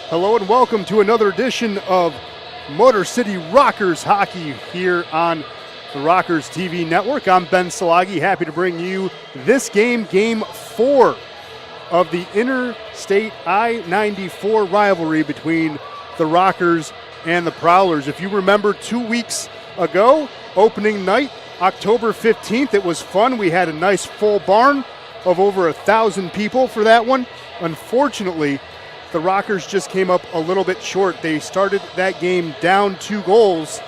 Hello and welcome to another edition of Motor City Rockers Hockey here on the Rockers TV network. I'm Ben Salagi, happy to bring you this game, Game 4 of the Interstate I-94 rivalry between the Rockers and the Prowlers. If you remember 2 weeks ago, opening night, October 15th, it was fun. We had a nice full barn of over 1,000 people for that one. Unfortunately, the Rockers just came up a little bit short. They started that game down 2 goals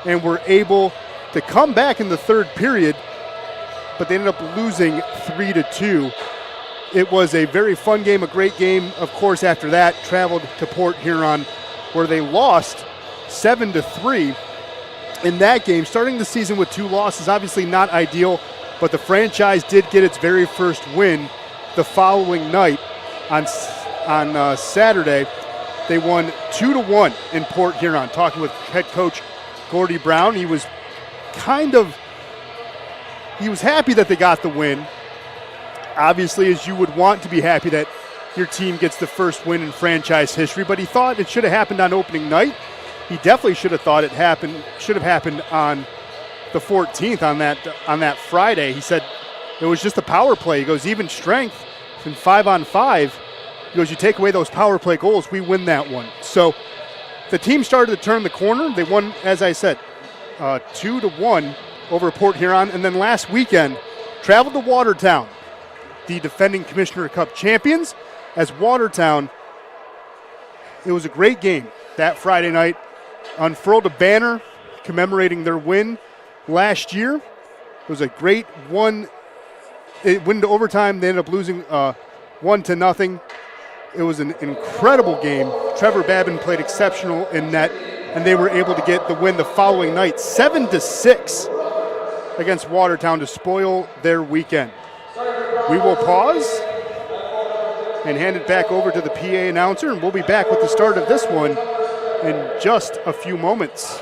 and were able to come back in the third period, but they ended up losing 3-2. It was a very fun game, a great game. Of course, after that, traveled to Port Huron, where they lost 7-3 in that game. Starting the season with 2 losses, obviously not ideal, but the franchise did get its very first win the following night on Saturday. They won 2-1 in Port Huron. Talking with head coach Gordy Brown, he was happy that they got the win. Obviously, as you would want to be happy that your team gets the first win in franchise history, but he thought it should have happened on opening night. He definitely should have thought should have happened on the 14th, on that Friday. He said it was just a power play. He goes, even strength in 5-on-5. He goes, you take away those power play goals, we win that one. So the team started to turn the corner. They won, as I said, 2-1 over Port Huron. And then last weekend, traveled to Watertown, the defending Commissioner Cup champions. As Watertown, it was a great game that Friday night. Unfurled a banner commemorating their win last year. It was a great win to overtime. They ended up losing 1-0. It was an incredible game. Trevor Babin played exceptional in net, and they were able to get the win the following night, 7-6 against Watertown to spoil their weekend. We will pause and hand it back over to the PA announcer, and we'll be back with the start of this one in just a few moments.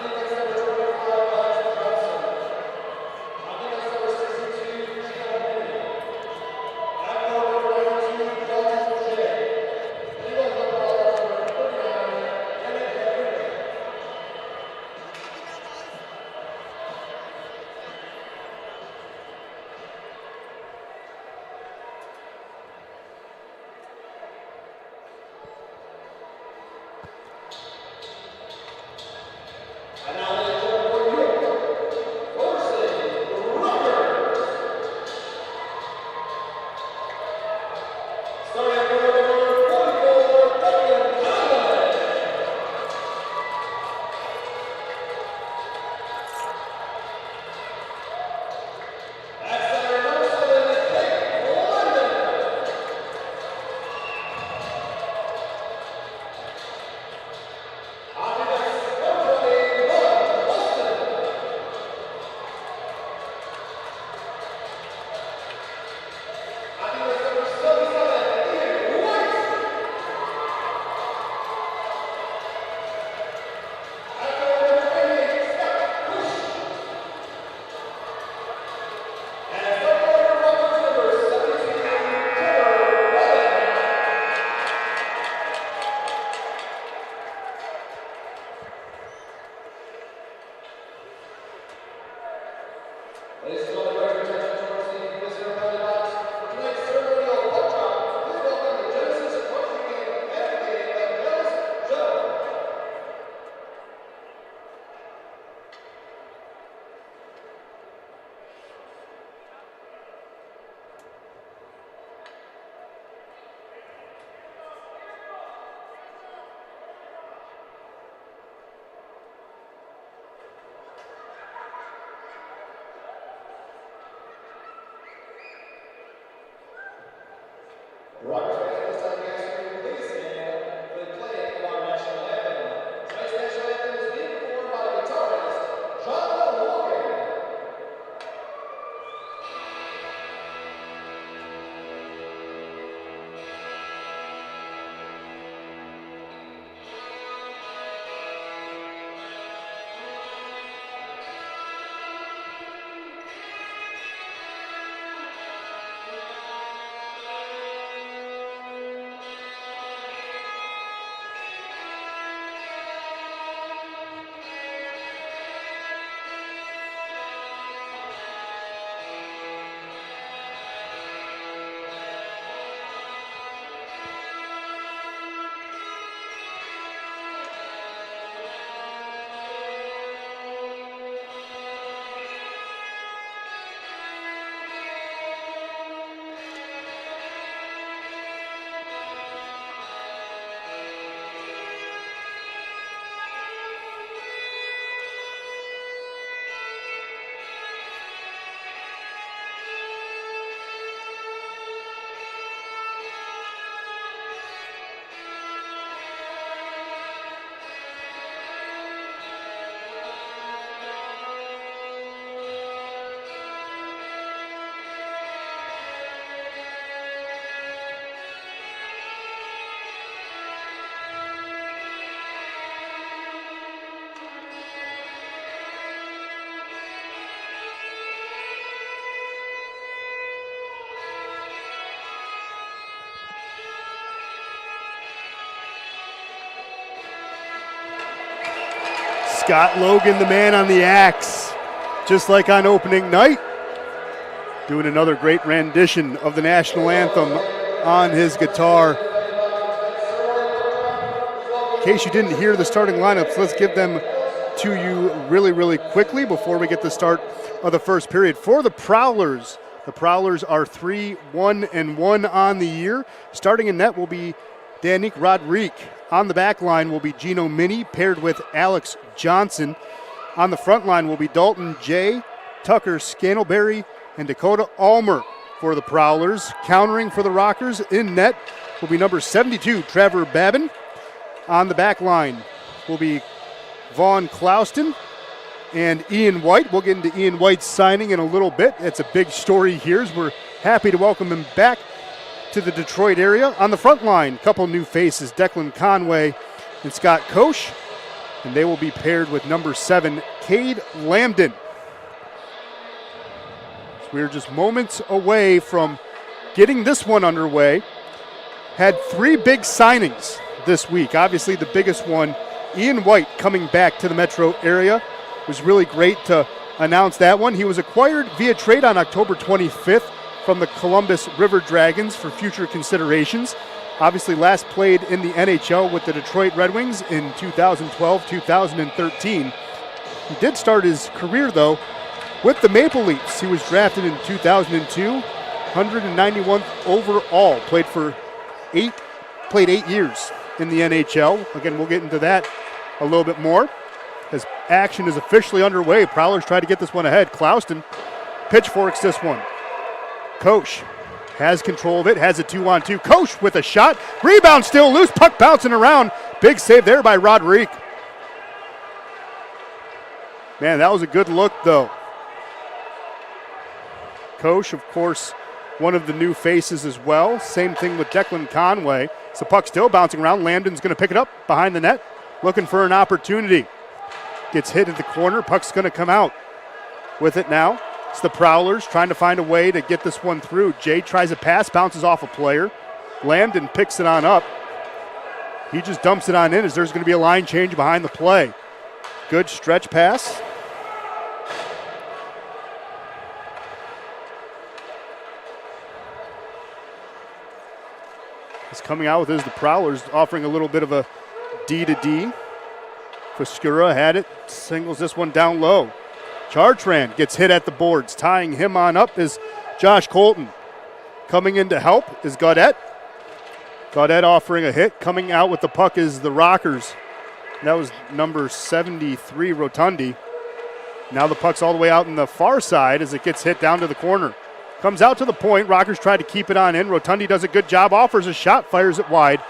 Scott Logan, the man on the axe, just like on opening night, doing another great rendition of the national anthem on his guitar. In case you didn't hear the starting lineups, let's give them to you really, really quickly before we get the start of the first period. For the Prowlers are 3-1-1 on the year. Starting in net will be Danik Rodrigue. On the back line will be Gino Mini paired with Alex Johnson. On the front line will be Dalton J., Tucker Scantleberry, and Dakota Ulmer for the Prowlers. Countering for the Rockers in net will be number 72, Trevor Babin. On the back line will be Vaughn Clouston and Ian White. We'll get into Ian White's signing in a little bit. It's a big story here, as we're happy to welcome him back to the Detroit area. On the front line, a couple new faces, Declan Conway and Scott Koch, and they will be paired with number 7, Cade Lambden. So we're just moments away from getting this one underway. Had 3 big signings this week. Obviously the biggest one, Ian White coming back to the metro area. It was really great to announce that one. He was acquired via trade on October 25th from the Columbus River Dragons for future considerations. Obviously last played in the NHL with the Detroit Red Wings in 2012-2013. He did start his career, though, with the Maple Leafs. He was drafted in 2002, 191th overall. Played 8 years in the NHL. Again, we'll get into that a little bit more as action is officially underway. Prowlers try to get this one ahead. Clouston pitchforks this one. Koch has control of it, has a 2-on-2. Koch with a shot. Rebound still loose. Puck bouncing around. Big save there by Rodrigue. Man, that was a good look, though. Koch, of course, one of the new faces as well. Same thing with Declan Conway. So puck still bouncing around. Lambden's going to pick it up behind the net, looking for an opportunity. Gets hit at the corner. Puck's going to come out with it now. It's the Prowlers trying to find a way to get this one through. Jay tries a pass, bounces off a player. Lambden picks it on up. He just dumps it on in as there's going to be a line change behind the play. Good stretch pass. He's coming out with is the Prowlers offering a little bit of a D-to-D. Fuskura had it, singles this one down low. Chartrand gets hit at the boards. Tying him on up is Josh Colton. Coming in to help is Gaudette. Gaudette offering a hit. Coming out with the puck is the Rockers. That was number 73, Rotundi. Now the puck's all the way out in the far side as it gets hit down to the corner. Comes out to the point. Rockers try to keep it on in. Rotundi does a good job, offers a shot, fires it wide.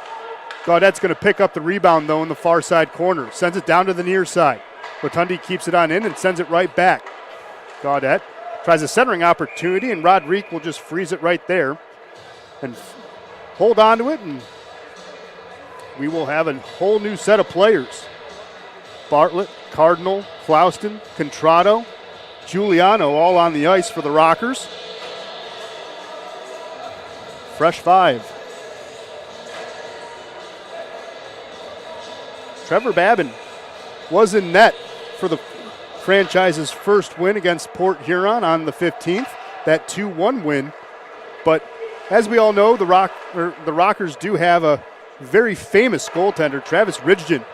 Gaudette's going to pick up the rebound, though, in the far side corner. Sends it down to the near side. Rotundi keeps it on in and sends it right back. Gaudette tries a centering opportunity, and Rodrigue will just freeze it right there and hold on to it, and we will have a whole new set of players. Bartlett, Cardinal, Clouston, Contrado, Giuliano all on the ice for the Rockers. Fresh 5. Trevor Babin was in net for the franchise's first win against Port Huron on the 15th, that 2-1 win. But as we all know, the Rockers do have a very famous goaltender. Travis Ridgen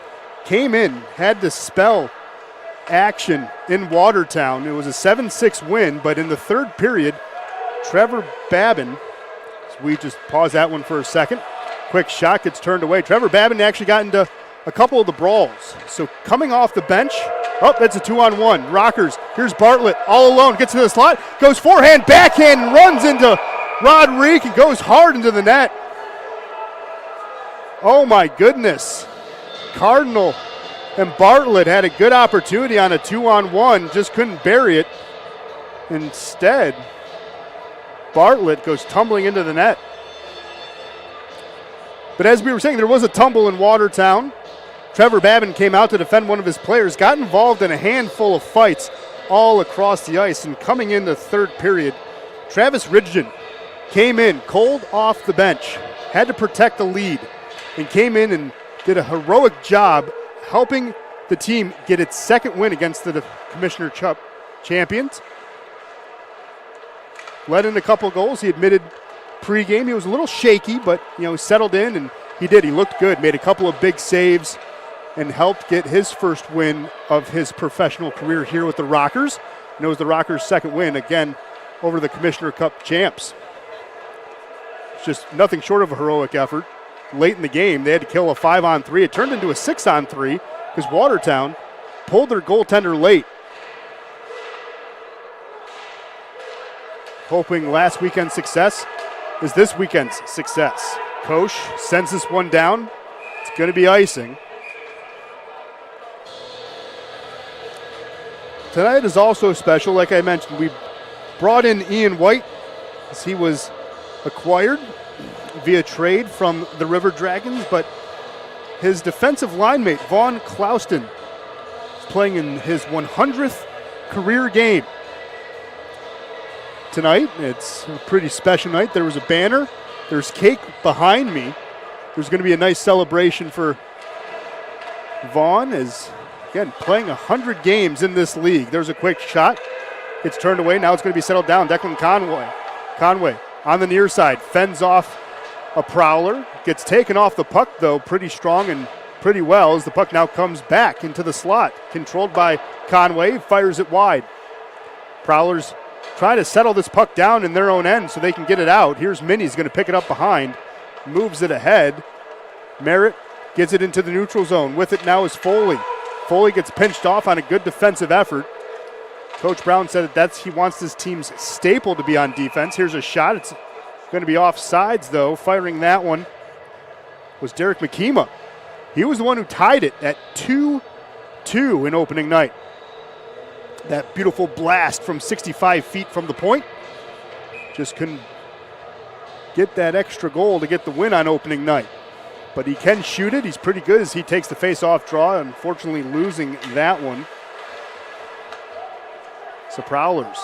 came in, had to spell action in Watertown. It was a 7-6 win, but in the third period, Trevor Babin, so we just pause that one for a second. Quick shot gets turned away. Trevor Babin actually got into a couple of the brawls. So coming off the bench, that's a 2-on-1. Rockers, here's Bartlett all alone, gets to the slot, goes forehand, backhand, runs into Rodrigue and goes hard into the net. Oh my goodness. Cardinal and Bartlett had a good opportunity on a 2-on-1, just couldn't bury it. Instead, Bartlett goes tumbling into the net. But as we were saying, there was a tumble in Watertown. Trevor Babin came out to defend one of his players, got involved in a handful of fights all across the ice, and coming in the third period, Travis Ridgen came in cold off the bench, had to protect the lead, and came in and did a heroic job helping the team get its second win against the Commissioner Cup champions. Led in a couple goals. He admitted pregame he was a little shaky, but settled in, and he did. He looked good, made a couple of big saves, and helped get his first win of his professional career here with the Rockers. And it was the Rockers' second win, again, over the Commissioner Cup champs. It's just nothing short of a heroic effort. Late in the game, they had to kill a 5-on-3. It turned into a 6-on-3 because Watertown pulled their goaltender late. Hoping last weekend's success is this weekend's success. Koch sends this one down. It's going to be icing. Tonight is also special. Like I mentioned, we brought in Ian White as he was acquired via trade from the River Dragons, but his defensive line mate, Vaughn Clouston, is playing in his 100th career game. Tonight, it's a pretty special night. There was a banner. There's cake behind me. There's going to be a nice celebration for Vaughn as, again, playing 100 games in this league. There's a quick shot. Gets turned away. Now it's going to be settled down. Declan Conway on the near side fends off a Prowler. Gets taken off the puck, though, pretty strong and pretty well as the puck now comes back into the slot. Controlled by Conway. Fires it wide. Prowlers trying to settle this puck down in their own end so they can get it out. Here's Minnie's going to pick it up behind. Moves it ahead. Merritt gets it into the neutral zone. With it now is Foley. Foley gets pinched off on a good defensive effort. Coach Brown said that he wants this team's staple to be on defense. Here's a shot. It's going to be off sides, though. Firing that one was Derek McKema. He was the one who tied it at 2-2 in opening night. That beautiful blast from 65 feet from the point. Just couldn't get that extra goal to get the win on opening night. But he can shoot it. He's pretty good as he takes the face-off draw, unfortunately losing that one. So Prowlers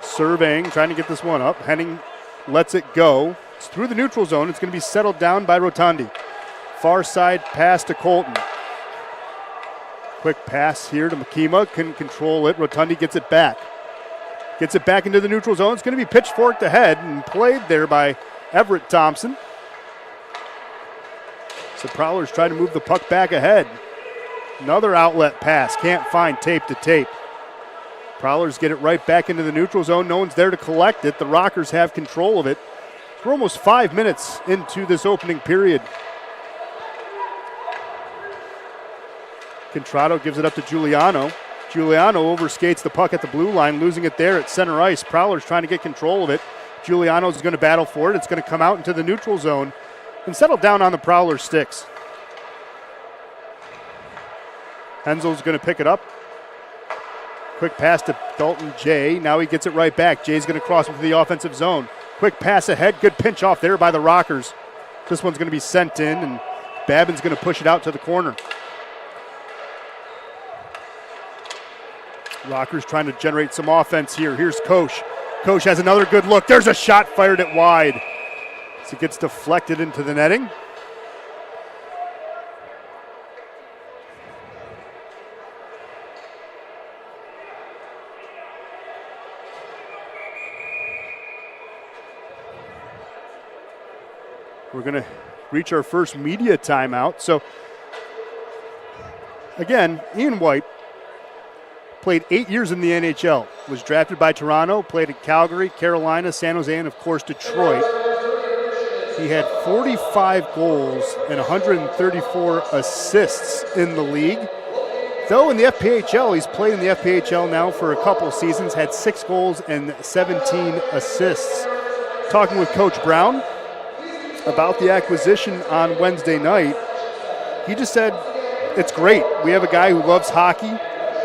surveying, trying to get this one up. Henning lets it go. It's through the neutral zone. It's going to be settled down by Rotundi. Far side pass to Colton. Quick pass here to McKema. Couldn't control it. Rotundi gets it back. Gets it back into the neutral zone. It's going to be pitchforked ahead and played there by Everett Thompson. So Prowlers try to move the puck back ahead. Another outlet pass. Can't find tape to tape. Prowlers get it right back into the neutral zone. No one's there to collect it. The Rockers have control of it. We're almost 5 minutes into this opening period. Contrado gives it up to Giuliano. Giuliano overskates the puck at the blue line, losing it there at center ice. Prowlers trying to get control of it. Giuliano's going to battle for it. It's going to come out into the neutral zone and settle down on the Prowler sticks. Hensel's going to pick it up. Quick pass to Dalton Jay. Now he gets it right back. Jay's going to cross into the offensive zone. Quick pass ahead. Good pinch off there by the Rockers. This one's going to be sent in, and Babin's going to push it out to the corner. Rockers trying to generate some offense here. Here's Koch. Koch has another good look. There's a shot fired it wide. So it gets deflected into the netting. We're going to reach our first media timeout. So, again, Ian White played 8 years in the NHL, was drafted by Toronto, played at Calgary, Carolina, San Jose, and, of course, Detroit. He had 45 goals and 134 assists in the league. Though in the FPHL, he's played in the FPHL now for a couple seasons, had 6 goals and 17 assists. Talking with Coach Brown about the acquisition on Wednesday night, he just said, it's great. We have a guy who loves hockey,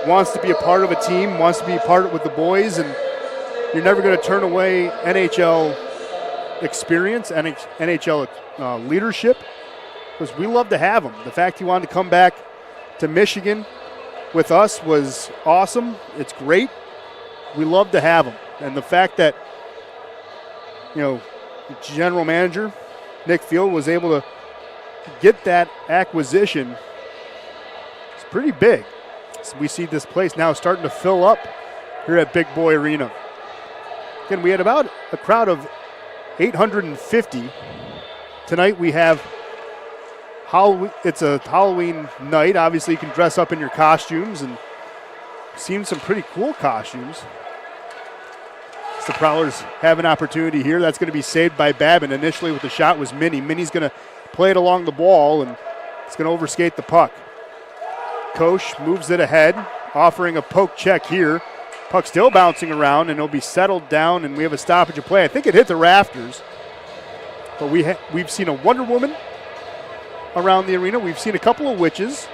wants to be a part of a team, wants to be a part with the boys, and you're never going to turn away NHL experience and NHL leadership because we love to have him. The fact he wanted to come back to Michigan with us was awesome. It's great. We love to have him. And the fact that, the general manager, Nick Field, was able to get that acquisition is pretty big. So we see this place now starting to fill up here at Big Boy Arena. Again, we had about a crowd of 850. Tonight we have it's a Halloween night. Obviously, you can dress up in your costumes, and seen some pretty cool costumes. So the Prowlers have an opportunity here. That's going to be saved by Babin. Initially with the shot was Minnie. Minnie's going to play it along the wall, and it's going to overskate the puck. Koch moves it ahead, offering a poke check here. Puck still bouncing around, and it'll be settled down, and we have a stoppage of play. I think it hit the rafters, but we've seen a Wonder Woman around the arena. We've seen a couple of witches,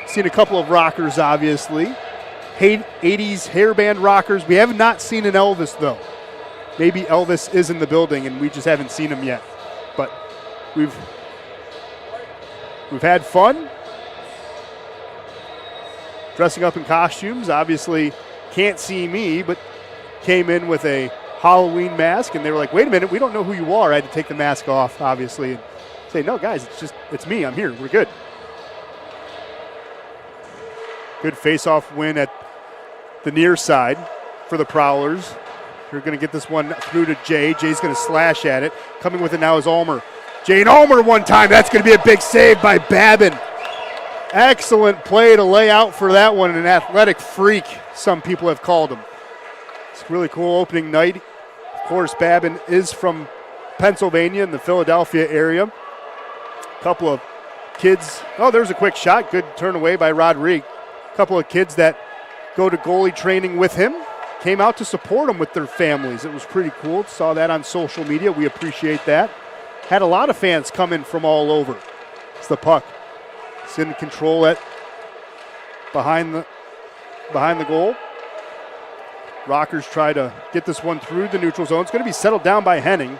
seen a couple of rockers, obviously. 80s hairband rockers. We have not seen an Elvis, though. Maybe Elvis is in the building, and we just haven't seen him yet. But we've had fun dressing up in costumes. Obviously, can't see me, but came in with a Halloween mask, and they were like, wait a minute, we don't know who you are. I had to take the mask off, obviously, and say, no, guys, it's me. I'm here. We're good. Good face-off win at the near side for the Prowlers. You're going to get this one through to Jay. Jay's going to slash at it. Coming with it now is Ulmer. Jay and Ulmer one time. That's going to be a big save by Babin. Excellent play to lay out for that one. An athletic freak, some people have called him. It's a really cool opening night. Of course, Babin is from Pennsylvania in the Philadelphia area. A couple of kids. Oh, there's a quick shot. Good turn away by Rodrigue. A couple of kids that go to goalie training with him came out to support him with their families. It was pretty cool. Saw that on social media. We appreciate that. Had a lot of fans come in from all over. It's the puck. It's in control at behind the goal. Rockers try to get this one through the neutral zone. It's going to be settled down by Henning.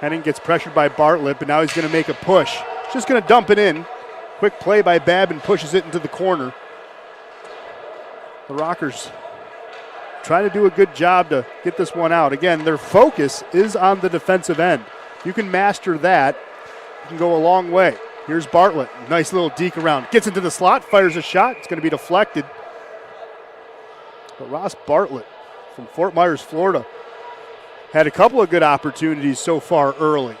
Henning gets pressured by Bartlett, but now he's going to make a push. He's just going to dump it in. Quick play by Babin, pushes it into the corner. The Rockers trying to do a good job to get this one out. Again, their focus is on the defensive end. You can master that, you can go a long way. Here's Bartlett, nice little deke around. Gets into the slot, fires a shot. It's going to be deflected. But Ross Bartlett from Fort Myers, Florida, had a couple of good opportunities so far early.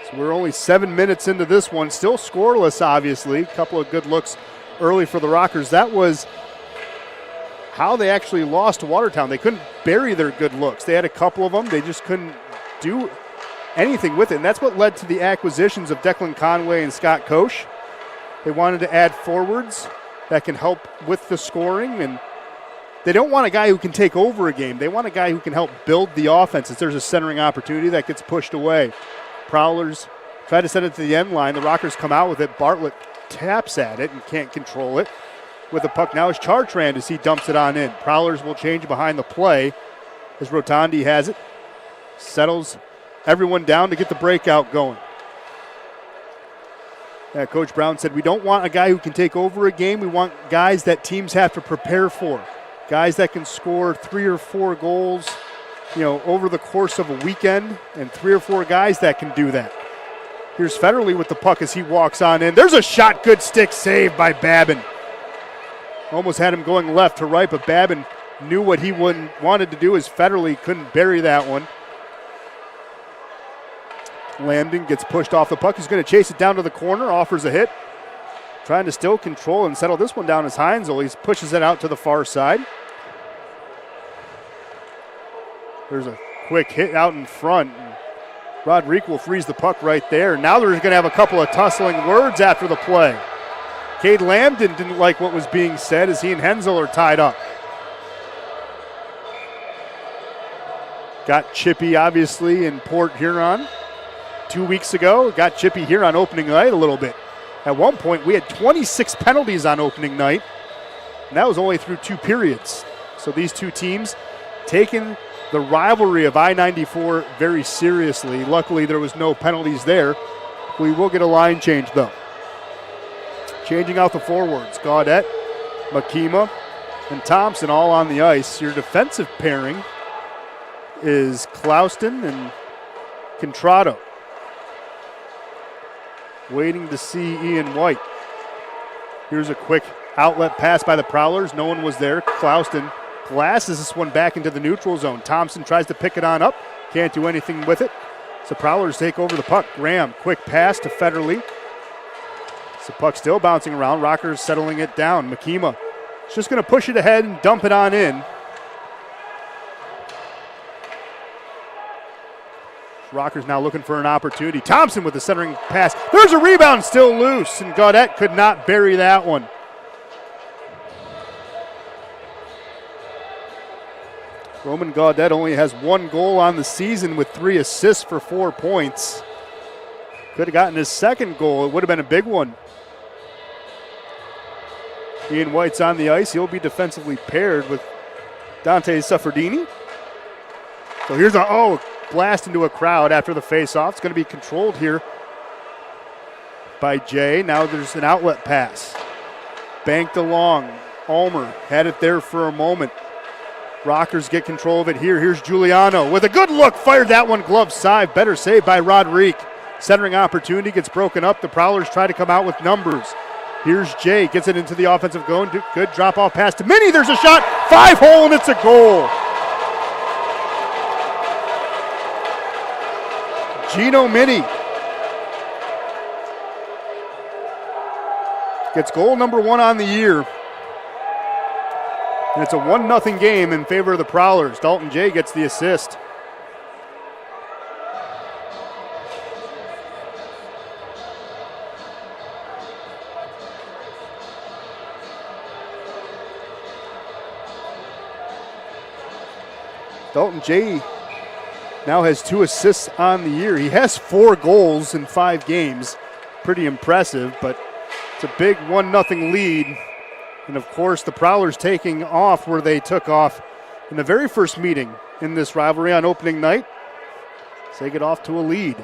So we're only 7 minutes into this one. Still scoreless, obviously. A couple of good looks early for the Rockers. That was how they actually lost to Watertown. They couldn't bury their good looks. They had a couple of them. They just couldn't do anything with it. And that's what led to the acquisitions of Declan Conway and Scott Koch. They wanted to add forwards that can help with the scoring, and they don't want a guy who can take over a game. They want a guy who can help build the offense. If there's a centering opportunity, that gets pushed away. Prowlers try to send it to the end line. The Rockers come out with it. Bartlett taps at it and can't control it. With the puck now is Chartrand as he dumps it on in. Prowlers will change behind the play as Rotondi has it. Settles everyone down to get the breakout going. Yeah, Coach Brown said we don't want a guy who can take over a game. We want guys that teams have to prepare for. Guys that can score 3 or 4 goals, over the course of a weekend, and 3 or 4 guys that can do that. Here's Federley with the puck as he walks on in. There's a shot, good stick save by Babin. Almost had him going left to right, but Babin knew what he wanted to do as Federley couldn't bury that one. Lambden gets pushed off the puck. He's going to chase it down to the corner, offers a hit. Trying to still control and settle this one down is Heinzel. He pushes it out to the far side. There's a quick hit out in front. Rodrigue will freeze the puck right there. Now they're going to have a couple of tussling words after the play. Cade Lambden didn't like what was being said as he and Heinzel are tied up. Got chippy, obviously, in Port Huron 2 weeks ago. Got chippy here on opening night a little bit. At one point, we had 26 penalties on opening night, and that was only through 2 periods. So these two teams taking the rivalry of I-94 very seriously. Luckily, there was no penalties there. We will get a line change, though. Changing out the forwards. Gaudette, Makima, and Thompson all on the ice. Your defensive pairing is Clouston and Contrado. Waiting to see Ian White. Here's a quick outlet pass by the Prowlers. No one was there. Clouston glasses this one back into the neutral zone. Thompson tries to pick it on up. Can't do anything with it. So Prowlers take over the puck. Graham, quick pass to Federle. So puck still bouncing around. Rockers settling it down. Makima is just going to push it ahead and dump it on in. Rockers now looking for an opportunity. Thompson with the centering pass. There's a rebound, still loose, and Gaudette could not bury that one. Roman Gaudette only has 1 goal on the season with 3 assists for 4 points. Could have gotten his second goal. It would have been a big one. Ian White's on the ice. He'll be defensively paired with Dante Suffredini. So here's a blast into a crowd after the face-off. It's going to be controlled here by Jay. Now there's an outlet pass. Banked along. Ulmer had it there for a moment. Rockers get control of it here. Here's Giuliano with a good look. Fired that one glove side. Better save by Roderick. Centering opportunity gets broken up. The Prowlers try to come out with numbers. Here's Jay. Gets it into the offensive zone. Good drop-off pass to Minnie. There's a shot. 5-hole, and it's a goal. Gino Minnie gets goal number 1 on the year. And it's a 1-0 game in favor of the Prowlers. Dalton Jay gets the assist. Dalton Jay now has 2 assists on the year. He has 4 goals in 5 games. Pretty impressive, but it's a big 1-0 lead. And of course, the Prowlers taking off where they took off in the very first meeting in this rivalry on opening night. So they get off to a lead.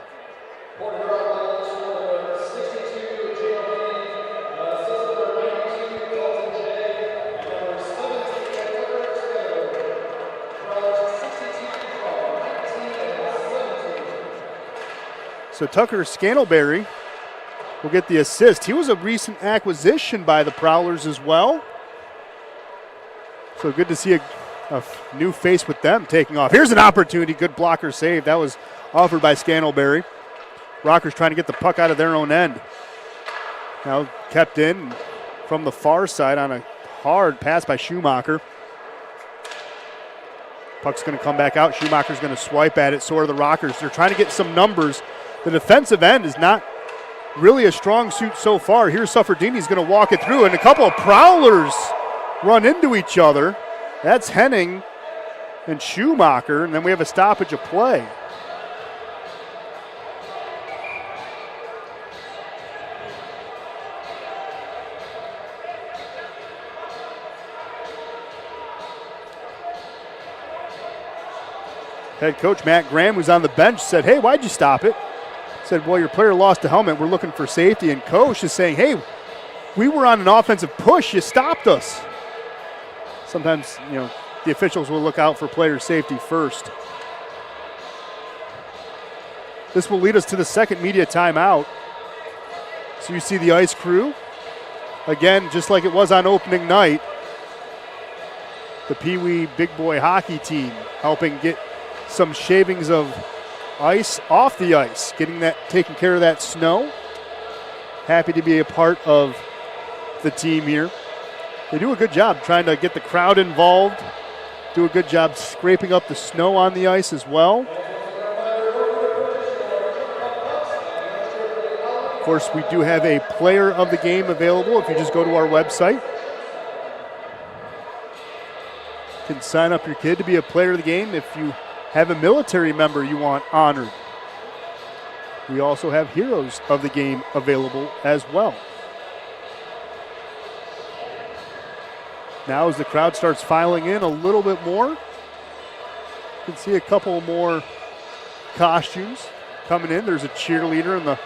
So Tucker Scantleberry will get the assist. He was a recent acquisition by the Prowlers as well. So good to see a new face with them taking off. Here's an opportunity. Good blocker save. That was offered by Scantleberry. Rockers trying to get the puck out of their own end. Now kept in from the far side on a hard pass by Schumacher. Puck's going to come back out. Schumacher's going to swipe at it. So are the Rockers. They're trying to get some numbers. The defensive end is not really a strong suit so far. Here's Suffredini's going to walk it through, and a couple of Prowlers run into each other. That's Henning and Schumacher, and then we have a stoppage of play. Head coach Matt Graham, who's on the bench, said, "Hey, why'd you stop it?" Said, "Well, your player lost a helmet. We're looking for safety." And coach is saying, "Hey, we were on an offensive push. You stopped us." Sometimes, the officials will look out for player safety first. This will lead us to the second media timeout. So you see the ice crew. Again, just like it was on opening night, the Pee Wee Big Boy hockey team helping get some shavings of ice off the ice, taking care of that snow. Happy to be a part of the team here. They do a good job trying to get the crowd involved, do a good job scraping up the snow on the ice as well. Of course, we do have a player of the game available. If you just go to our website, you can sign up your kid to be a player of the game. If you have a military member you want honored, we also have heroes of the game available as well. Now as the crowd starts filing in a little bit more, you can see a couple more costumes coming in. There's a cheerleader in the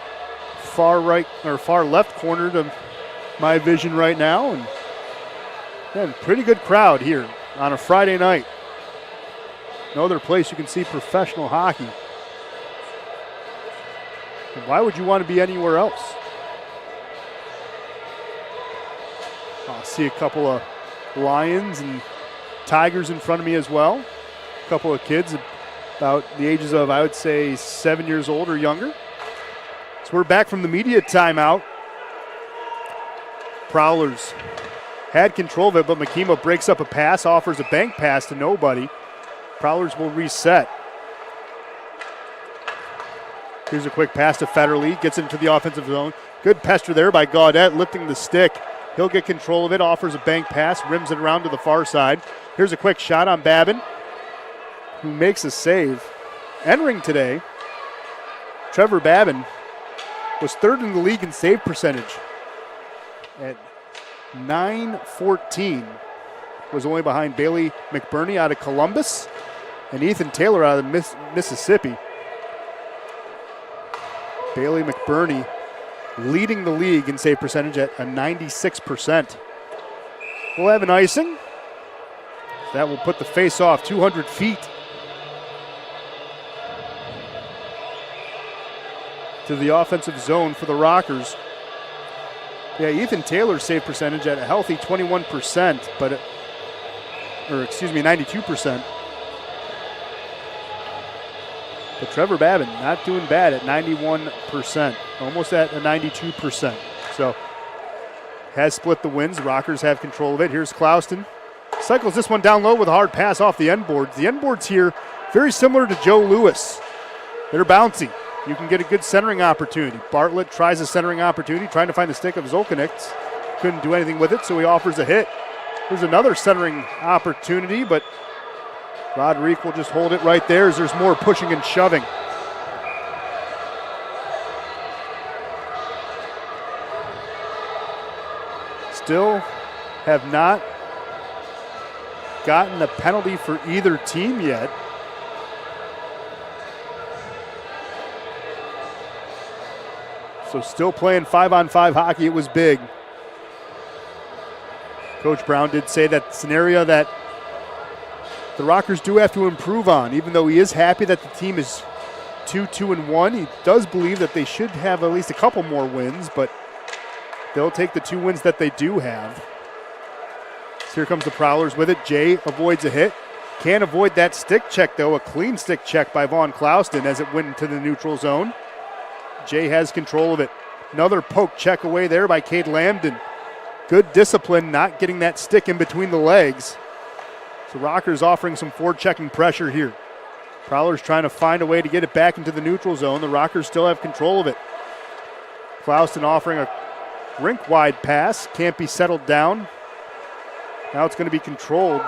far right or far left corner to my vision right now, and again, pretty good crowd here on a Friday night. No other place you can see professional hockey. And why would you want to be anywhere else? I'll see a couple of Lions and Tigers in front of me as well. A couple of kids about the ages of, I would say, 7 years old or younger. So we're back from the media timeout. Prowlers had control of it, but Makima breaks up a pass, offers a bank pass to nobody. Prowlers will reset. Here's a quick pass to Federle, gets into the offensive zone. Good pester there by Gaudette, lifting the stick. He'll get control of it, offers a bank pass, rims it around to the far side. Here's a quick shot on Babin, who makes a save. Entering today, Trevor Babin was third in the league in save percentage at .914. Was only behind Bailey McBurney out of Columbus and Ethan Taylor out of Mississippi. Bailey McBurney leading the league in save percentage at a 96%. We'll have an icing. That will put the face off 200 feet to the offensive zone for the Rockers. Yeah, Ethan Taylor's save percentage at a healthy 21%, but 92%. But Trevor Babin not doing bad at 91%, almost at a 92%. So has split the wins. The Rockers have control of it. Here's Clouston. Cycles this one down low with a hard pass off the end boards. The end boards here very similar to Joe Louis. They're bouncy. You can get a good centering opportunity. Bartlett tries a centering opportunity, trying to find the stick of Zolkanix. Couldn't do anything with it, so he offers a hit. There's another centering opportunity, but Roderick will just hold it right there as there's more pushing and shoving. Still have not gotten a penalty for either team yet. So still playing 5-on-5 hockey. It was big. Coach Brown did say that scenario that the Rockers do have to improve on. Even though he is happy that the team is 2-2-1, he does believe that they should have at least a couple more wins, but they'll take the 2 wins that they do have. So here comes the Prowlers with it. Jay avoids a hit. Can't avoid that stick check, though. A clean stick check by Vaughn Clouston as it went into the neutral zone. Jay has control of it. Another poke check away there by Cade Lambden. Good discipline, not getting that stick in between the legs. So Rockers offering some forward-checking pressure here. Prowlers trying to find a way to get it back into the neutral zone. The Rockers still have control of it. Clouston offering a rink-wide pass. Can't be settled down. Now it's going to be controlled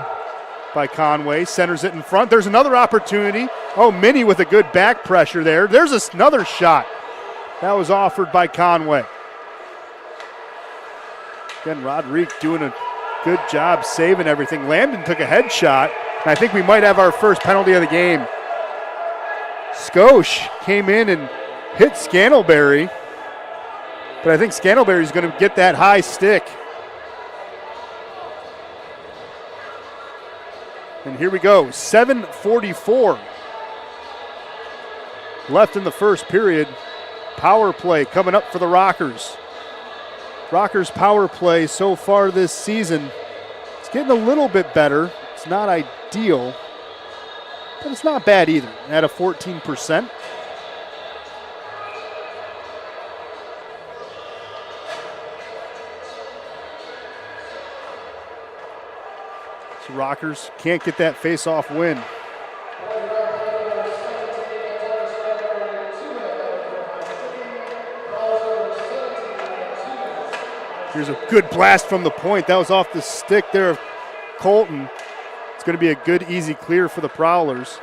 by Conway. Centers it in front. There's another opportunity. Oh, Minnie with a good back pressure there. There's another shot. That was offered by Conway. Again, Roderick doing a good job saving everything. Lambden took a headshot, and I think we might have our first penalty of the game. Skosh came in and hit Scantlebury, but I think Scantlebury's going to get that high stick. And here we go, 7:44 left in the first period. Power play coming up for the Rockers. Rockers power play so far this season, it's getting a little bit better. It's not ideal, but it's not bad either, at a 14%. So Rockers can't get that face-off win. Here's a good blast from the point. That was off the stick there of Colton. It's going to be a good, easy clear for the Prowlers.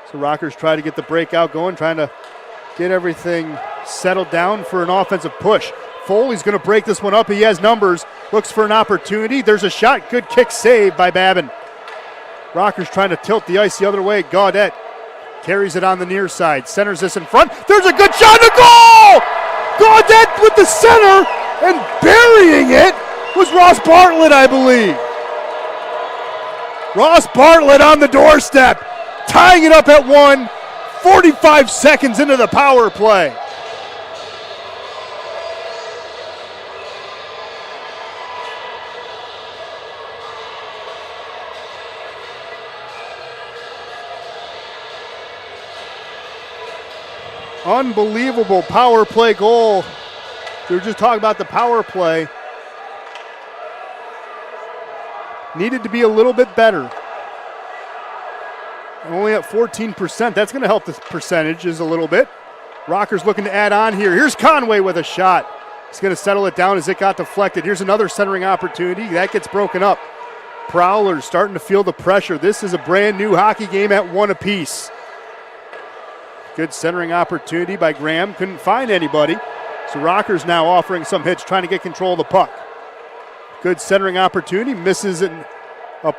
So Rockers try to get the breakout going, trying to get everything settled down for an offensive push. Foley's going to break this one up. He has numbers, looks for an opportunity. There's a shot. Good kick save by Babin. Rockers trying to tilt the ice the other way. Gaudette carries it on the near side, centers this in front. There's a good shot, a goal! Gaudette with the center, and burying it was Ross Bartlett, I believe. Ross Bartlett on the doorstep, tying it up at 1, 45 seconds into the power play. Unbelievable power play goal. We were just talking about the power play. Needed to be a little bit better. Only at 14%. That's going to help the percentages a little bit. Rockers looking to add on here. Here's Conway with a shot. He's going to settle it down as it got deflected. Here's another centering opportunity. That gets broken up. Prowlers starting to feel the pressure. This is a brand new hockey game at 1 apiece. Good centering opportunity by Graham. Couldn't find anybody. So Rockers now offering some hits, trying to get control of the puck. Good centering opportunity. Misses up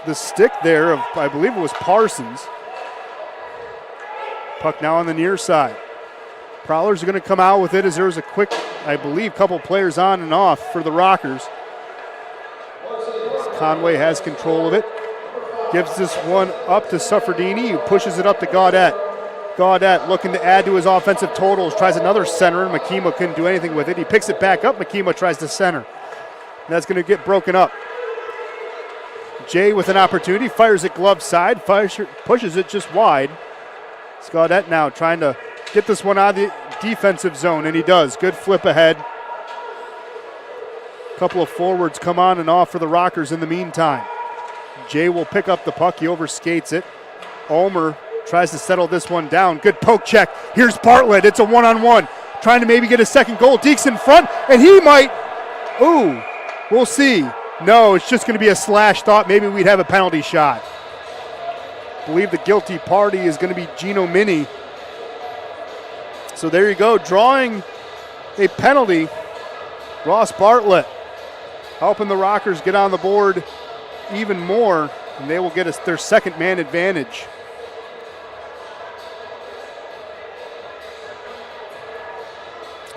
the stick there of, I believe it was Parsons. Puck now on the near side. Prowlers are going to come out with it as there was a quick, I believe, couple players on and off for the Rockers. Conway has control of it. Gives this one up to Suffredini, who pushes it up to Gaudette. Gaudette looking to add to his offensive totals. Tries another center, and Makima couldn't do anything with it. He picks it back up. Makima tries to center. That's going to get broken up. Jay with an opportunity. Fires it glove side. Pushes it just wide. It's Gaudette now trying to get this one out of the defensive zone, and he does. Good flip ahead. A couple of forwards come on and off for the Rockers in the meantime. Jay will pick up the puck. He overskates it. Ulmer tries to settle this one down. Good poke check. Here's Bartlett. It's a one-on-one. Trying to maybe get a second goal. Deeks in front, and he might. Ooh, we'll see. No, it's just going to be a slash. Thought maybe we'd have a penalty shot. I believe the guilty party is going to be Gino Mini. So there you go, drawing a penalty. Ross Bartlett helping the Rockers get on the board even more, and they will get their second man advantage.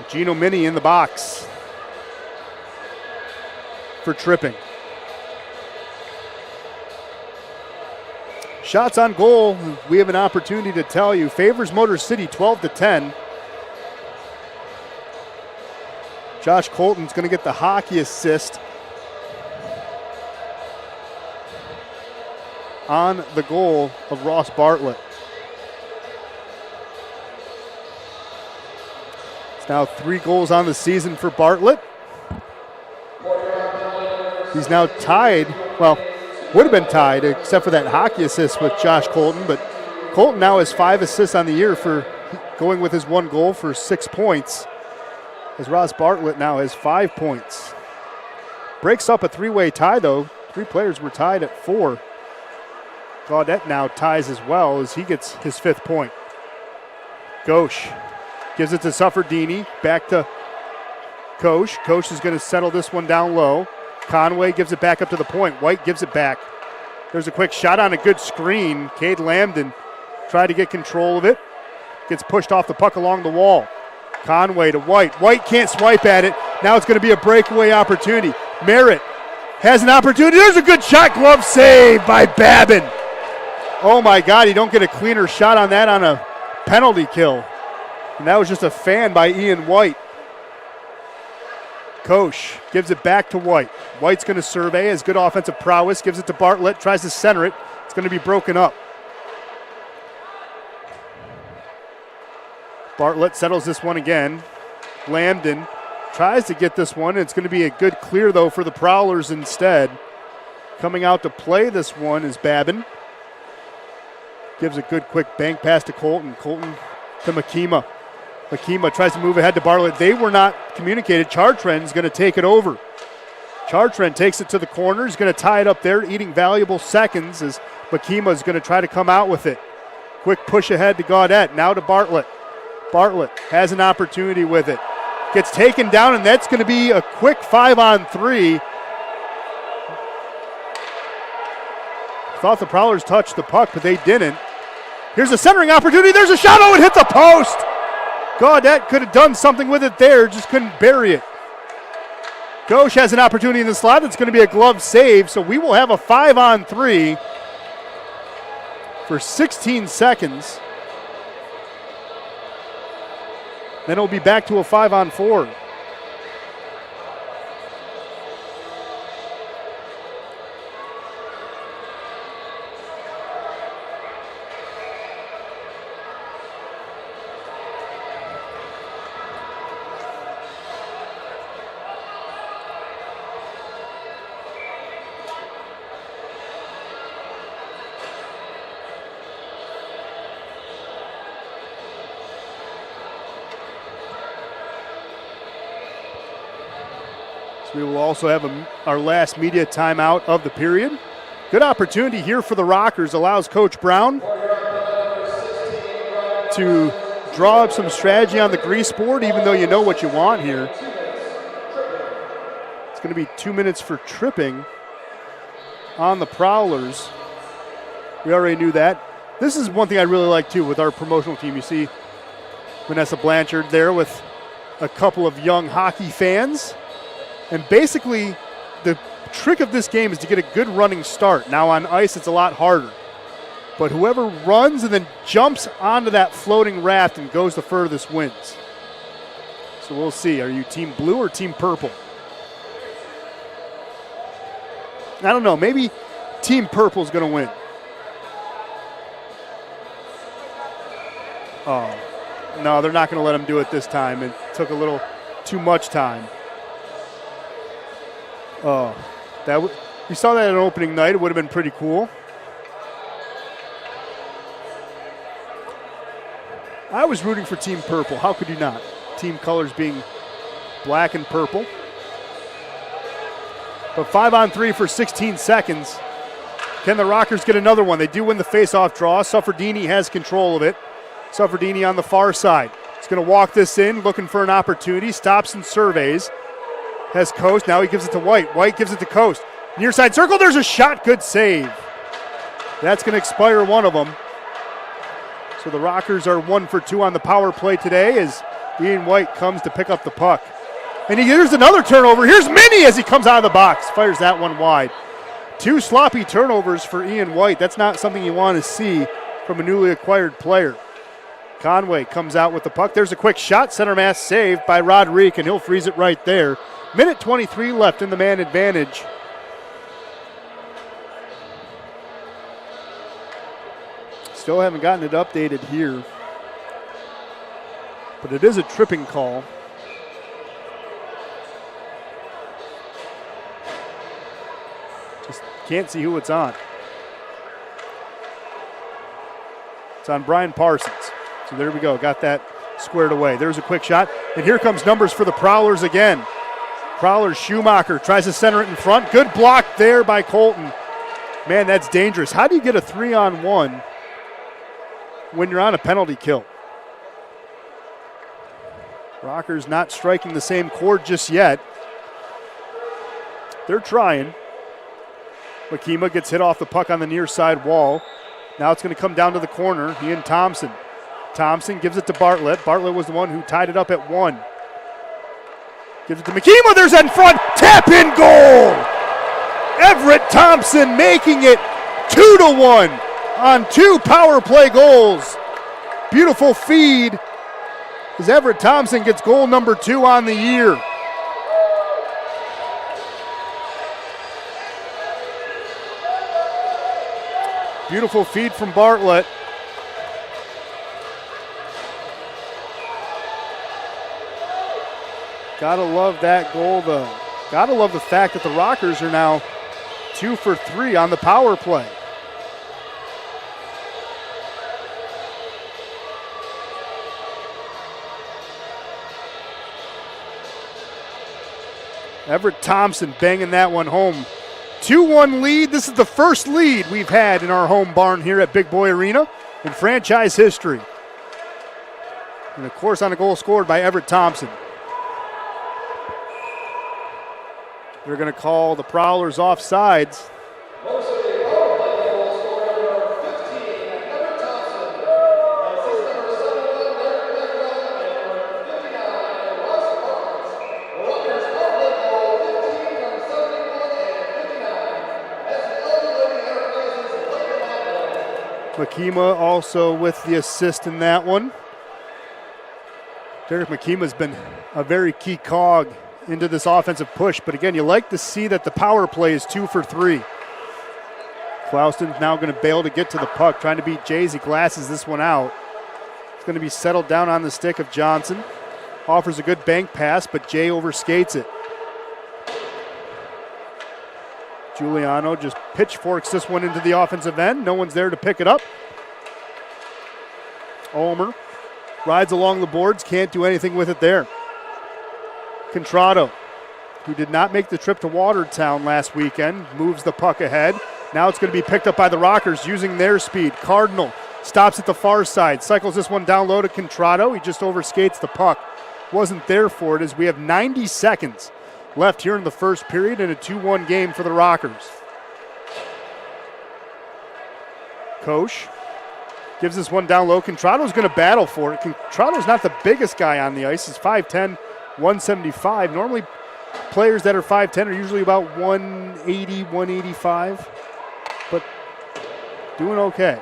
Gino Mini in the box for tripping. Shots on goal, we have an opportunity to tell you. Favors Motor City 12-10. Josh Colton's going to get the hockey assist on the goal of Ross Bartlett. It's now 3 goals on the season for Bartlett. He's now tied, well, would have been tied except for that hockey assist with Josh Colton, but Colton now has 5 assists on the year for going with his 1 goal for 6 points, as Ross Bartlett now has 5 points. Breaks up a 3-way tie, though. 3 players were tied at 4. Gaudette now ties as well as he gets his 5th point. Ghosh gives it to Suffredini, back to Koch. Koch is going to settle this one down low. Conway gives it back up to the point. White gives it back. There's a quick shot on a good screen. Cade Lambden tried to get control of it. Gets pushed off the puck along the wall. Conway to White. White can't swipe at it. Now it's going to be a breakaway opportunity. Merritt has an opportunity. There's a good shot. Glove save by Babin. Oh my God, you don't get a cleaner shot on that on a penalty kill. And that was just a fan by Ian White. Koch gives it back to White. White's going to survey, has good offensive prowess, gives it to Bartlett, tries to center it. It's going to be broken up. Bartlett settles this one again. Lambden tries to get this one. It's going to be a good clear, though, for the Prowlers instead. Coming out to play this one is Babin. Gives a good quick bank pass to Colton. Colton to Makima. Makima tries to move ahead to Bartlett. They were not communicated. Chartrand's going to take it over. Chartrand takes it to the corner. He's going to tie it up there, eating valuable seconds as Makima is going to try to come out with it. Quick push ahead to Gaudette. Now to Bartlett. Bartlett has an opportunity with it. Gets taken down, and that's going to be a quick 5-on-3. Thought the Prowlers touched the puck, but they didn't. Here's a centering opportunity. There's a shot. Oh, it hit the post. Gaudette could have done something with it there, just couldn't bury it. Ghosh has an opportunity in the slot. It's going to be a glove save, so we will have a 5-on-3 for 16 seconds. Then it'll be back to a 5-on-4. We will also have our last media timeout of the period. Good opportunity here for the Rockers. Allows Coach Brown to draw up some strategy on the grease board, even though you know what you want here. It's going to be 2 minutes for tripping on the Prowlers. We already knew that. This is one thing I really like, too, with our promotional team. You see Vanessa Blanchard there with a couple of young hockey fans. And basically, the trick of this game is to get a good running start. Now on ice, it's a lot harder. But whoever runs and then jumps onto that floating raft and goes the furthest wins. So we'll see. Are you team blue or team purple? I don't know. Maybe team purple is going to win. Oh, no, they're not going to let him do it this time. It took a little too much time. Oh, we saw that on opening night. It would have been pretty cool. I was rooting for Team Purple. How could you not? Team colors being black and purple. But 5-on-3 for 16 seconds. Can the Rockers get another one? They do win the faceoff draw. Suffredini has control of it. Suffredini on the far side. He's going to walk this in, looking for an opportunity. Stops and surveys. Has Coast. Now he gives it to White. White gives it to Coast. Near side circle. There's a shot. Good save. That's going to expire one of them. So the Rockers are 1 for 2 on the power play today as Ian White comes to pick up the puck. And here's another turnover. Here's Minnie as he comes out of the box. Fires that one wide. 2 sloppy turnovers for Ian White. That's not something you want to see from a newly acquired player. Conway comes out with the puck. There's a quick shot. Center mass saved by Roderick, and he'll freeze it right there. Minute 23 left in the man advantage. Still haven't gotten it updated here. But it is a tripping call. Just can't see who it's on. It's on Brian Parsons. So there we go. Got that squared away. There's a quick shot. And here comes numbers for the Prowlers again. Prowlers, Schumacher tries to center it in front. Good block there by Colton. Man, that's dangerous. How do you get a 3-on-1 when you're on a penalty kill? Rockers not striking the same chord just yet. They're trying. Makima gets hit off the puck on the near side wall. Now it's going to come down to the corner. Ian Thompson. Thompson gives it to Bartlett. Bartlett was the one who tied it up at 1. Gives it to Makima. There's that in front. Tap in goal. Everett Thompson making it 2-1 on 2 power play goals. Beautiful feed as Everett Thompson gets goal number 2 on the year. Beautiful feed from Bartlett. Gotta love that goal, though. Gotta love the fact that the Rockers are now 2 for 3 on the power play. Everett Thompson banging that one home. 2-1 lead. This is the first lead we've had in our home barn here at Big Boy Arena in franchise history. And, of course, on a goal scored by Everett Thompson. They're going to call the Prowlers offsides. Makima also with the assist in that one. Derek McKeema's been a very key cog into this offensive push, but again, you like to see that the power play is 2 for 3. Clouston's now going to bail to get to the puck, trying to beat Jays. He glasses this one out. It's going to be settled down on the stick of Johnson. Offers a good bank pass, but Jay overskates it. Giuliano just pitchforks this one into the offensive end. No one's there to pick it up. Ulmer rides along the boards, can't do anything with it there. Contrado, who did not make the trip to Watertown last weekend, moves the puck ahead. Now it's going to be picked up by the Rockers using their speed. Cardinal stops at the far side, cycles this one down low to Contrado. He just overskates the puck. Wasn't there for it as we have 90 seconds left here in the first period in a 2-1 game for the Rockers. Koch gives this one down low. Contrado's going to battle for it. Contrado's not the biggest guy on the ice. He's 5'10", 175. Normally players that are 5'10" are usually about 180, 185, but doing okay.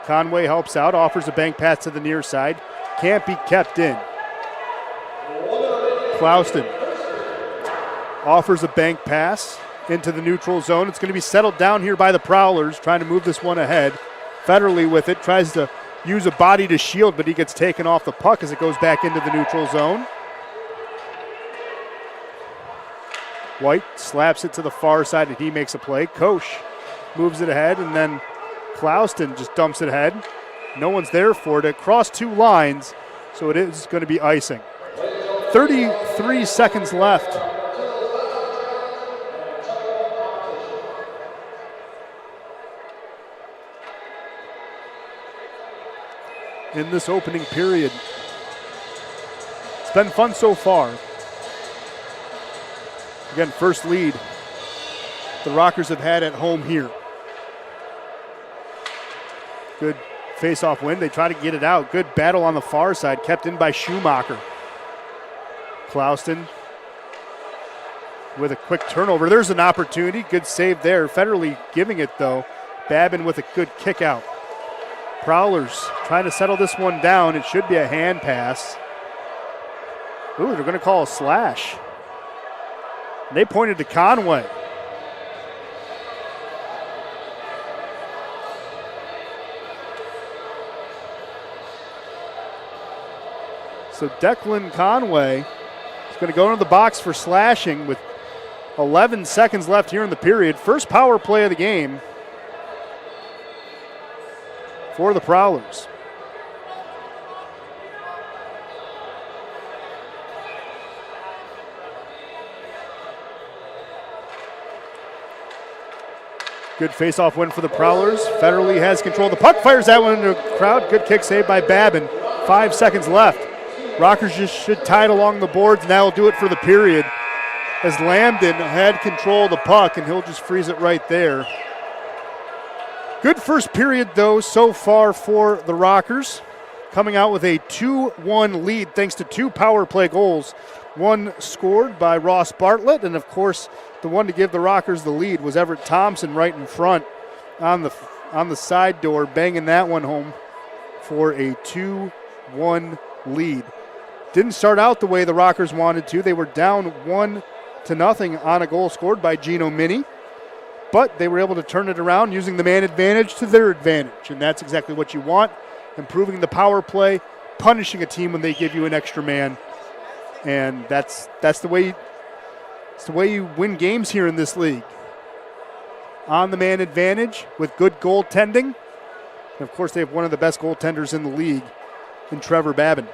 Conway helps out, offers a bank pass to the near side. Can't be kept in. Clouston offers a bank pass into the neutral zone. It's going to be settled down here by the Prowlers, trying to move this one ahead. Federley with it, tries to use a body to shield, but he gets taken off the puck as it goes back into the neutral zone. White slaps it to the far side, and he makes a play. Koch moves it ahead, and then Clouston just dumps it ahead. No one's there for it. Across 2 lines, so it is going to be icing. 33 seconds left. In this opening period. It's been fun so far. Again, first lead the Rockers have had at home here. Good face-off win. They try to get it out. Good battle on the far side, kept in by Schumacher. Clouston with a quick turnover. There's an opportunity. Good save there. Federley giving it, though. Babin with a good kick out. Prowlers trying to settle this one down. It should be a hand pass. Ooh, they're going to call a slash. They pointed to Conway. So Declan Conway is going to go into the box for slashing with 11 seconds left here in the period. First power play of the game for the Prowlers. Good face-off win for the Prowlers. Federley has control of the puck, fires that one into the crowd. Good kick save by Babin. 5 seconds left. Rockers just should tie it along the boards, and that will do it for the period. As Lambden had control of the puck, and he'll just freeze it right there. Good first period, though, so far for the Rockers. Coming out with a 2-1 lead thanks to 2 power play goals. One scored by Ross Bartlett, and of course, the one to give the Rockers the lead was Everett Thompson right in front on the side door, banging that one home for a 2-1 lead. Didn't start out the way the Rockers wanted to. They were down 1-0 on a goal scored by Gino Mini, but they were able to turn it around using the man advantage to their advantage, and that's exactly what you want, improving the power play, punishing a team when they give you an extra man, and that's the way you win games here in this league. On the man advantage with good goaltending, and of course they have one of the best goaltenders in the league in Trevor Babin.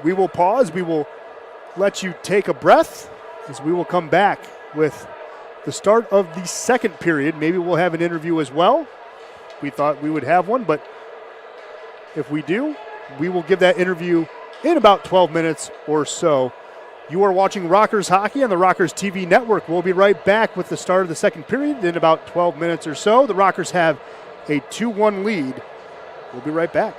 We will pause. We will let you take a breath as we will come back with the start of the second period. Maybe we'll have an interview as well. We thought we would have one, but if we do, we will give that interview in about 12 minutes or so. You are watching Rockers Hockey on the Rockers TV network. We'll be right back with the start of the second period in about 12 minutes or so. The Rockers have a 2-1 lead. We'll be right back.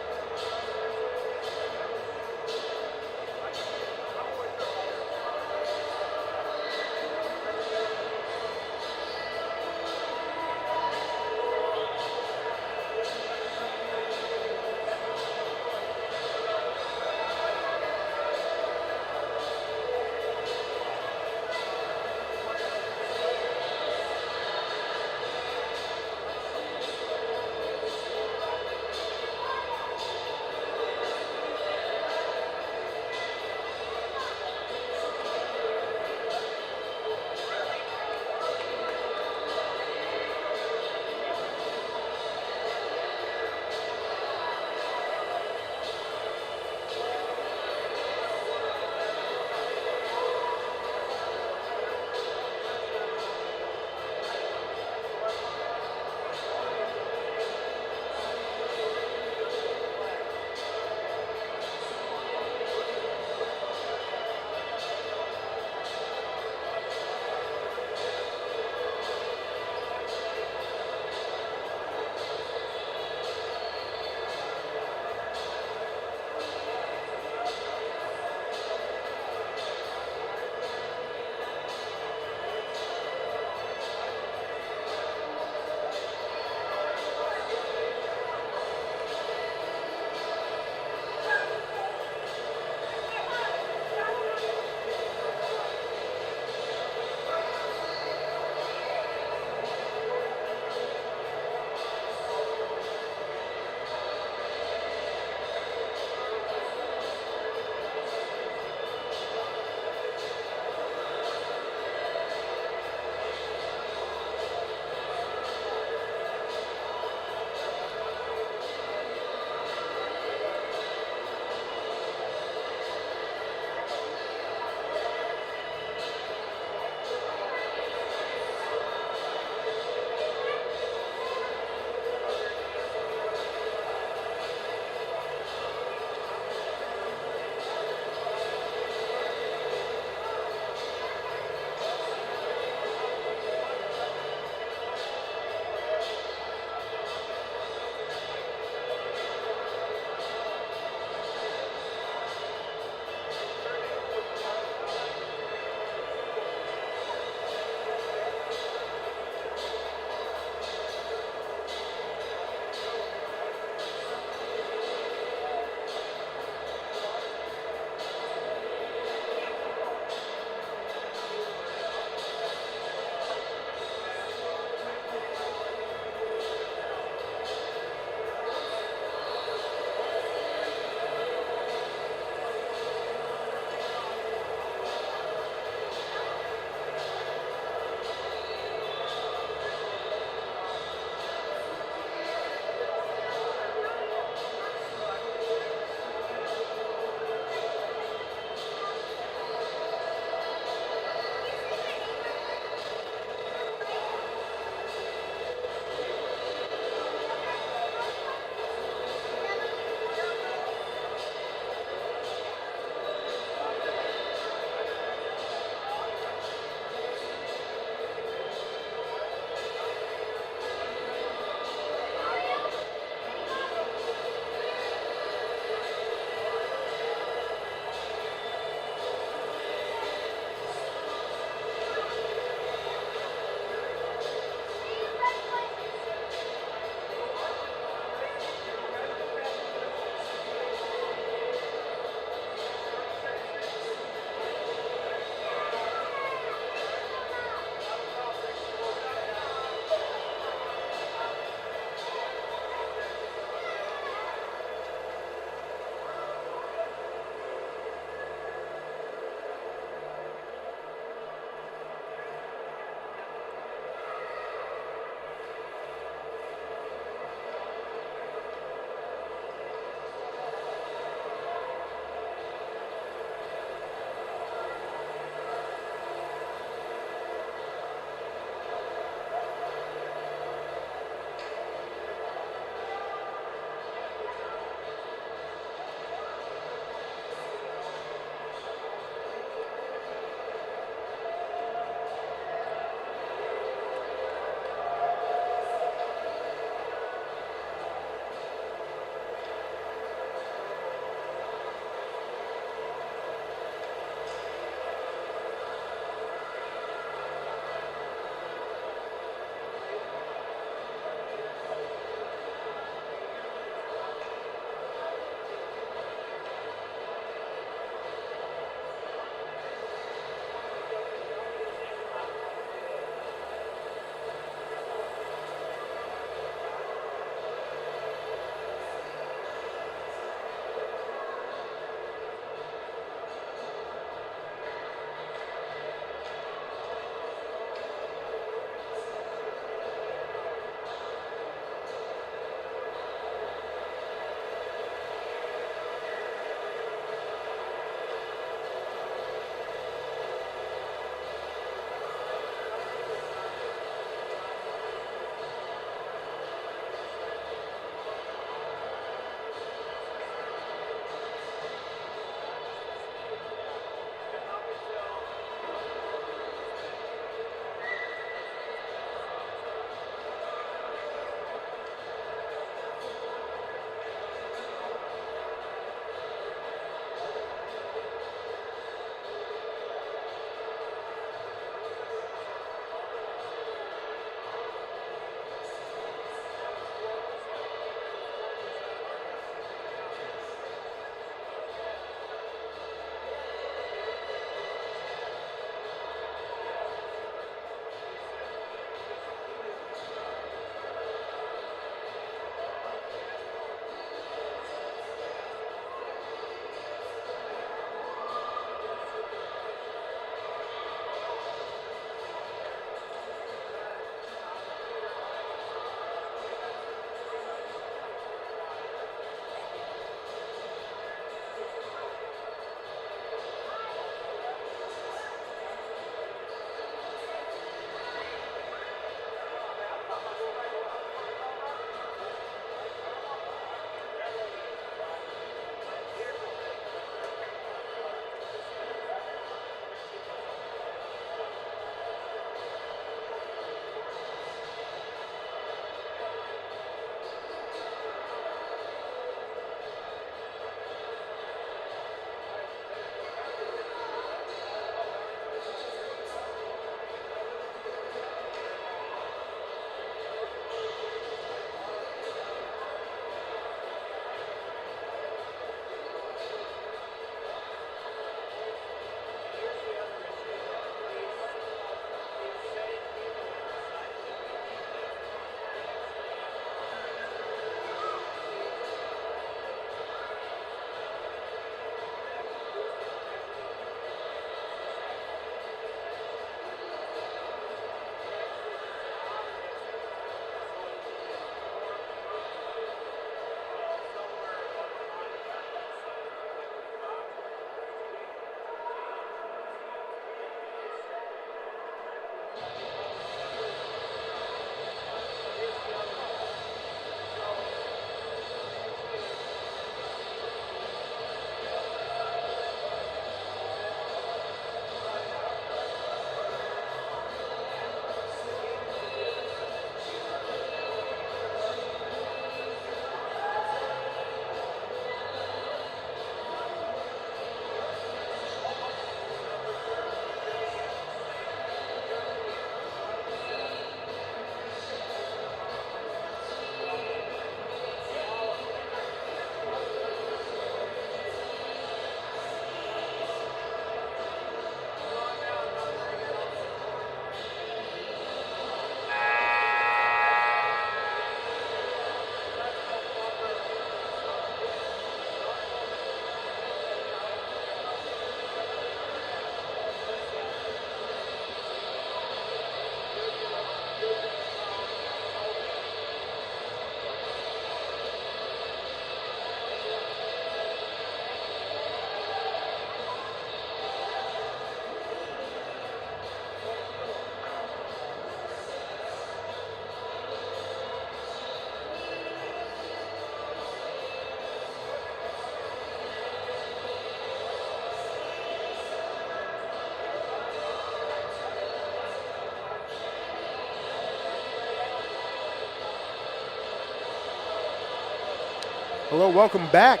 Hello, welcome back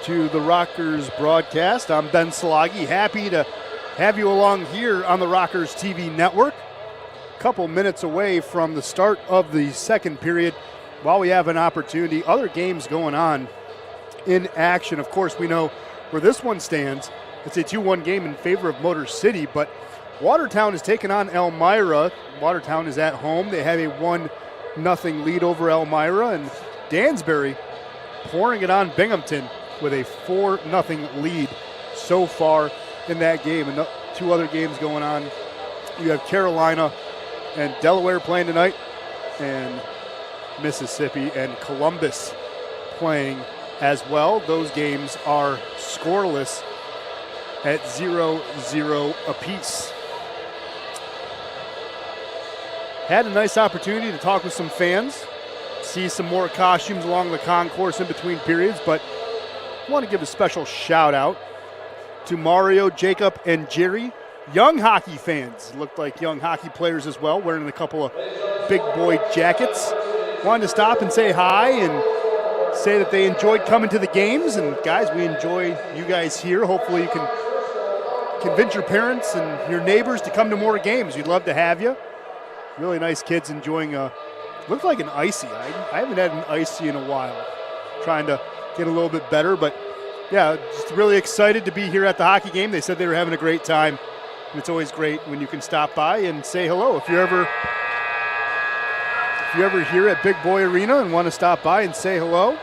to the Rockers broadcast. I'm Ben Salagi, happy to have you along here on the Rockers TV network. A couple minutes away from the start of the second period. While we have an opportunity, other games going on in action. Of course, we know where this one stands. It's a 2-1 game in favor of Motor City, but Watertown is taking on Elmira. Watertown is at home. They have a 1-0 lead over Elmira, and Dansbury pouring it on Binghamton with a 4-0 lead so far in that game. And two other games going on. You have Carolina and Delaware playing tonight, and Mississippi and Columbus playing as well. Those games are scoreless at 0-0 apiece. Had a nice opportunity to talk with some fans, see some more costumes along the concourse in between periods, but I want to give a special shout out to Mario, Jacob, and Jerry, young hockey fans. Looked like young hockey players as well, wearing a couple of big boy jackets. Wanted to stop and say hi and say that they enjoyed coming to the games. And guys, we enjoy you guys here. Hopefully you can convince your parents and your neighbors to come to more games. We'd love to have you. Really nice kids enjoying looked like an icy. I haven't had an icy in a while. Trying to get a little bit better, but yeah, just really excited to be here at the hockey game. They said they were having a great time, and it's always great when you can stop by and say hello. If you're ever here at Big Boy Arena and want to stop by and say hello,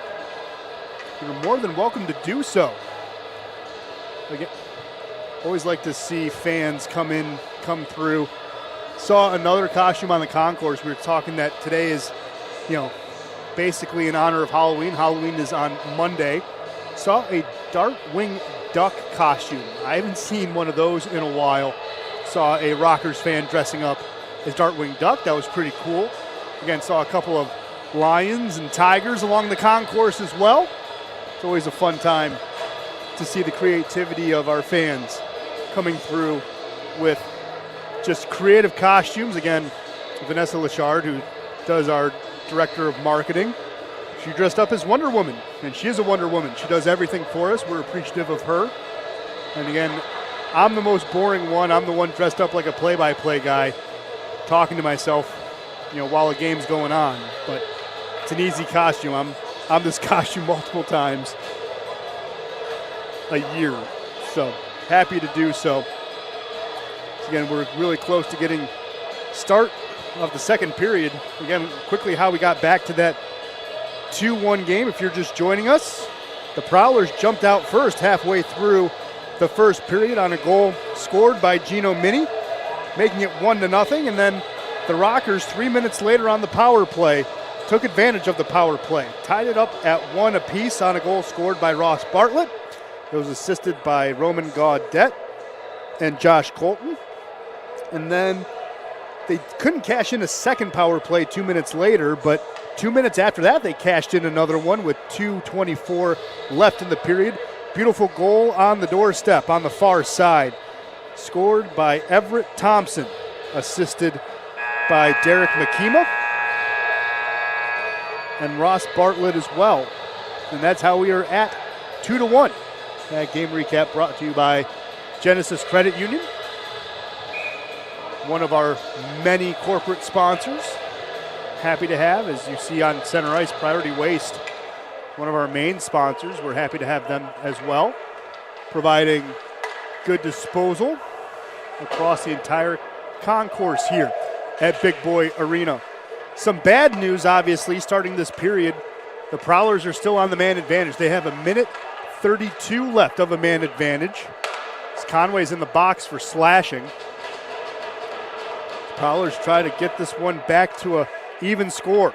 you're more than welcome to do so. Again, always like to see fans come through. Saw another costume on the concourse. We were talking that today is, basically in honor of Halloween. Halloween is on Monday. Saw a Darkwing Duck costume. I haven't seen one of those in a while. Saw a Rockers fan dressing up as Darkwing Duck. That was pretty cool. Again, saw a couple of lions and tigers along the concourse as well. It's always a fun time to see the creativity of our fans coming through with just creative costumes. Again, Vanessa Lachard, who does our director of marketing, she dressed up as Wonder Woman, and she is a Wonder Woman. She does everything for us. We're appreciative of her. And again, I'm the most boring one. I'm the one dressed up like a play-by-play guy, talking to myself, while the game's going on. But it's an easy costume. I'm this costume multiple times a year, so happy to do so. Again, we're really close to getting start of the second period. Again, quickly how we got back to that 2-1 game. If you're just joining us, the Prowlers jumped out first halfway through the first period on a goal scored by Gino Mini, making it 1-0. And then the Rockers, 3 minutes later on the power play, took advantage of the power play, tied it up at 1 apiece on a goal scored by Ross Bartlett. It was assisted by Roman Gaudet and Josh Colton. And then they couldn't cash in a second power play 2 minutes later, but 2 minutes after that, they cashed in another one with 2:24 left in the period. Beautiful goal on the doorstep on the far side, scored by Everett Thompson, assisted by Derek McKema and Ross Bartlett as well. And that's how we are at 2-1. That game recap brought to you by Genesis Credit Union, one of our many corporate sponsors. Happy to have, as you see on center ice, Priority Waste, one of our main sponsors. We're happy to have them as well, providing good disposal across the entire concourse here at Big Boy Arena. Some bad news, obviously, starting this period. The Prowlers are still on the man advantage. They have 1:32 left of a man advantage. As Conway's in the box for slashing. Prowlers try to get this one back to a even score.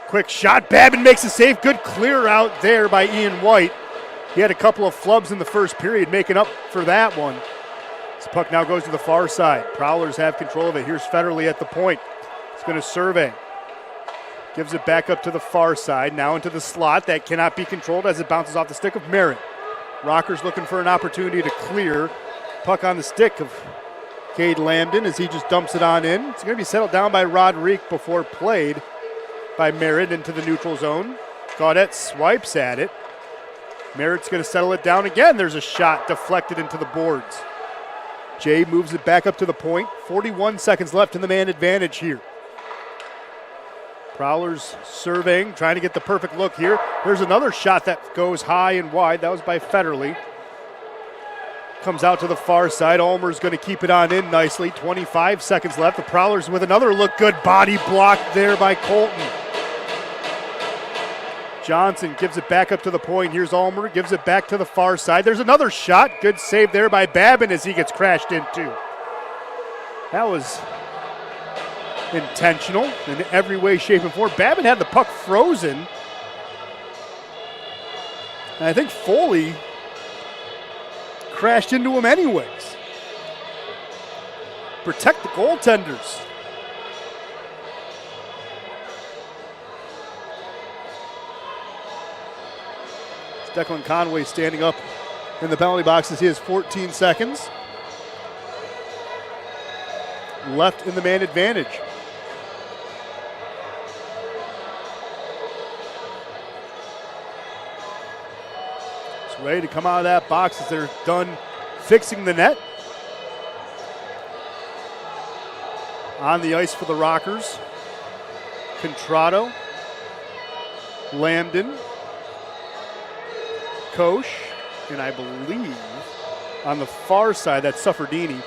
Quick shot, Babin makes a save. Good clear out there by Ian White. He had a couple of flubs in the first period, making up for that one. This puck now goes to the far side. Prowlers have control of it. Here's Federley at the point. He's going to survey. Gives it back up to the far side, now into the slot. That cannot be controlled as it bounces off the stick of Merritt. Rockers looking for an opportunity to clear. Puck on the stick of Cade Lambden as he just dumps it on in. It's going to be settled down by Roderick before played by Merritt into the neutral zone. Gaudette swipes at it. Merritt's going to settle it down again. There's a shot deflected into the boards. Jay moves it back up to the point. 41 seconds left in the man advantage here. Prowlers surveying, trying to get the perfect look here. There's another shot that goes high and wide. That was by Federle. Comes out to the far side. Ulmer's going to keep it on in nicely. 25 seconds left. The Prowlers with another look good. Body block there by Colton. Johnson gives it back up to the point. Here's Ulmer, gives it back to the far side. There's another shot. Good save there by Babin as he gets crashed into. That was intentional in every way, shape, and form. Babin had the puck frozen. And I think Foley crashed into him anyways. Protect the goaltenders. Declan Conway standing up in the penalty box as he has 14 seconds left in the man advantage. It's ready to come out of that box as they're done fixing the net. On the ice for the Rockers, Contrato, Lambden, Koch, and I believe on the far side, that's Sufferdini.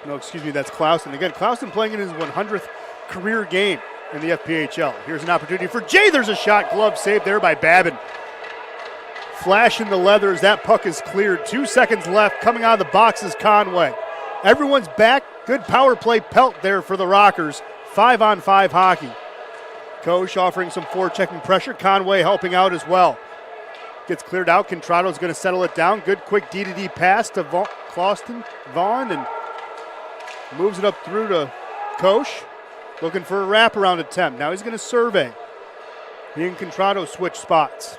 No, excuse me, that's Clausen. Again, Clausen playing in his 100th career game in the FPHL. Here's an opportunity for Jay. There's a shot. Glove saved there by Babin. Flash in the leathers. That puck is cleared. 2 seconds left. Coming out of the box is Conway. Everyone's back. Good power play pelt there for the Rockers. 5-on-5 hockey. Koch offering some forechecking pressure. Conway helping out as well. Gets cleared out. Contrato's going to settle it down. Good quick D-to-D pass to Vaughn and moves it up through to Koch. Looking for a wraparound attempt. Now he's going to survey. He and Contrato switch spots.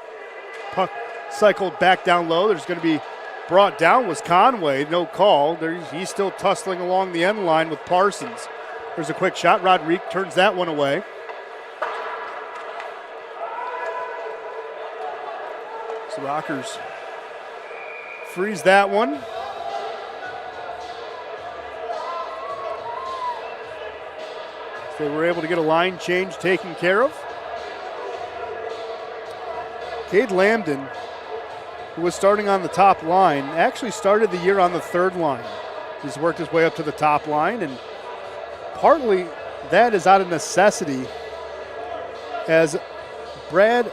Puck cycled back down low. There's going to be brought down was Conway. No call. He's still tussling along the end line with Parsons. There's a quick shot. Rodrigue turns that one away. So Rockers freeze that one. So they were able to get a line change taken care of. Cade Lambden, who was starting on the top line, actually started the year on the third line. He's worked his way up to the top line, and partly that is out of necessity as Brad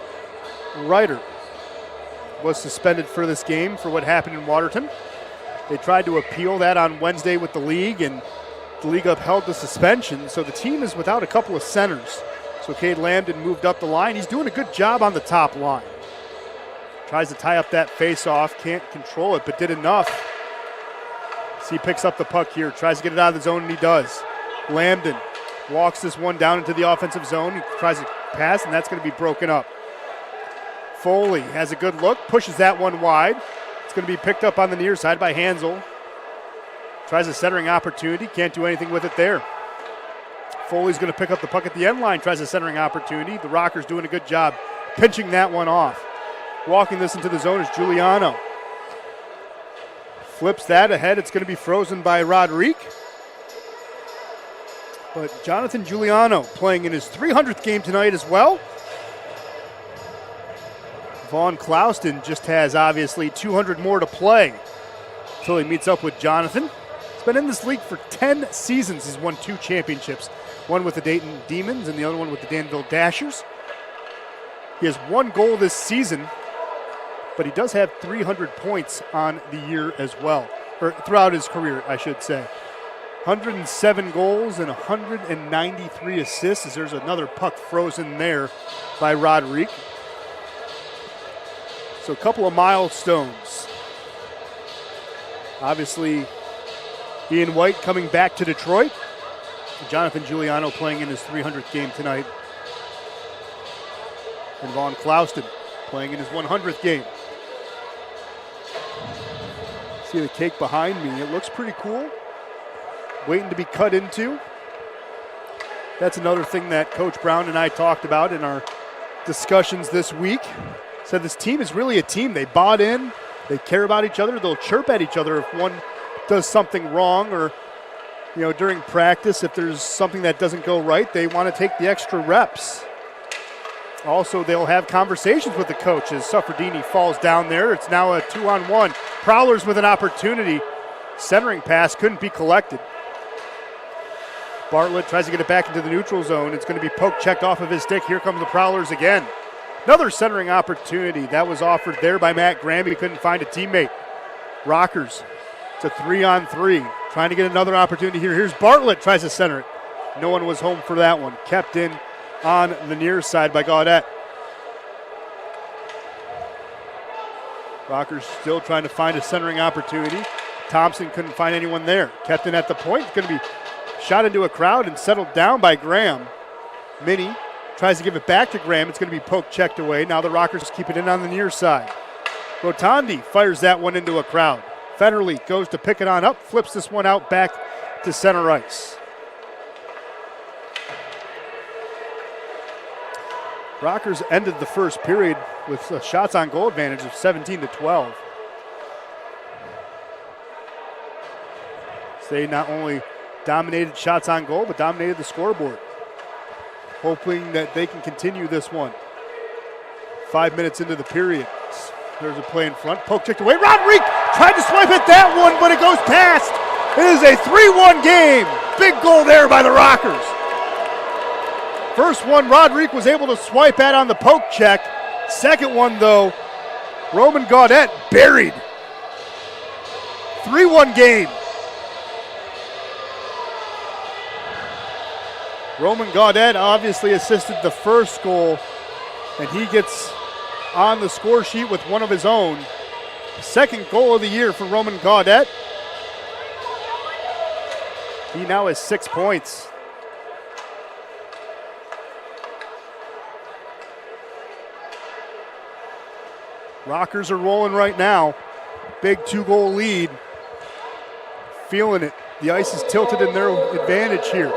Ryder was suspended for this game for what happened in Waterton. They tried to appeal that on Wednesday with the league, and the league upheld the suspension, so the team is without a couple of centers. So Cade Lambden moved up the line. He's doing a good job on the top line. Tries to tie up that face-off, can't control it, but did enough. So he picks up the puck here, tries to get it out of the zone, and he does. Lambden walks this one down into the offensive zone. He tries to pass, and that's going to be broken up. Foley has a good look, pushes that one wide. It's going to be picked up on the near side by Hansel. Tries a centering opportunity, can't do anything with it there. Foley's going to pick up the puck at the end line, tries a centering opportunity. The Rockers doing a good job pinching that one off. Walking this into the zone is Giuliano. Flips that ahead, it's going to be frozen by Rodrigue. But Jonathan Giuliano playing in his 300th game tonight as well. Vaughn Clouston just has, obviously, 200 more to play until he meets up with Jonathan. He's been in this league for 10 seasons. He's won 2 championships, one with the Dayton Demons and the other one with the Danville Dashers. He has 1 goal this season, but he does have 300 points on the year as well, or throughout his career, I should say. 107 goals and 193 assists, as there's another puck frozen there by Rodrigue. So a couple of milestones. Obviously, Ian White coming back to Detroit. Jonathan Giuliano playing in his 300th game tonight. And Vaughn Clouston playing in his 100th game. See the cake behind me. It looks pretty cool. Waiting to be cut into. That's another thing that Coach Brown and I talked about in our discussions this week. Said this team is really a team. They bought in. They care about each other. They'll chirp at each other if one does something wrong, or during practice, if there's something that doesn't go right, they want to take the extra reps. Also, they'll have conversations with the coach as Suffredini falls down there. It's now a 2-on-1. Prowlers with an opportunity. Centering pass couldn't be collected. Bartlett tries to get it back into the neutral zone. It's going to be poke checked off of his stick. Here comes the Prowlers again. Another centering opportunity that was offered there by Matt Graham. He couldn't find a teammate. Rockers, it's a 3-on-3. Trying to get another opportunity here. Here's Bartlett, tries to center it. No one was home for that one. Kept in on the near side by Gaudette. Rockers still trying to find a centering opportunity. Thompson couldn't find anyone there. Kept in at the point. It's going to be shot into a crowd and settled down by Graham. Minnie tries to give it back to Graham. It's going to be poke checked away. Now the Rockers keep it in on the near side. Rotondi fires that one into a crowd. Federle goes to pick it on up, flips this one out back to center ice. Rockers ended the first period with a shots on goal advantage of 17-12. They not only dominated shots on goal, but dominated the scoreboard. Hoping that they can continue this one. 5 minutes into the period. There's a play in front. Poke checked away. Roderick tried to swipe at that one, but it goes past. It is a 3-1 game. Big goal there by the Rockers. First one, Roderick was able to swipe at on the poke check. Second one, though, Roman Gaudette buried. 3-1 game. Roman Gaudette obviously assisted the first goal, and he gets on the score sheet with one of his own. Second goal of the year for Roman Gaudette. He now has 6 points. Rockers are rolling right now. Big 2-goal lead. Feeling it. The ice is tilted in their advantage here.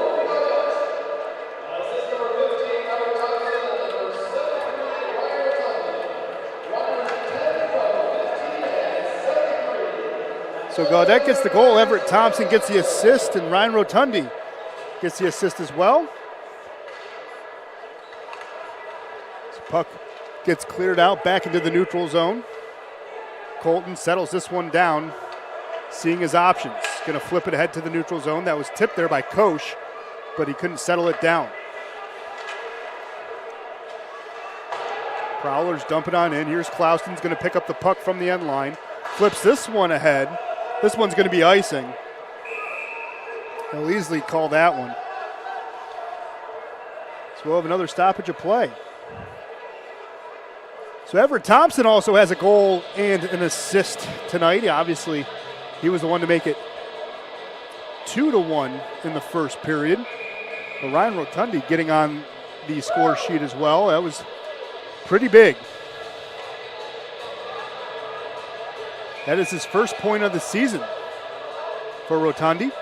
So Gaudette gets the goal, Everett Thompson gets the assist, and Ryan Rotundi gets the assist as well. So puck gets cleared out back into the neutral zone. Colton settles this one down, seeing his options. Going to flip it ahead to the neutral zone. That was tipped there by Koch, but he couldn't settle it down. Prowlers dump it on in. Here's Clouston's going to pick up the puck from the end line. Flips this one ahead. This one's going to be icing. He'll easily call that one. So we'll have another stoppage of play. So Everett Thompson also has a goal and an assist tonight. Obviously, he was the one to make it 2-1 in the first period. But Ryan Rotundi getting on the score sheet as well. That was pretty big. That is his first point of the season for Rotundi.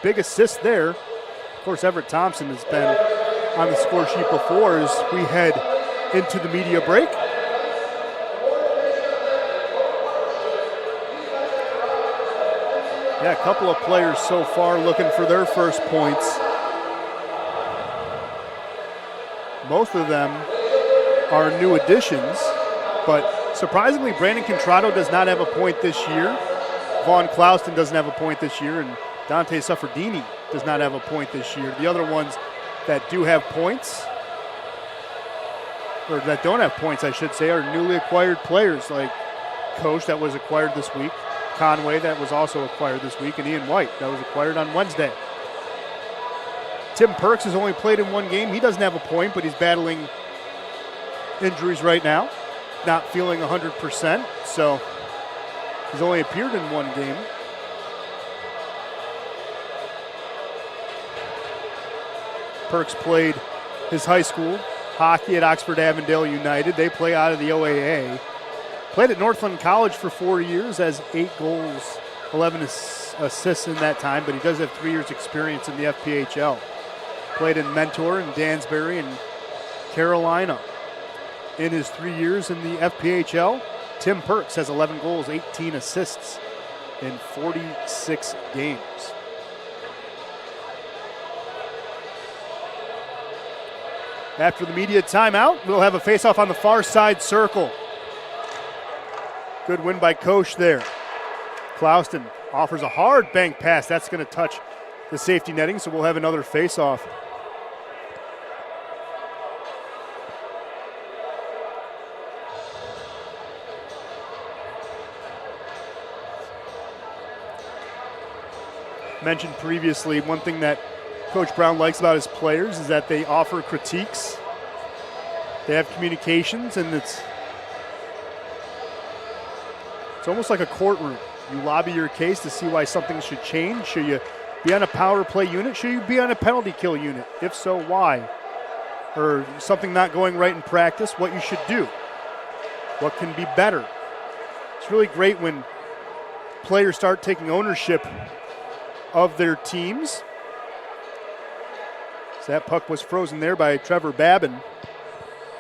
Big assist there. Of course, Everett Thompson has been on the score sheet before as we head into the media break. Yeah, a couple of players so far looking for their first points. Most of them are new additions, but surprisingly, Brandon Contrado does not have a point this year. Vaughn Clouston doesn't have a point this year, and Dante Suffredini does not have a point this year. The other ones that do have points, or that don't have points, I should say, are newly acquired players like Koch that was acquired this week, Conway that was also acquired this week, and Ian White that was acquired on Wednesday. Tim Perks has only played in one game. He doesn't have a point, but he's battling injuries right now. Not feeling 100%, so he's only appeared in one game. Perks played his high school hockey at Oxford Avondale United. They play out of the OAA. Played at Northland College for 4 years, has 8 goals, 11 assists in that time, but he does have 3 years experience in the FPHL. Played in Mentor and Dansbury and Carolina. In his 3 years in the FPHL, Tim Perks has 11 goals, 18 assists in 46 games. After the media timeout, we'll have a face-off on the far side circle. Good win by Koch there. Clouston offers a hard bank pass. That's going to touch the safety netting, so we'll have another face-off. Mentioned previously, one thing that Coach Brown likes about his players is that they offer critiques. They have communications, and it's almost like a courtroom. You lobby your case to see why something should change. Should you be on a power play unit? Should you be on a penalty kill unit? If so, why? Or something not going right in practice, what you should do. What can be better? It's really great when players start taking ownership of their teams. So that puck was frozen there by Trevor Babin.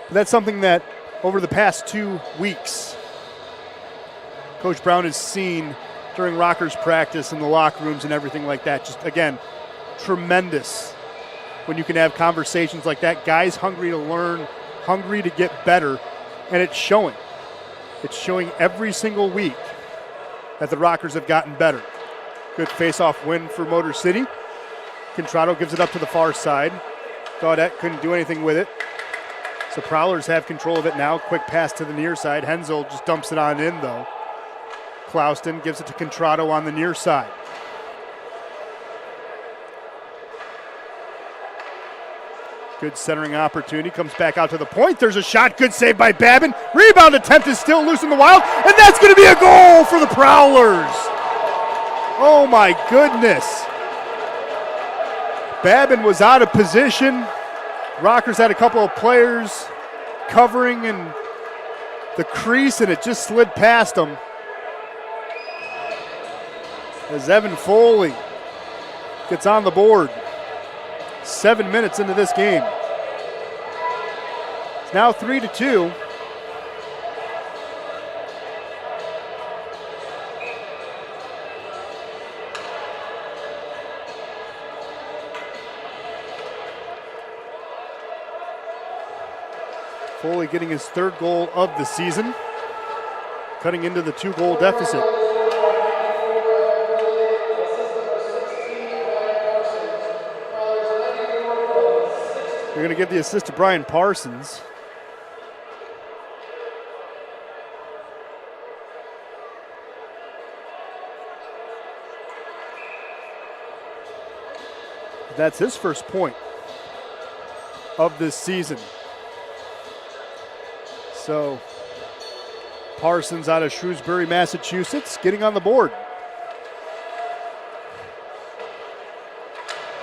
But that's something that over the past 2 weeks, Coach Brown has seen during Rockers practice in the locker rooms and everything like that. Just, again, tremendous when you can have conversations like that. Guys hungry to learn, hungry to get better, and it's showing. It's showing every single week that the Rockers have gotten better. Good face-off win for Motor City. Contrado gives it up to the far side. Gaudette couldn't do anything with it. So Prowlers have control of it now. Quick pass to the near side. Hensel just dumps it on in, though. Clouston gives it to Contrado on the near side. Good centering opportunity. Comes back out to the point. There's a shot. Good save by Babin. Rebound attempt is still loose in the wild. And that's going to be a goal for the Prowlers. Oh, my goodness. Babin was out of position. Rockers had a couple of players covering in the crease, and it just slid past them. As Evan Foley gets on the board. 7 minutes into this game. It's now 3-2. Foley getting his third goal of the season, cutting into the 2-goal deficit. They're going to give the assist to Brian Parsons. That's his first point of this season. So Parsons out of Shrewsbury, Massachusetts, getting on the board.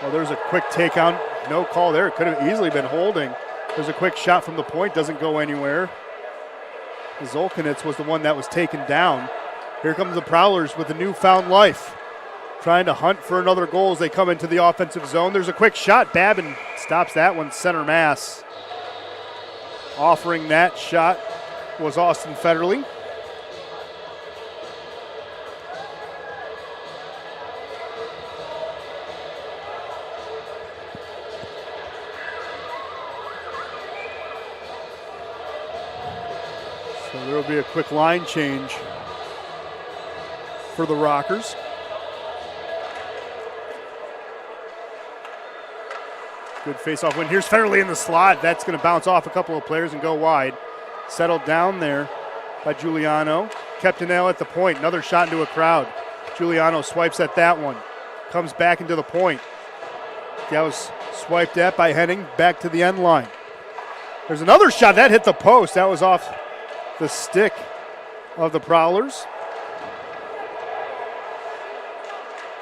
Well, there's a quick takedown. No call there. It could have easily been holding. There's a quick shot from the point. Doesn't go anywhere. Zolkanitz was the one that was taken down. Here comes the Prowlers with a newfound life. Trying to hunt for another goal as they come into the offensive zone. There's a quick shot. Babin stops that one, center mass. Offering that shot was Austin Federley. So there will be a quick line change for the Rockers. Good face-off win. Here's Federley in the slot. That's going to bounce off a couple of players and go wide. Settled down there by Giuliano. Keptonel at the point. Another shot into a crowd. Giuliano swipes at that one. Comes back into the point. That was swiped at by Henning. Back to the end line. There's another shot. That hit the post. That was off the stick of the Prowlers.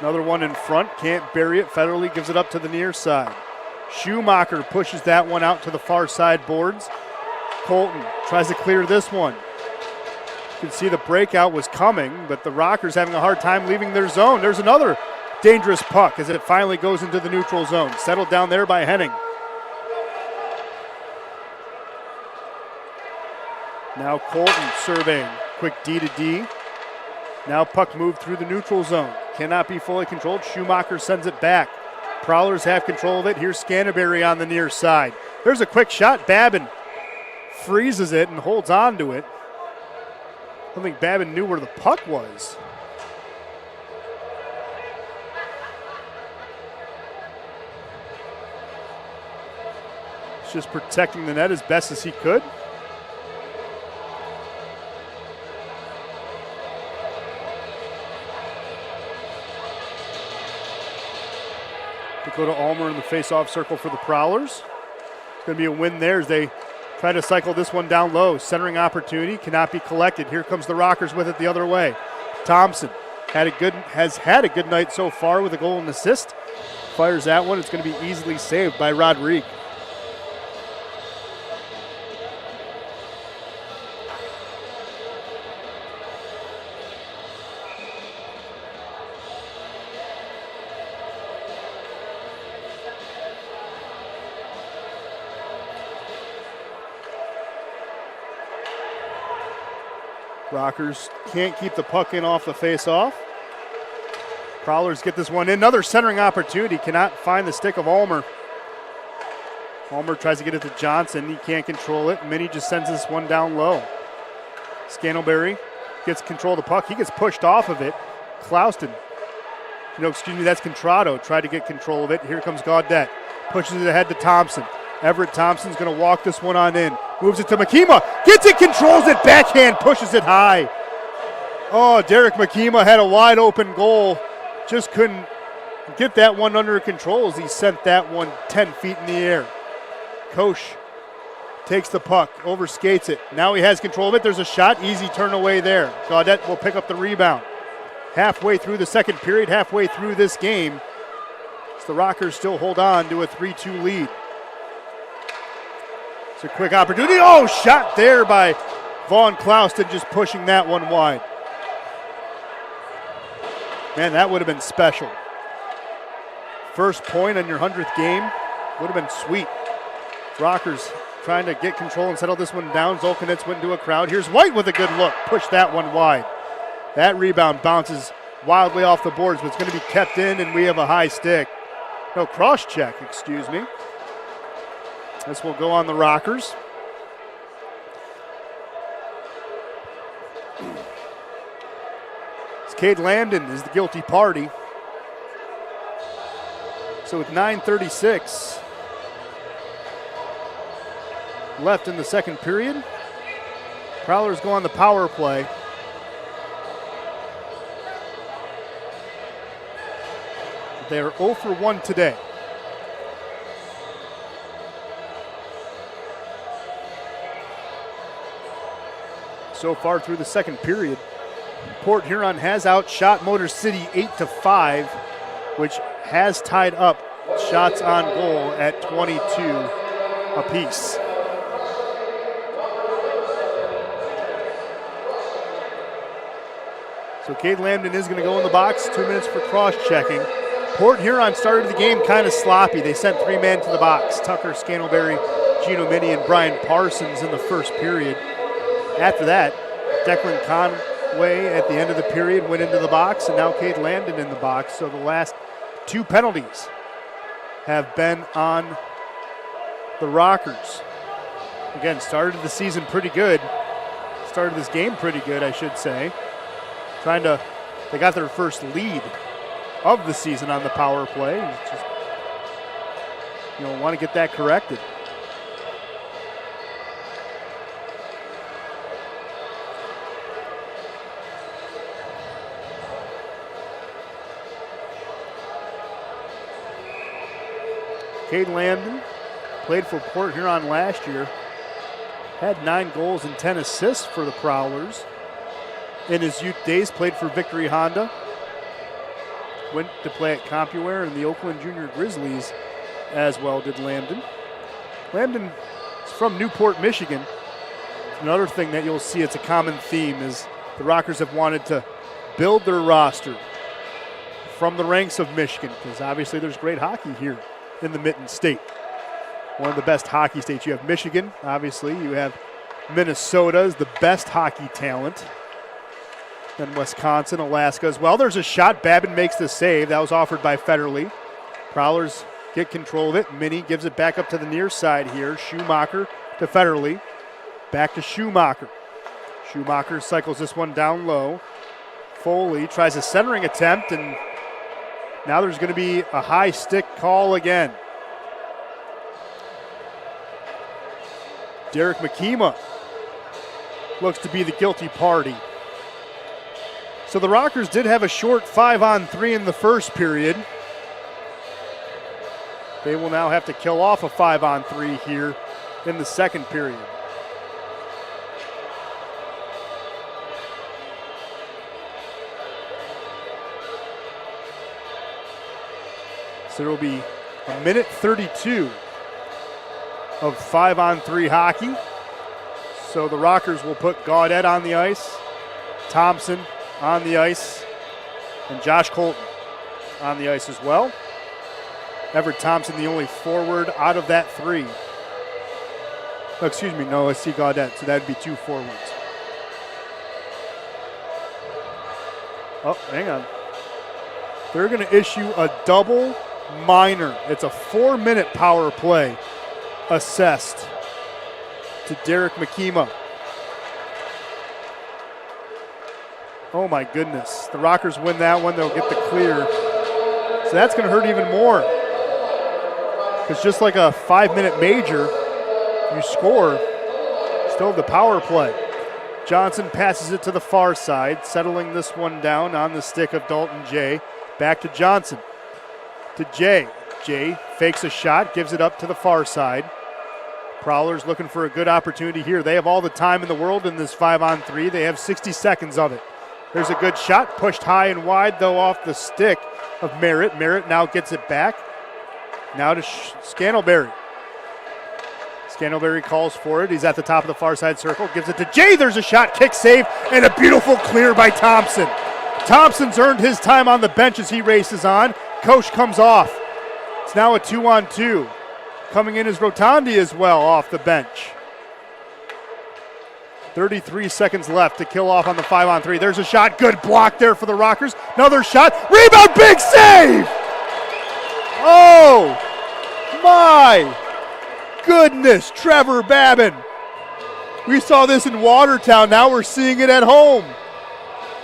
Another one in front. Can't bury it. Federley gives it up to the near side. Schumacher pushes that one out to the far side boards. Colton tries to clear this one. You can see the breakout was coming, but the Rockers having a hard time leaving their zone. There's another dangerous puck as it finally goes into the neutral zone. Settled down there by Henning. Now Colton surveying. Quick D to D. Now puck moved through the neutral zone. Cannot be fully controlled. Schumacher sends it back. Prowlers have control of it. Here's Scanterbury on the near side. There's a quick shot. Babin freezes it and holds on to it. I don't think Babin knew where the puck was. He's just protecting the net as best as he could. Go to Ulmer in the face-off circle for the Prowlers. It's going to be a win there as they try to cycle this one down low. Centering opportunity cannot be collected. Here comes the Rockers with it the other way. Thompson has had a good night so far with a goal and assist. Fires that one. It's going to be easily saved by Rodrigue. Rockers can't keep the puck in off the face-off. Prowlers get this one in. Another centering opportunity. Cannot find the stick of Ulmer. Ulmer tries to get it to Johnson. He can't control it. Minnie just sends this one down low. Scantlebury gets control of the puck. He gets pushed off of it. Clouston. That's Contrado. Tried to get control of it. Here comes Gaudette. Pushes it ahead to Thompson. Everett Thompson's going to walk this one on in. Moves it to Makima. Gets it, controls it, backhand, pushes it high. Oh, Derek Makima had a wide open goal. Just couldn't get that one under control as he sent that one 10 feet in the air. Koch takes the puck, overskates it. Now he has control of it. There's a shot, easy turn away there. Gaudette will pick up the rebound. Halfway through the second period, halfway through this game, as the Rockers still hold on to a 3-2 lead. A quick opportunity. Oh, shot there by Vaughn Clouston, just pushing that one wide. Man, that would have been special. First point on your 100th game would have been sweet. Rockers trying to get control and settle this one down. Zolkanitz went into a crowd. Here's White with a good look. Push that one wide. That rebound bounces wildly off the boards, but it's going to be kept in, and we have a high stick. No, cross check, excuse me. This will go on the Rockers. Cade Lambden is the guilty party. So with 9:36 left in the second period, Prowlers go on the power play. They are 0 for 1 today. So far through the second period, Port Huron has outshot Motor City 8-5, which has tied up shots on goal at 22 apiece. So Cade Lambden is going to go in the box, 2 minutes for cross-checking. Port Huron started the game kind of sloppy. They sent 3 men to the box. Tucker, Scantlebury, Gino Mini, and Brian Parsons in the first period. After that, Declan Conway at the end of the period went into the box, and now Cade Lambden in the box. So the last 2 penalties have been on the Rockers. Again, started the season pretty good. Started this game pretty good, I should say. They got their first lead of the season on the power play. Just, want to get that corrected. Cade Lambden played for Port Huron last year. Had 9 goals and 10 assists for the Prowlers. In his youth days, played for Victory Honda. Went to play at CompuWare and the Oakland Junior Grizzlies as well did Lambden. Lambden is from Newport, Michigan. Another thing that you'll see, it's a common theme, is the Rockers have wanted to build their roster from the ranks of Michigan, because obviously there's great hockey here in the Mitten State. One of the best hockey states. You have Michigan, obviously. You have Minnesota is the best hockey talent. Then Wisconsin, Alaska as well. There's a shot. Babin makes the save. That was offered by Federle. Prowlers get control of it. Minnie gives it back up to the near side here. Schumacher to Federle. Back to Schumacher. Schumacher cycles this one down low. Foley tries a centering attempt, and now there's going to be a high stick call again. Derek McKema looks to be the guilty party. So the Rockers did have a short 5-on-3 in the first period. They will now have to kill off a 5-on-3 here in the second period. So there will be a minute 32 of 5-on-3 hockey. So the Rockers will put Gaudette on the ice, Thompson on the ice, and Josh Colton on the ice as well. Everett Thompson, the only forward out of that three. Oh, excuse me, no, let's see Gaudette, so that would be two forwards. Oh, hang on. They're going to issue a double minor. It's a 4-minute power play assessed to Derek McKema. Oh my goodness. The Rockers win that one, they'll get the clear. So that's going to hurt even more. Because just like a 5-minute major, you score, still have the power play. Johnson passes it to the far side, settling this one down on the stick of Dalton Jay. Back to Johnson. To Jay. Jay fakes a shot, gives it up to the far side. Prowlers looking for a good opportunity here. They have all the time in the world in this 5-on-3. They have 60 seconds of it. There's a good shot, pushed high and wide, though, off the stick of Merritt. Merritt now gets it back. Now to Scantlebury. Scantlebury calls for it. He's at the top of the far side circle. Gives it to Jay. There's a shot, kick save, and a beautiful clear by Thompson. Thompson's earned his time on the bench as he races on. Koch comes off. It's now a 2-on-2. Coming in is Rotondi as well off the bench. 33 seconds left to kill off on the 5-on-3. There's a shot. Good block there for the Rockers. Another shot. Rebound. Big save. Oh, my goodness. Trevor Babin. We saw this in Watertown. Now we're seeing it at home.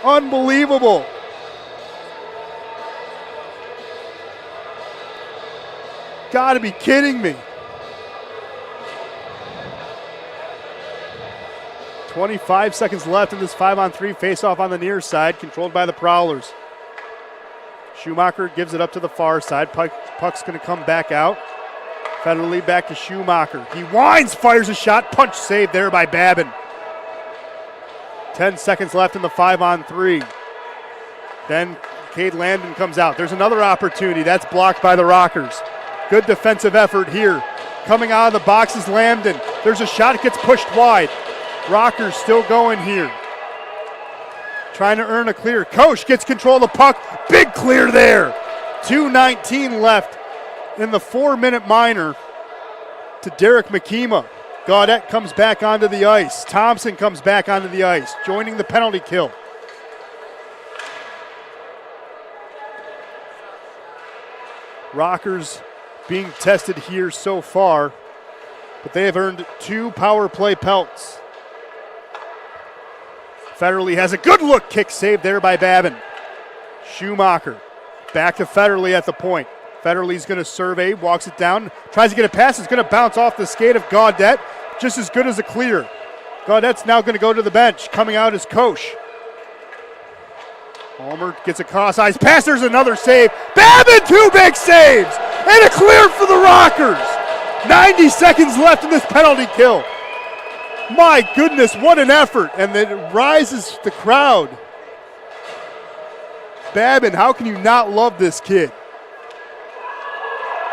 Unbelievable. Gotta be kidding me. 25 seconds left in this 5-on-3 face-off on the near side, controlled by the Prowlers. Schumacher gives it up to the far side. Puck's going to come back out. Federle back to Schumacher. He winds, fires a shot. Punch saved there by Babin. 10 seconds left in the 5-on-3. Then Cade Landon comes out. There's another opportunity. That's blocked by the Rockers. Good defensive effort here. Coming out of the box is Lambden. There's a shot. It gets pushed wide. Rockers still going here. Trying to earn a clear. Koch gets control of the puck. Big clear there. 2:19 left in the 4-minute minor to Derek McKema. Gaudette comes back onto the ice. Thompson comes back onto the ice, joining the penalty kill. Rockers being tested here so far, but they have earned 2 power play pelts. Federle has a good look. Kick saved there by Babin. Schumacher back to Federle at the point. Federle's going to survey, walks it down, tries to get a pass. It's going to bounce off the skate of Gaudette, just as good as a clear. Gaudette's now going to go to the bench. Coming out is Koch. Palmer gets a cross-ice pass. There's another save. Babin, 2 big saves, and a clear for the Rockers. 90 seconds left in this penalty kill. My goodness, what an effort, and then it rises the crowd. Babin, how can you not love this kid?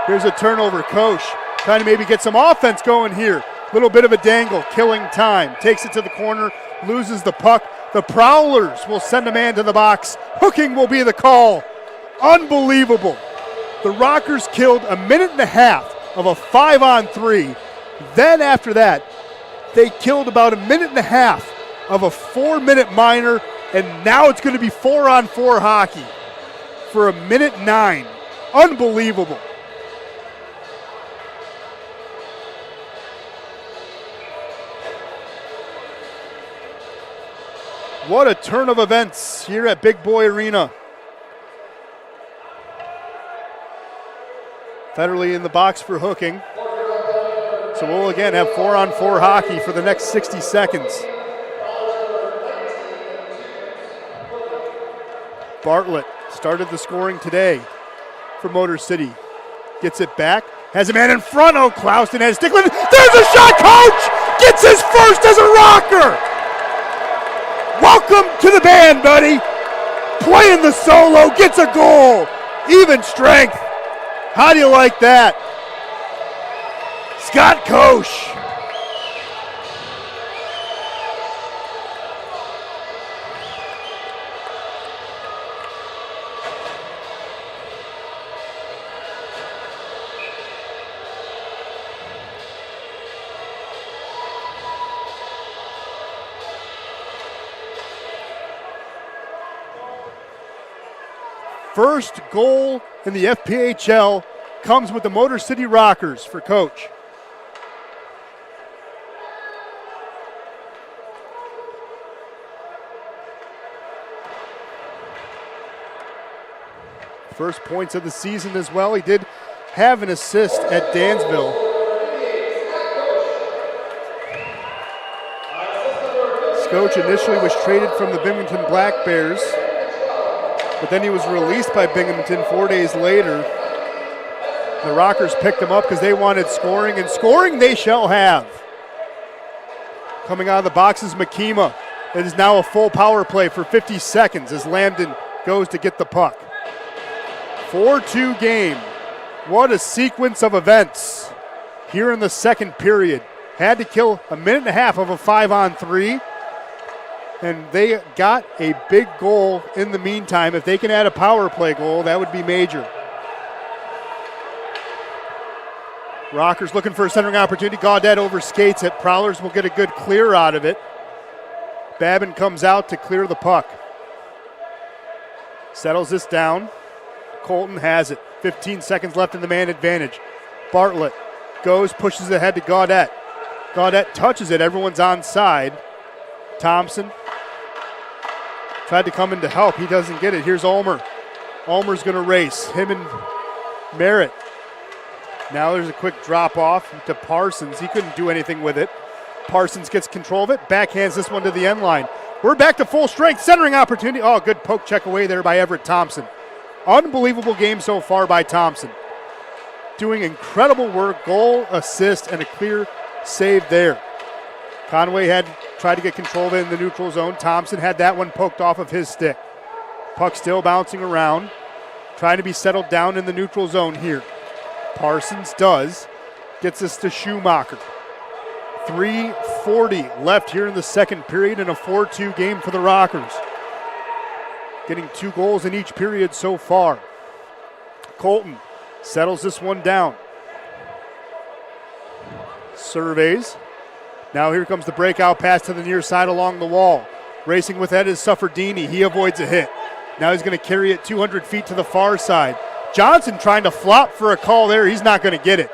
Here's a turnover. Koch trying to maybe get some offense going here. Little bit of a dangle, killing time. Takes it to the corner, loses the puck. The Prowlers will send a man to the box. Hooking will be the call Unbelievable. The Rockers killed a minute and a half of a 5-on-3. Then after that, they killed about a minute and a half of a 4-minute minor, and now it's going to be 4-on-4 hockey for a minute 9. Unbelievable. What a turn of events here at Big Boy Arena. Federley in the box for hooking. So we'll again have 4-on-4 hockey for the next 60 seconds. Bartlett started the scoring today for Motor City. Gets it back, has a man in front. Oh, Klauston has Stickland. There's a shot, Coach! Gets his first as a Rocker! Welcome to the band, buddy. Playing the solo, gets a goal. Even strength. How do you like that? Scott Koch. First goal in the FPHL comes with the Motor City Rockers for Coach. First points of the season as well. He did have an assist at Dansville. Coach initially was traded from the Binghamton Black Bears, but then he was released by Binghamton 4 days later. The Rockers picked him up because they wanted scoring, and scoring they shall have. Coming out of the box is Makima. It is now a full power play for 50 seconds as Lambden goes to get the puck. 4-2 game. What a sequence of events here in the second period. Had to kill a minute and a half of a 5-on-3. And they got a big goal in the meantime. If they can add a power play goal, that would be major. Rockers looking for a centering opportunity. Gaudet overskates it. Prowlers will get a good clear out of it. Babin comes out to clear the puck. Settles this down. Colton has it. 15 seconds left in the man advantage. Bartlett goes, pushes ahead to Gaudet. Gaudet touches it. Everyone's onside. Thompson tried to come in to help. He doesn't get it. Here's Ulmer. Ulmer's going to race. Him and Merritt. Now there's a quick drop off to Parsons. He couldn't do anything with it. Parsons gets control of it. Backhands this one to the end line. We're back to full strength. Centering opportunity. Oh, good poke check away there by Everett Thompson. Unbelievable game so far by Thompson. Doing incredible work. Goal, assist, and a clear save there. Conway had tried to get control of it in the neutral zone. Thompson had that one poked off of his stick. Puck still bouncing around. Trying to be settled down in the neutral zone here. Parsons does. Gets us to Schumacher. 3:40 left here in the second period in a 4-2 game for the Rockers. Getting 2 goals in each period so far. Colton settles this one down. Surveys. Now here comes the breakout pass to the near side along the wall. Racing with that is Sufferdini. He avoids a hit. Now he's going to carry it 200 feet to the far side. Johnson trying to flop for a call there. He's not going to get it.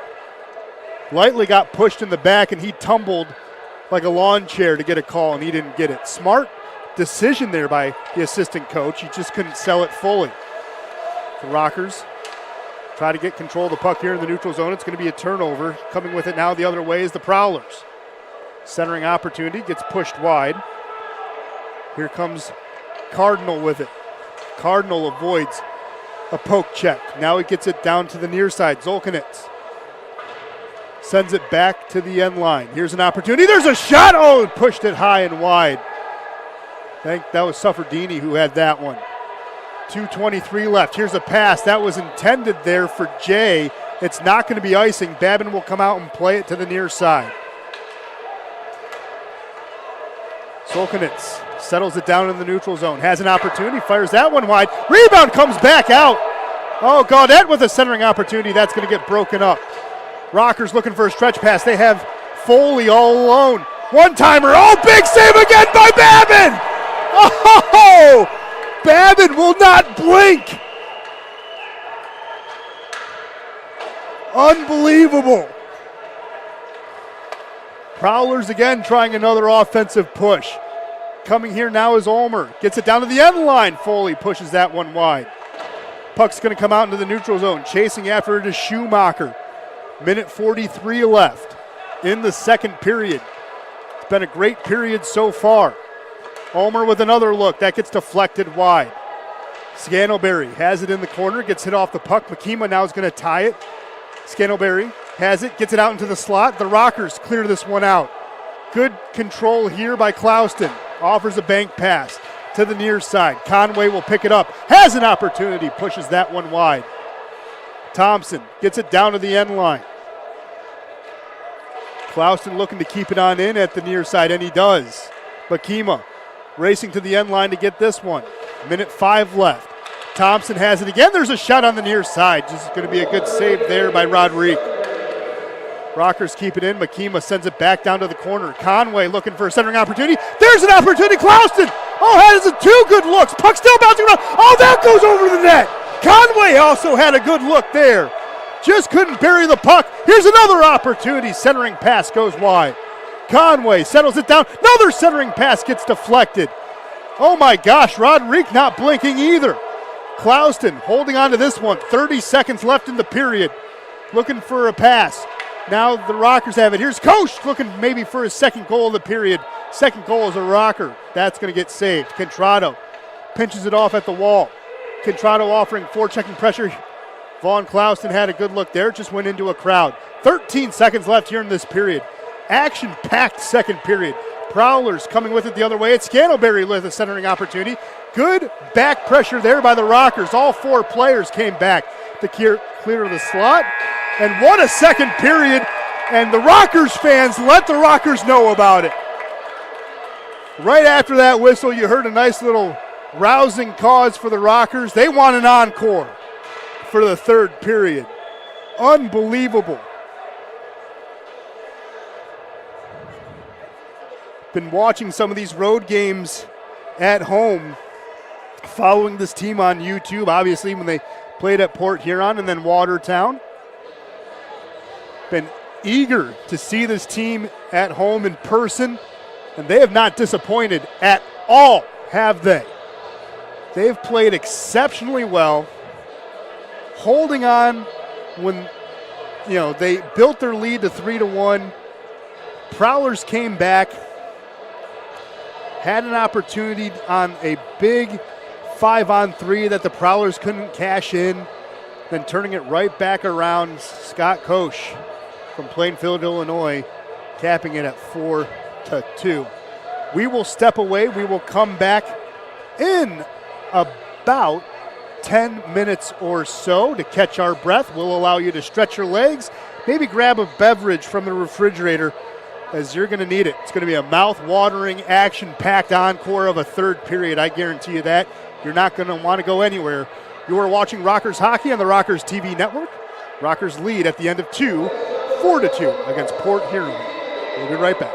Lightly got pushed in the back, and he tumbled like a lawn chair to get a call, and he didn't get it. Smart decision there by the assistant coach. He just couldn't sell it fully. The Rockers try to get control of the puck here in the neutral zone. It's going to be a turnover. Coming with it now the other way is the Prowlers. Centering opportunity, gets pushed wide. Here comes Cardinal with it. Cardinal avoids a poke check. Now he gets it down to the near side. Zolkanitz sends it back to the end line. Here's an opportunity. There's a shot. Oh, pushed it high and wide. I think that was Sufferdini who had that one. 2:23 left. Here's a pass. That was intended there for Jay. It's not going to be icing. Babin will come out and play it to the near side. Solkanitz settles it down in the neutral zone. Has an opportunity. Fires that one wide. Rebound comes back out. Oh, Gaudette with a centering opportunity. That's going to get broken up. Rockers looking for a stretch pass. They have Foley all alone. One-timer. Oh, big save again by Babin. Oh, Babin will not blink. Unbelievable. Prowlers again trying another offensive push. Coming here now is Ulmer. Gets it down to the end line. Foley pushes that one wide. Puck's going to come out into the neutral zone. Chasing after it is Schumacher. Minute 43 left in the second period. It's been a great period so far. Ulmer with another look. That gets deflected wide. Scantlebury has it in the corner. Gets hit off the puck. Makima now is going to tie it. Scantlebury has it. Gets it out into the slot. The Rockers clear this one out. Good control here by Clouston. Offers a bank pass to the near side. Conway will pick it up. Has an opportunity. Pushes that one wide. Thompson gets it down to the end line. Clouston looking to keep it on in at the near side, and he does. Makima racing to the end line to get this one. Minute 5 left. Thompson has it again. There's a shot on the near side. Just going to be a good save there by Roderick. Rockers keep it in. Makima sends it back down to the corner. Conway looking for a centering opportunity. There's an opportunity. Clouston. Oh, has it 2 good looks. Puck still bouncing around. Oh, that goes over the net. Conway also had a good look there. Just couldn't bury the puck. Here's another opportunity. Centering pass goes wide. Conway settles it down. Another centering pass gets deflected. Oh my gosh, Roderick not blinking either. Clouston holding on to this one. 30 seconds left in the period. Looking for a pass. Now the Rockers have it. Here's Koch looking maybe for his second goal of the period. Second goal is a Rocker. That's going to get saved. Contrado pinches it off at the wall. Contrado offering forechecking pressure. Vaughn Clouston had a good look there. Just went into a crowd. 13 seconds left here in this period. Action-packed second period. Prowlers coming with it the other way. It's Scantlebury with a centering opportunity. Good back pressure there by the Rockers. All 4 players came back to clear the slot. And what a second period. And the Rockers fans let the Rockers know about it. Right after that whistle, you heard a nice little rousing cause for the Rockers. They want an encore for the third period. Unbelievable. Been watching some of these road games at home, following this team on YouTube, obviously when they played at Port Huron and then Watertown. Been eager to see this team at home in person, and they have not disappointed at all, have they? They've played exceptionally well, holding on when they built their lead to 3-1. Prowlers came back, had an opportunity on a big 5-on-3 that the Prowlers couldn't cash in, then turning it right back around. Scott Koch from Plainfield, Illinois, capping it at 4-2. We will step away. We will come back in about 10 minutes or so to catch our breath. We'll allow you to stretch your legs, maybe grab a beverage from the refrigerator, as you're going to need it. It's going to be a mouth-watering, action-packed encore of a third period. I guarantee you that. You're not going to want to go anywhere. You are watching Rockers Hockey on the Rockers TV network. Rockers lead at the end of 2, 4-2 against Port Huron. We'll be right back.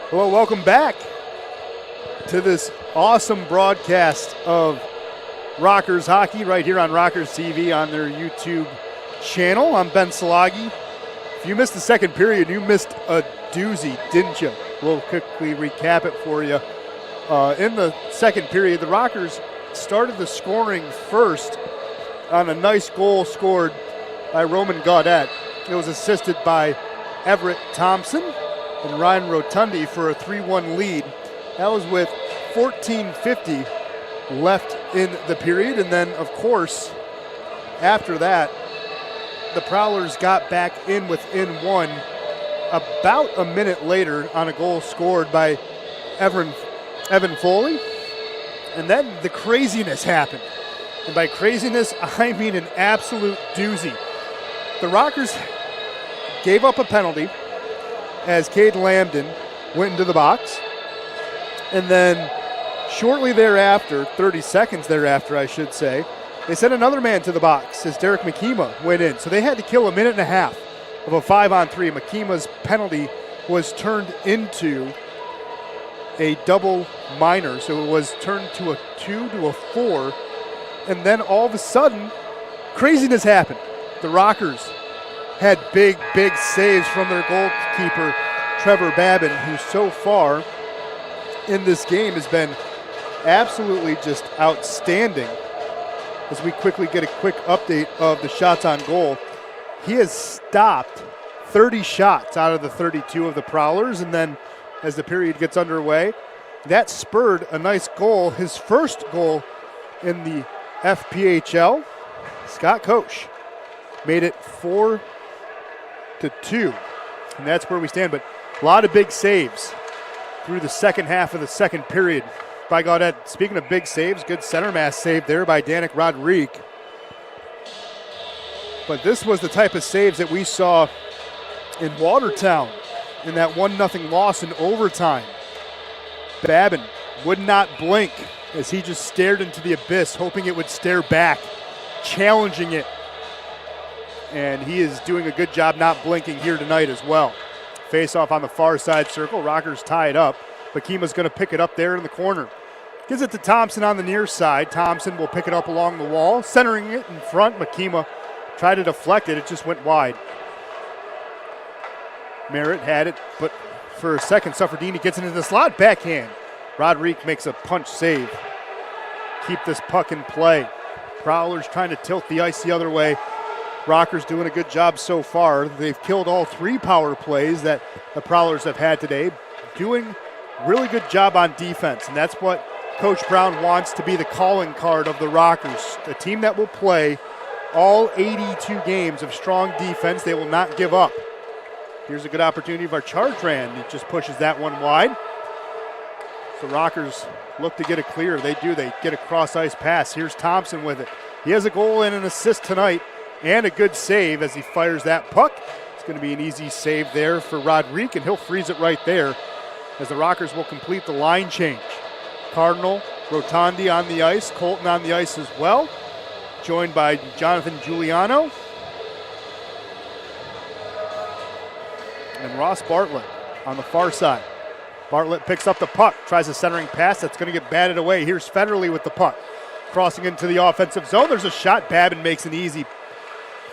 Hello, welcome back to this awesome broadcast of Rockers Hockey right here on Rockers TV on their YouTube channel. I'm Ben Salagi. If you missed the second period, you missed a doozy, didn't you? We'll quickly recap it for you. In the second period, the Rockers started the scoring first on a nice goal scored by Roman Gaudette. It was assisted by Everett Thompson and Ryan Rotundi for a 3-1 lead. That was with 14:50 left in the period. And then, of course, after that, the Prowlers got back in within one about a minute later on a goal scored by Evan Foley. And then the craziness happened. And by craziness, I mean an absolute doozy. The Rockers gave up a penalty as Cade Lambden went into the box. And then shortly thereafter, 30 seconds thereafter, I should say, they sent another man to the box as Derek McKeema went in. So they had to kill a minute and a half of a 5-on-3. McKeema's penalty was turned into a double minor. So it was turned to a 2 to a 4. And then all of a sudden, craziness happened. The Rockers had big saves from their goalkeeper, Trevor Babin, who so far in this game has been absolutely just outstanding. As we quickly get a quick update of the shots on goal, he has stopped 30 shots out of the 32 of the Prowlers, and then as the period gets underway, that spurred a nice goal, his first goal in the FPHL. Scott Koch made it 4-2, and that's where we stand. But a lot of big saves through the second half of the second period by Gaudette. Speaking of big saves, good center mass save there by Danik Rodrigue. But this was the type of saves that we saw in Watertown in that 1-0 loss in overtime. Babin would not blink as he just stared into the abyss, hoping it would stare back, challenging it. And he is doing a good job not blinking here tonight as well. Face off on the far side circle. Rockers tie it up. Bakima's going to pick it up there in the corner. Gives it to Thompson on the near side. Thompson will pick it up along the wall, centering it in front. Bakima tried to deflect it. It just went wide. Merritt had it, but for a second, Suffredini gets into the slot. Backhand. Rodrigue makes a punch save. Keep this puck in play. Prowlers trying to tilt the ice the other way. Rockers doing a good job so far. They've killed all 3 power plays that the Prowlers have had today. Doing really good job on defense, and that's what Coach Brown wants to be the calling card of the Rockers. A team that will play all 82 games of strong defense. They will not give up. Here's a good opportunity for Chartrand. He just pushes that one wide. So Rockers look to get it clear. They do. They get a cross-ice pass. Here's Thompson with it. He has a goal and an assist tonight and a good save as he fires that puck. It's going to be an easy save there for Rodrigue, and he'll freeze it right there as the Rockers will complete the line change. Cardinal, Rotondi on the ice, Colton on the ice as well, joined by Jonathan Giuliano and Ross Bartlett on the far side. Bartlett picks up the puck, tries a centering pass that's going to get batted away. Here's Federley with the puck, crossing into the offensive zone. There's a shot. Babin makes an easy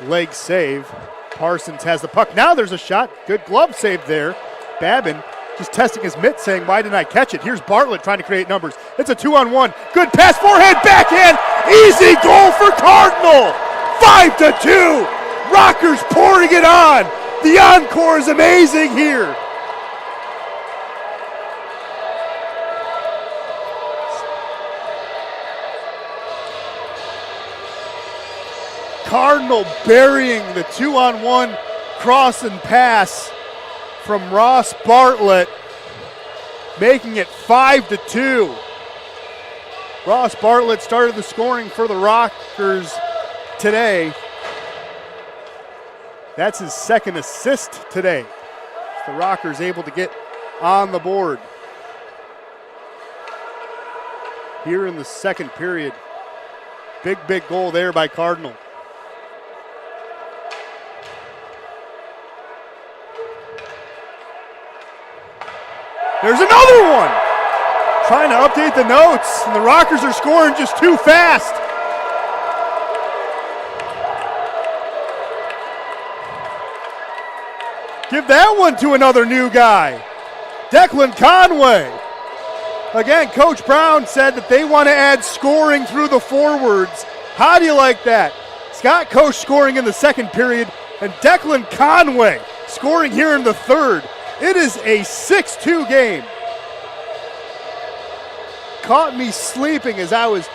leg save. Parsons has the puck. Now there's a shot. Good glove save there. Babin just testing his mitt, saying, why didn't I catch it? Here's Bartlett trying to create numbers. It's a 2-on-1. Good pass, forehand, backhand. Easy goal for Cardinal. 5-2. Rockers pouring it on. The encore is amazing here. Cardinal burying the 2-on-1 cross and pass from Ross Bartlett, making it 5-2. Ross Bartlett started the scoring for the Rockers today. That's his second assist today. The Rockers able to get on the board here in the second period. Big goal there by Cardinal. There's another one. Trying to update the notes, and the Rockers are scoring just too fast. Give that one to another new guy, Declan Conway. Again, Coach Brown said that they want to add scoring through the forwards. How do you like that? Scott Koch scoring in the second period, and Declan Conway scoring here in the third. It is a 6-2 game. Caught me sleeping as I was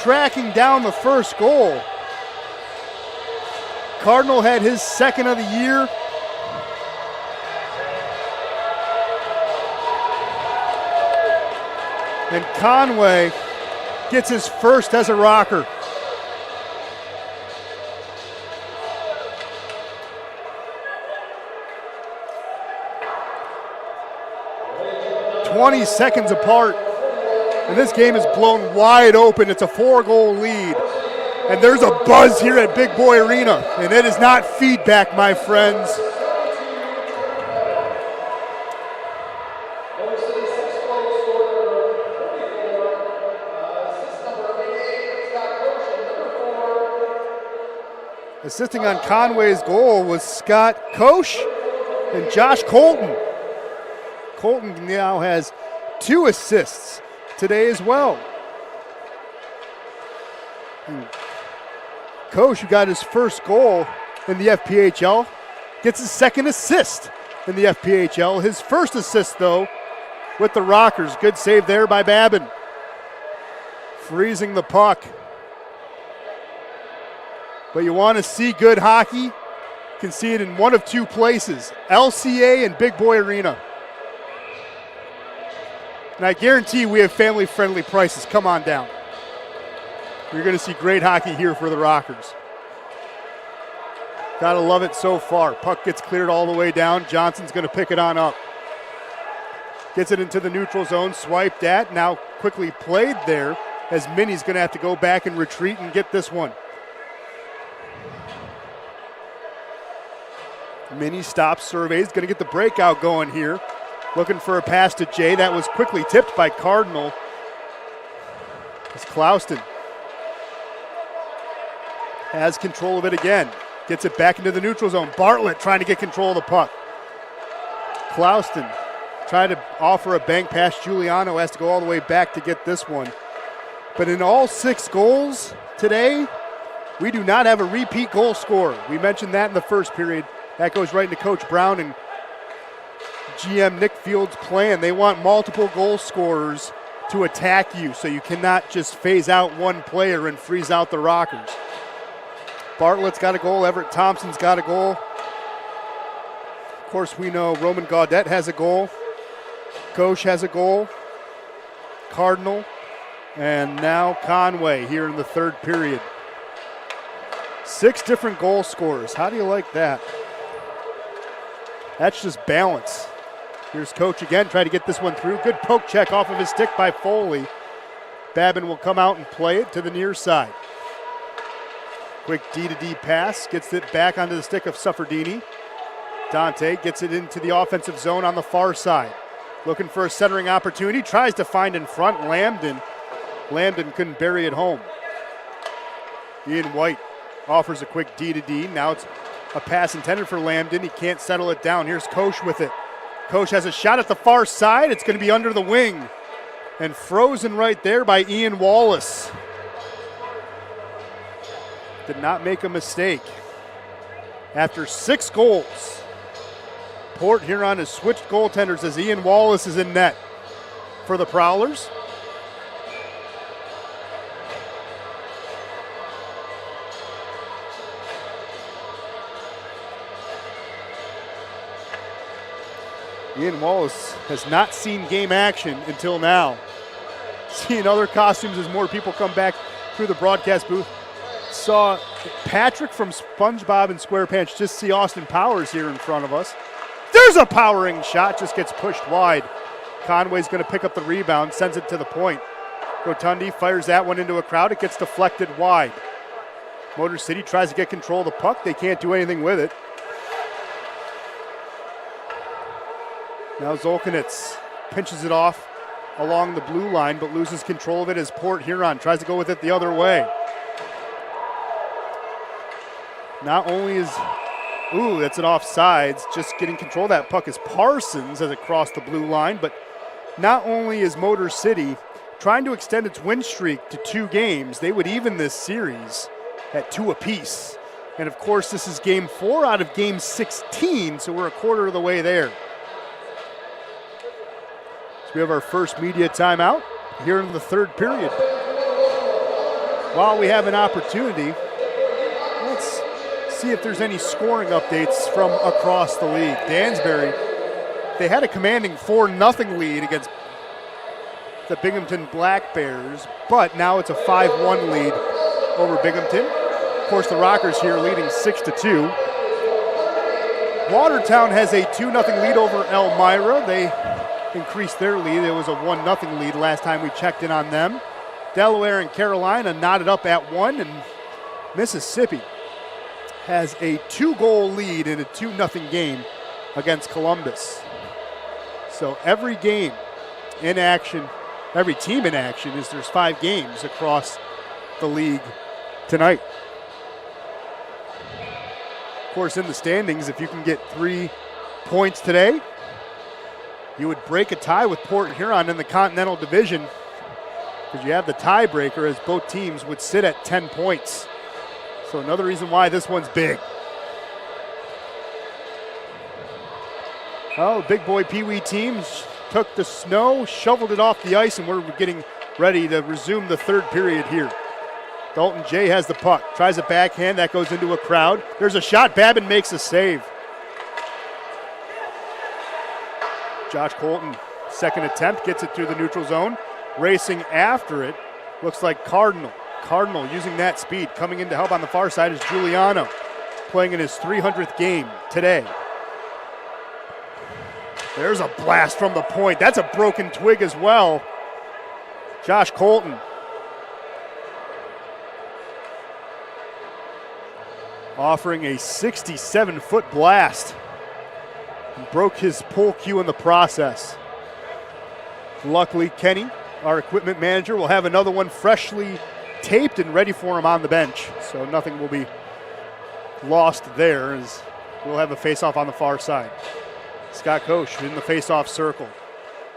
tracking down the first goal. Cardinal had his second of the year. And Conway gets his first as a Rocker. "20 seconds apart, and this game is blown wide open. It's a 4-goal lead, and there's a buzz here at Big Boy Arena, and it is not feedback, my friends. Assisting on Conway's goal was Scott Koch and Josh Colton. Colton now has 2 assists today as well. Koch, who got his first goal in the FPHL, gets his second assist in the FPHL. His first assist, though, with the Rockers. Good save there by Babin. Freezing the puck. But you want to see good hockey, you can see it in one of 2 places, LCA and Big Boy Arena. And I guarantee we have family-friendly prices. Come on down. You're going to see great hockey here for the Rockers. Gotta love it so far. Puck gets cleared all the way down. Johnson's going to pick it on up. Gets it into the neutral zone, swiped at, now quickly played there, as Minnie's going to have to go back and retreat and get this one. Minnie stops, surveys, going to get the breakout going here. Looking for a pass to Jay. That was quickly tipped by Cardinal. It's Clouston. Has control of it again. Gets it back into the neutral zone. Bartlett trying to get control of the puck. Clouston trying to offer a bank pass. Giuliano has to go all the way back to get this one. But in all 6 goals today, we do not have a repeat goal scorer. We mentioned that in the first period. That goes right into Coach Brown and GM Nick Field's plan. They want multiple goal scorers to attack you, so you cannot just phase out one player and freeze out the Rockers. Bartlett's got a goal. Everett Thompson's got a goal. Of course, we know Roman Gaudette has a goal. Koch has a goal. Cardinal. And now Conway here in the third period. 6 different goal scorers. How do you like that? That's just balance. Here's Koch again, trying to get this one through. Good poke check off of his stick by Foley. Babin will come out and play it to the near side. Quick D-to-D pass, gets it back onto the stick of Sufferdini. Dante gets it into the offensive zone on the far side. Looking for a centering opportunity, tries to find in front Lambden. Lambden couldn't bury it home. Ian White offers a quick D-to-D. Now it's a pass intended for Lambden. He can't settle it down. Here's Koch with it. Koch has a shot at the far side. It's going to be under the wing. And frozen right there by Ian Wallace. Did not make a mistake. After 6 goals, Port Huron has switched goaltenders as Ian Wallace is in net for the Prowlers. Ian Wallace has not seen game action until now. Seeing other costumes as more people come back through the broadcast booth. Saw Patrick from SpongeBob and SquarePants just see Austin Powers here in front of us. There's a powering shot, just gets pushed wide. Conway's going to pick up the rebound, sends it to the point. Rotundi fires that one into a crowd. It gets deflected wide. Motor City tries to get control of the puck. They can't do anything with it. Now Zolkanitz pinches it off along the blue line, but loses control of it as Port Huron tries to go with it the other way. Not only is, that's an offsides, just getting control of that puck is Parsons as it crossed the blue line, but not only is Motor City trying to extend its win streak to 2 games, they would even this series at 2 apiece. And of course, this is game 4 out of game 16, so we're a quarter of the way there. So we have our first media timeout here in the 3rd period. While we have an opportunity, let's see if there's any scoring updates from across the league. Dansbury, they had a commanding 4-0 lead against the Binghamton Black Bears, but now it's a 5-1 lead over Binghamton. Of course, the Rockers here leading 6-2. Watertown has a 2-0 lead over Elmira. They increased their lead. It was a 1-0 lead last time we checked in on them. Delaware and Carolina knotted up at 1, and Mississippi has a 2-goal lead in a 2-0 game against Columbus. So every game in action, every team in action, is there's 5 games across the league tonight. Of course, in the standings, if you can get 3 points today, you would break a tie with Port Huron in the Continental Division, because you have the tiebreaker as both teams would sit at 10 points. So another reason why this one's big. Oh, big boy Pee Wee teams took the snow, shoveled it off the ice, and we're getting ready to resume the 3rd period here. Dalton Jay has the puck, tries a backhand, that goes into a crowd. There's a shot, Babin makes a save. Josh Colton, second attempt, gets it through the neutral zone. Racing after it, looks like Cardinal. Cardinal using that speed. Coming in to help on the far side is Giuliano, playing in his 300th game today. There's a blast from the point. That's a broken twig as well. Josh Colton. Offering a 67-foot blast. And broke his pull cue in the process. Luckily, Kenny, our equipment manager, will have another one freshly taped and ready for him on the bench. So nothing will be lost there, as we'll have a face-off on the far side. Scott Koch in the face-off circle.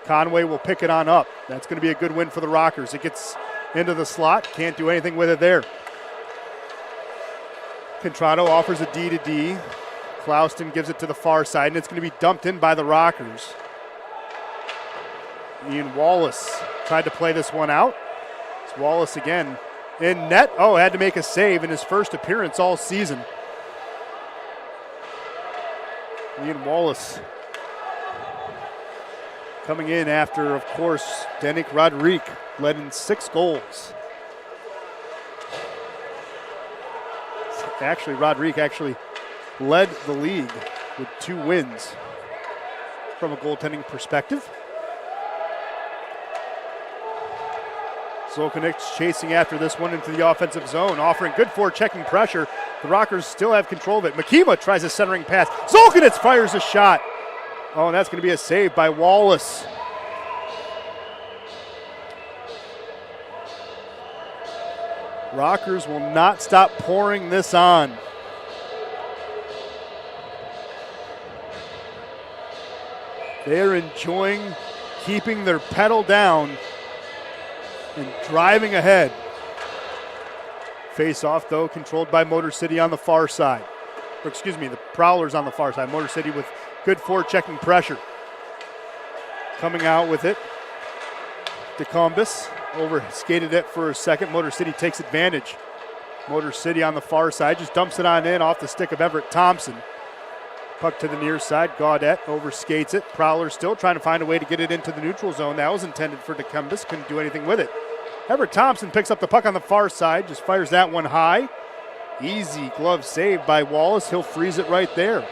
Conway will pick it on up. That's going to be a good win for the Rockers. It gets into the slot. Can't do anything with it there. Contrado offers a D to D. Clouston gives it to the far side, and it's going to be dumped in by the Rockers. Ian Wallace tried to play this one out. It's Wallace again in net. Oh, had to make a save in his first appearance all season. Ian Wallace coming in after, of course, Denik Rodrigue led in 6 goals. Actually, Rodrigue led the league with 2 wins from a goaltending perspective. Zolkanic's chasing after this one into the offensive zone, offering good forechecking pressure. The Rockers still have control of it. Makima tries a centering pass. Zolkanic fires a shot. Oh, and that's going to be a save by Wallace. Rockers will not stop pouring this on. They're enjoying keeping their pedal down and driving ahead. Face-off, though, controlled by Motor City on the far side. Or excuse me, the Prowlers on the far side. Motor City with good forechecking pressure. Coming out with it. DeCombus over-skated it for a second. Motor City takes advantage. Motor City on the far side just dumps it on in off the stick of Everett Thompson. Puck to the near side. Gaudette overskates it. Prowlers still trying to find a way to get it into the neutral zone. That was intended for DeCombus. Couldn't do anything with it. Everett Thompson picks up the puck on the far side. Just fires that one high. Easy glove save by Wallace. He'll freeze it right there.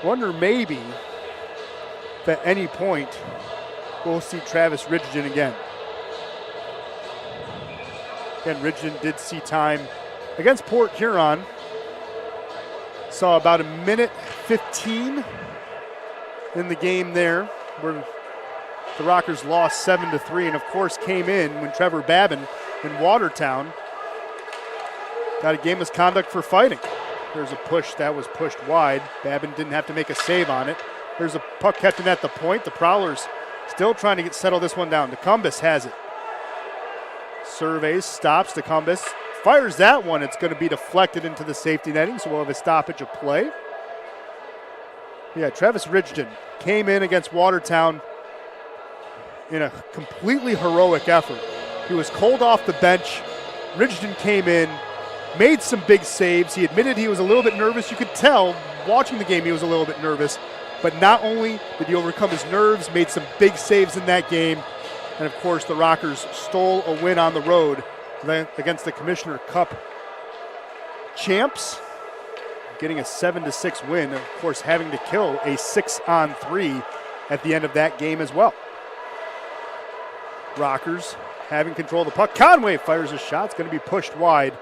Wonder maybe if at any point we'll see Travis Ridgen again. Again, Ridgen did see time against Port Huron. Saw about 1:15 15 in the game there, where the Rockers lost 7-3, and of course came in when Trevor Babin in Watertown got a game misconduct for fighting. There's a push that was pushed wide. Babin didn't have to make a save on it. There's a puck kept in at the point. The Prowlers still trying to settle this one down. DeCumbus has it. Surveys, stops. DeCumbus fires that one. It's going to be deflected into the safety netting, so we'll have a stoppage of play. Yeah, Travis Ridgton came in against Watertown in a completely heroic effort. He was cold off the bench. Ridgton came in, made some big saves. He admitted he was a little bit nervous. You could tell watching the game he was a little bit nervous. But not only did he overcome his nerves, made some big saves in that game, and of course the Rockers stole a win on the road against the Commissioner Cup champs, getting a 7-6 win, of course having to kill a 6-on-3 at the end of that game as well. Rockers having control of the puck. Conway fires a shot. It's going to be pushed wide.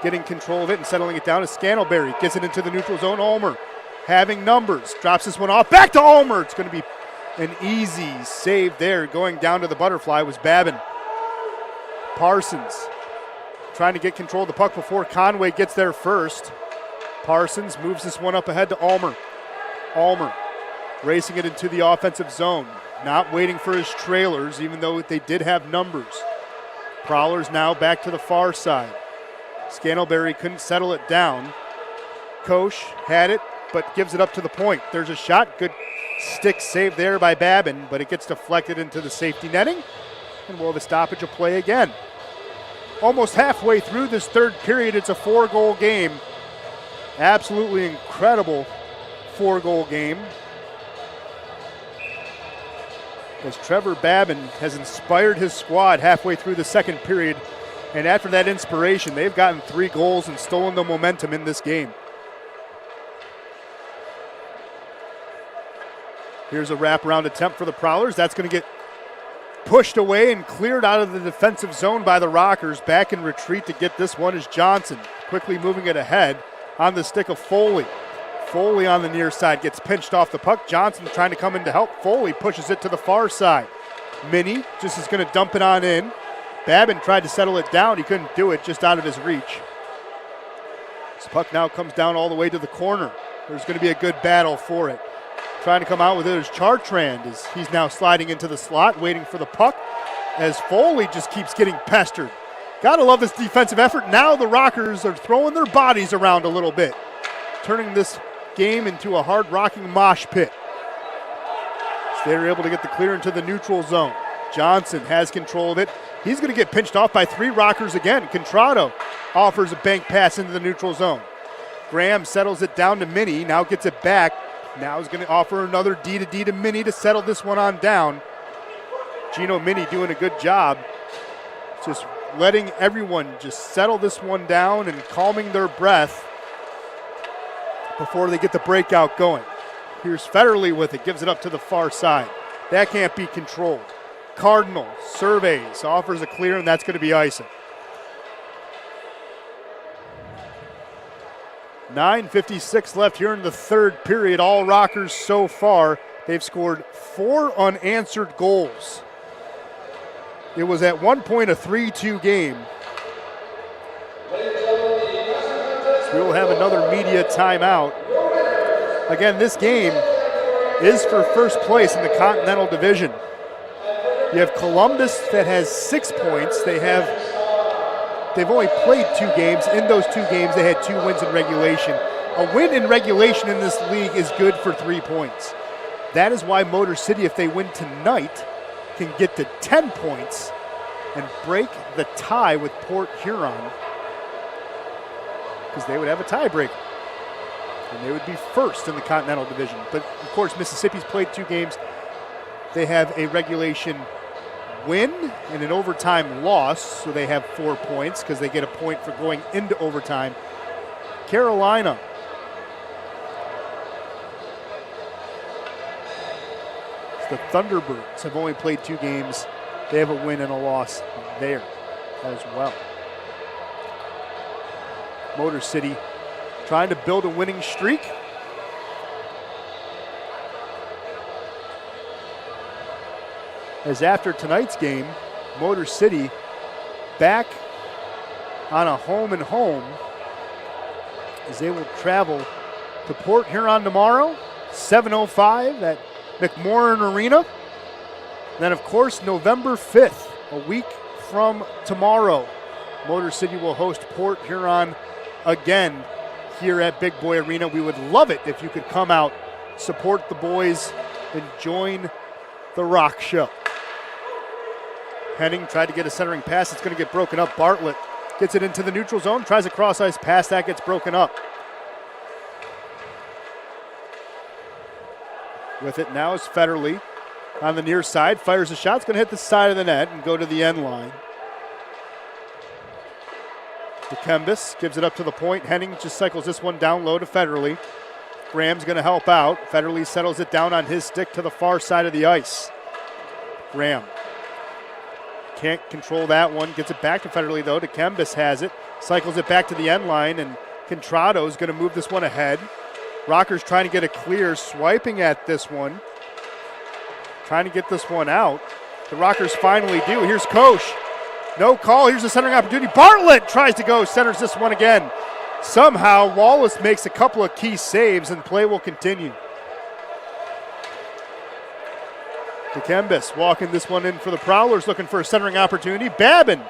Getting control of it and settling it down is Scantlebury. Gets it into the neutral zone. Ulmer having numbers. Drops this one off. Back to Ulmer. It's going to be an easy save there. Going down to the butterfly was Babin. Parsons trying to get control of the puck before Conway gets there first. Parsons moves this one up ahead to Ulmer. Ulmer racing it into the offensive zone. Not waiting for his trailers, even though they did have numbers. Prowlers now back to the far side. Scantlebury couldn't settle it down. Koch had it, but gives it up to the point. There's a shot. Good stick save there by Babin, but it gets deflected into the safety netting, and we'll have a stoppage of play again. Almost halfway through this third period, it's a 4-goal game. Absolutely incredible 4-goal game. As Trevor Babin has inspired his squad halfway through the second period, and after that inspiration, they've gotten 3 goals and stolen the momentum in this game. Here's a wraparound attempt for the Prowlers. That's going to get pushed away and cleared out of the defensive zone by the Rockers. Back in retreat to get this one is Johnson, quickly moving it ahead on the stick of Foley. Foley on the near side gets pinched off the puck. Johnson trying to come in to help. Foley pushes it to the far side. Minnie just is going to dump it on in. Babin tried to settle it down. He couldn't do it, just out of his reach. This puck now comes down all the way to the corner. There's going to be a good battle for it. Trying to come out with it is Chartrand as he's now sliding into the slot, waiting for the puck as Foley just keeps getting pestered. Gotta love this defensive effort. Now the Rockers are throwing their bodies around a little bit, turning this game into a hard rocking mosh pit. So they're able to get the clear into the neutral zone. Johnson has control of it. He's going to get pinched off by 3 Rockers again. Contrado offers a bank pass into the neutral zone. Graham settles it down to Minnie, now gets it back. Now he's going to offer another D to D to Minnie to settle this one on down. Gino Minnie doing a good job, just letting everyone just settle this one down and calming their breath before they get the breakout going. Here's Federley with it, gives it up to the far side. That can't be controlled. Cardinal surveys, offers a clear, and that's going to be icing. 9:56 left here in the third period. All Rockers so far. They've scored 4 unanswered goals. It was at one point a 3-2 game. So we will have another media timeout. Again, this game is for first place in the Continental Division. You have Columbus that has 6 points. They've only played 2 games. In those 2 games, they had 2 wins in regulation. A win in regulation in this league is good for 3 points. That is why Motor City, if they win tonight, can get to 10 points and break the tie with Port Huron, because they would have a tiebreaker. And they would be first in the Continental Division. But, of course, Mississippi's played 2 games. They have a regulation win and an overtime loss, so they have 4 points because they get a point for going into overtime. Carolina the Thunderbirds have only played 2 games. They have a win and a loss there as well. Motor City trying to build a winning streak. as after tonight's game, Motor City back on a home and home as they will travel to Port Huron tomorrow, 7:05 at McMorran Arena. Then, of course, November 5th, a week from tomorrow, Motor City will host Port Huron again here at Big Boy Arena. We would love it if you could come out, support the boys, and join the rock show. Henning tried to get a centering pass. It's going to get broken up. Bartlett gets it into the neutral zone, tries a cross-ice pass. That gets broken up. With it now is Federle on the near side. Fires a shot. It's going to hit the side of the net and go to the end line. DeKembis gives it up to the point. Henning just cycles this one down low to Federle. Graham's going to help out. Federle settles it down on his stick to the far side of the ice. Graham can't control that one. Gets it back to Federle, though. DeKembis has it. Cycles it back to the end line, and Contrado's going to move this one ahead. Rockers trying to get a clear, swiping at this one. Trying to get this one out. The Rockers finally do. Here's Koch. No call. Here's the centering opportunity. Bartlett tries to go. Centers this one again. Somehow, Wallace makes a couple of key saves, and play will continue. DeKembis walking this one in for the Prowlers, looking for a centering opportunity. Babin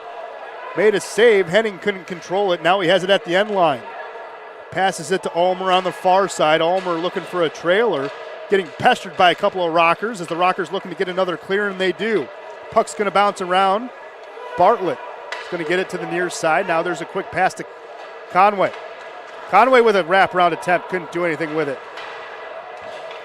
made a save. Henning couldn't control it. Now he has it at the end line. Passes it to Ulmer on the far side. Ulmer looking for a trailer. Getting pestered by a couple of Rockers as the Rockers looking to get another clear, and they do. Puck's going to bounce around. Bartlett is going to get it to the near side. Now there's a quick pass to Conway. Conway with a wraparound attempt. Couldn't do anything with it.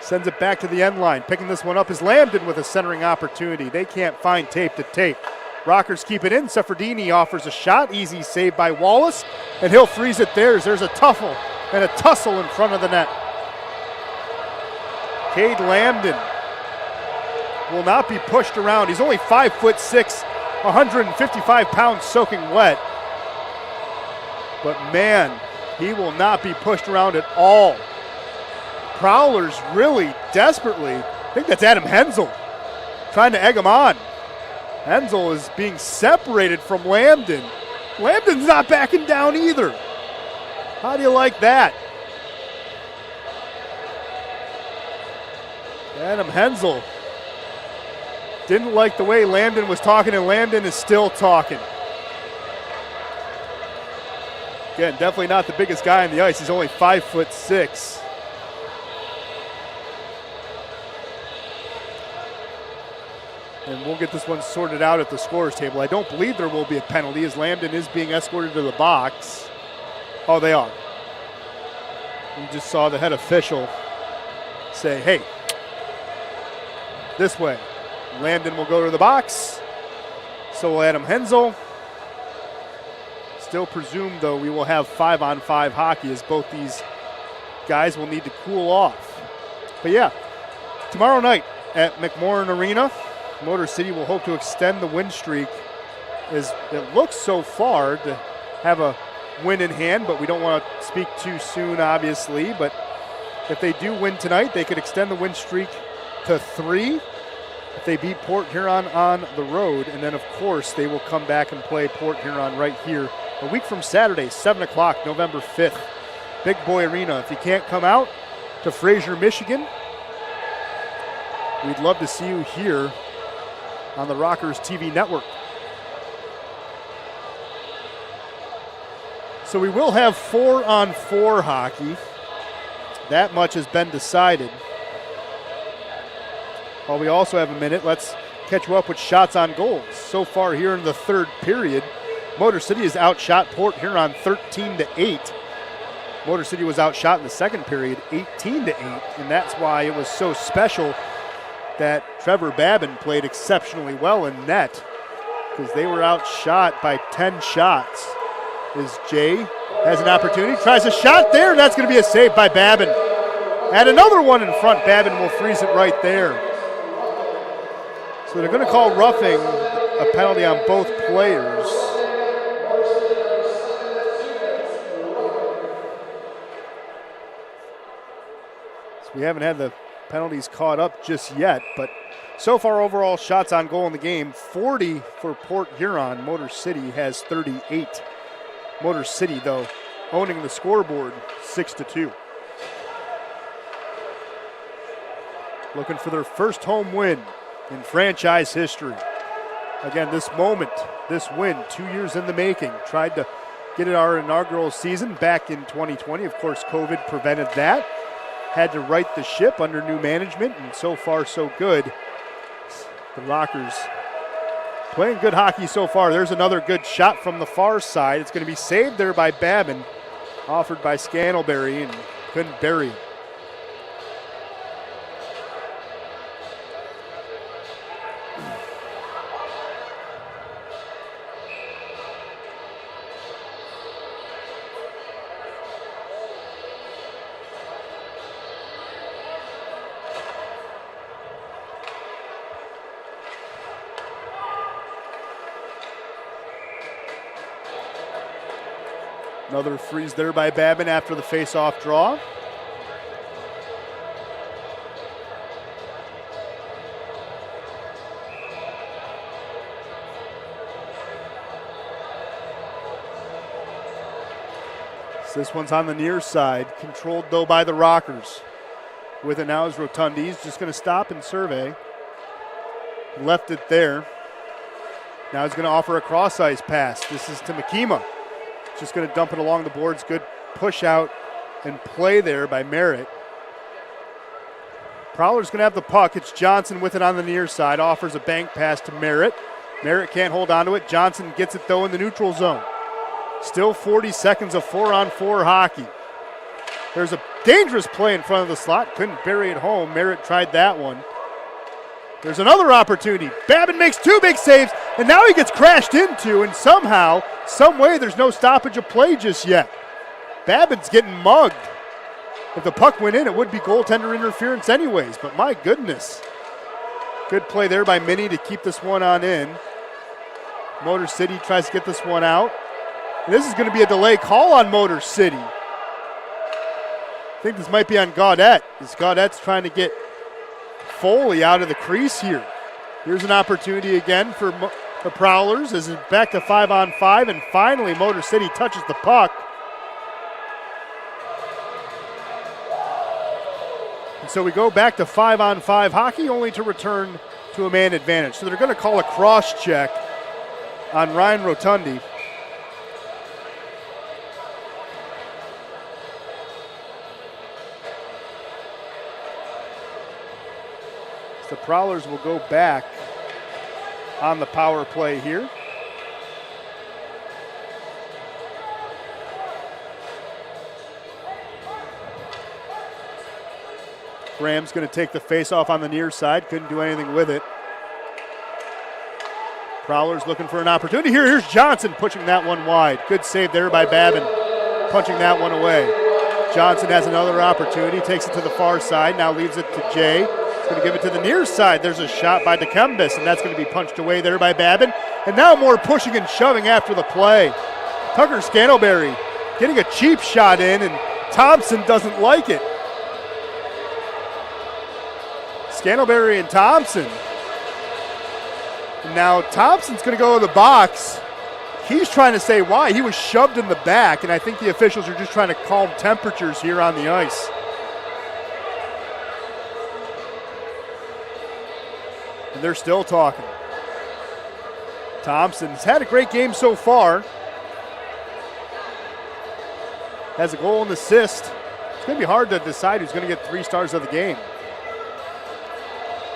Sends it back to the end line. Picking this one up is Lambden with a centering opportunity. They can't find tape to tape. Rockers keep it in. Seferdini offers a shot. Easy save by Wallace, and he'll freeze it there. There's a tuffle and a tussle in front of the net. Cade Lambden will not be pushed around. He's only 5'6", 155 pounds soaking wet. But man, he will not be pushed around at all. Prowlers really desperately, I think that's Adam Hensel, trying to egg him on. Hensel is being separated from Lambden. Lambden's not backing down either. How do you like that? Adam Hensel didn't like the way Lambden was talking, and Lambden is still talking. Again, definitely not the biggest guy on the ice. He's only 5'6". And we'll get this one sorted out at the scorer's table. I don't believe there will be a penalty as Lambden is being escorted to the box. Oh, they are. We just saw the head official say, hey, this way. Lambden will go to the box. So will Adam Hensel. Still presume, though, we will have 5-on-5 hockey as both these guys will need to cool off. But yeah, tomorrow night at McMorran Arena, Motor City will hope to extend the win streak as it looks so far to have a win in hand, but we don't want to speak too soon, obviously. But if they do win tonight, they could extend the win streak to 3 if they beat Port Huron on the road. And then, of course, they will come back and play Port Huron right here a week from Saturday, 7 o'clock, November 5th. Big Boy Arena. If you can't come out to Fraser, Michigan, we'd love to see you here on the Rockers TV network. So we will have 4-on-4 hockey. That much has been decided. While we also have a minute, let's catch you up with shots on goals. So far here in the third period, Motor City has outshot Port Huron 13-8. Motor City was outshot in the second period 18-8, and that's why it was so special that Trevor Babin played exceptionally well in net, because they were outshot by 10 shots. As Jay has an opportunity, tries a shot there, and that's going to be a save by Babin. And another one in front. Babin will freeze it right there. So they're going to call roughing, a penalty on both players. So we haven't had the penalties caught up just yet, but so far overall shots on goal in the game, 40 for Port Huron. Motor City has 38. Motor City, though, owning the scoreboard 6-2. Looking for their first home win in franchise history. Again, this moment, this win, 2 years in the making. Tried to get it our inaugural season back in 2020. Of course, COVID prevented that. Had to right the ship under new management, and so far so good. The Rockers playing good hockey so far. There's another good shot from the far side. It's going to be saved there by Babin, offered by Scantlebury, and couldn't bury it. Another freeze there by Babin after the face-off draw. So this one's on the near side, controlled though by the Rockers. With it now is Rotundi. He's just going to stop and survey. Left it there. Now he's going to offer a cross-ice pass. This is to Makima. Just going to dump it along the boards. Good push out and play there by Merritt. Prowler's going to have the puck. It's Johnson with it on the near side. Offers a bank pass to Merritt. Merritt can't hold on to it. Johnson gets it, though, in the neutral zone. Still 40 seconds of 4-on-4 hockey. There's a dangerous play in front of the slot. Couldn't bury it home. Merritt tried that one. There's another opportunity. Babin makes two big saves, and now he gets crashed into, and somehow, some way, there's no stoppage of play just yet. Babin's getting mugged. If the puck went in, it would be goaltender interference anyways, but my goodness. Good play there by Minnie to keep this one on in. Motor City tries to get this one out. And this is going to be a delay call on Motor City. I think this might be on Gaudette, as Gaudette's trying to get Foley out of the crease here. Here's an opportunity again for the Prowlers as it's back to 5-on-5, and finally Motor City touches the puck. And so we go back to 5-on-5 hockey, only to return to a man advantage. So they're going to call a cross check on Ryan Rotundi. The Prowlers will go back on the power play here. Graham's going to take the face-off on the near side. Couldn't do anything with it. Prowlers looking for an opportunity here. Here's Johnson pushing that one wide. Good save there by Babin, punching that one away. Johnson has another opportunity. Takes it to the far side. Now leaves it to Jay. Going to give it to the near side. There's a shot by DeCambis, and that's going to be punched away there by Babin. And now more pushing and shoving after the play. Tucker Scantlebury getting a cheap shot in, and Thompson doesn't like it. Scantlebury and Thompson. And now Thompson's going to go to the box. He's trying to say why. He was shoved in the back, and I think the officials are just trying to calm temperatures here on the ice. And they're still talking. Thompson's had a great game so far. Has a goal and assist. It's going to be hard to decide who's going to get 3 stars of the game.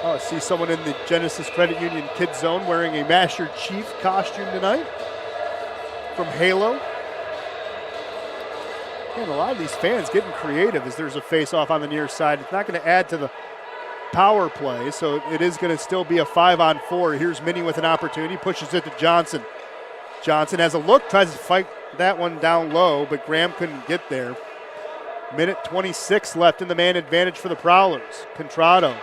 Oh, I see someone in the Genesis Credit Union Kids Zone wearing a Master Chief costume tonight from Halo. And a lot of these fans getting creative as there's a face-off on the near side. It's not going to add to the power play, so it is going to still be a 5-on-4. Here's Minnie with an opportunity, pushes it to Johnson. Johnson has a look, tries to fight that one down low, but Graham couldn't get there. Minute 26 left in the man advantage for the Prowlers. Contrado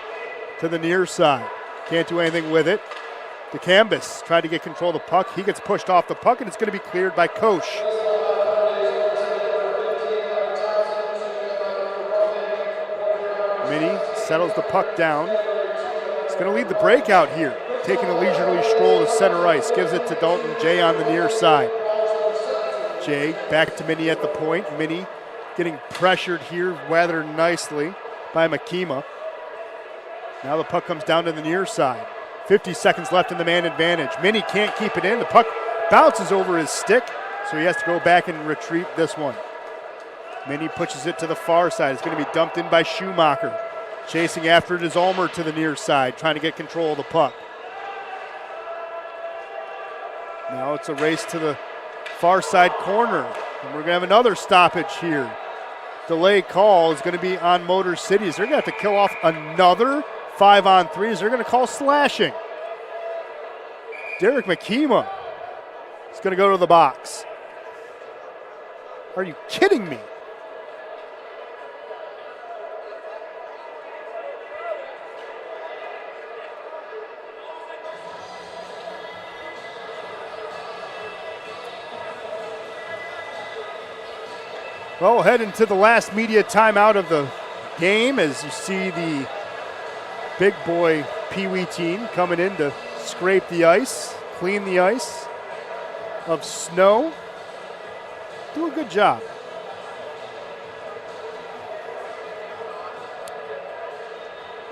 to the near side. Can't do anything with it. DeCambis tried to get control of the puck. He gets pushed off the puck, and it's going to be cleared by Koch. Minnie settles the puck down. He's going to lead the breakout here. Taking a leisurely stroll to center ice. Gives it to Dalton Jay on the near side. Jay back to Minnie at the point. Minnie getting pressured here rather nicely by Makima. Now the puck comes down to the near side. 50 seconds left in the man advantage. Minnie can't keep it in. The puck bounces over his stick, so he has to go back and retrieve this one. Minnie pushes it to the far side. It's going to be dumped in by Schumacher. Chasing after it is Ulmer to the near side, trying to get control of the puck. Now it's a race to the far side corner, and we're going to have another stoppage here. Delay call is going to be on Motor Cities. They're going to have to kill off another 5-on-3s. They're going to call slashing. Derek Makima is going to go to the box. Are you kidding me? Well, heading to the last media timeout of the game as you see the big boy Pee Wee team coming in to scrape the ice, clean the ice of snow. Do a good job.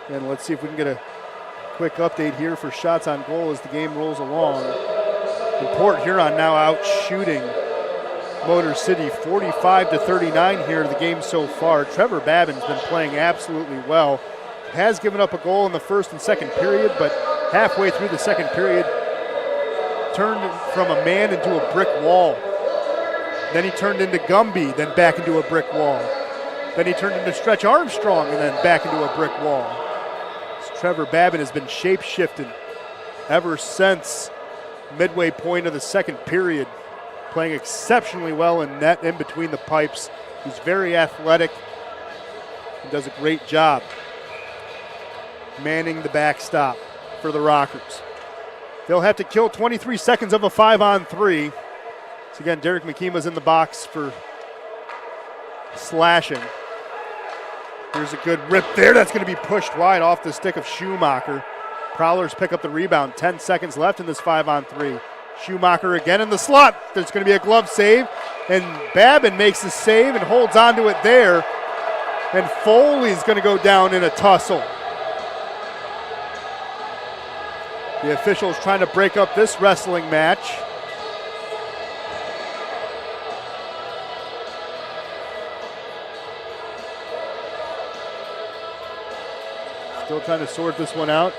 And let's see if we can get a quick update here for shots on goal as the game rolls along. And Port Huron now out shooting Motor City 45-39 here in the game so far. Trevor Babin's been playing absolutely well. Has given up a goal in the first and second period, but halfway through the second period turned from a man into a brick wall. Then he turned into Gumby, then back into a brick wall. Then he turned into Stretch Armstrong and then back into a brick wall. So Trevor Babin has been shape-shifting ever since midway point of the second period. Playing exceptionally well in net in between the pipes. He's very athletic and does a great job manning the backstop for the Rockers. They'll have to kill 23 seconds of a 5-on-3. So again, Derek Makima's in the box for slashing. Here's a good rip there. That's going to be pushed wide off the stick of Schumacher. Prowlers pick up the rebound. 10 seconds left in this 5-on-3. Schumacher again in the slot. There's going to be a glove save, and Babin makes the save and holds on to it there. And Foley's going to go down in a tussle. The officials trying to break up this wrestling match. Still trying to sort this one out.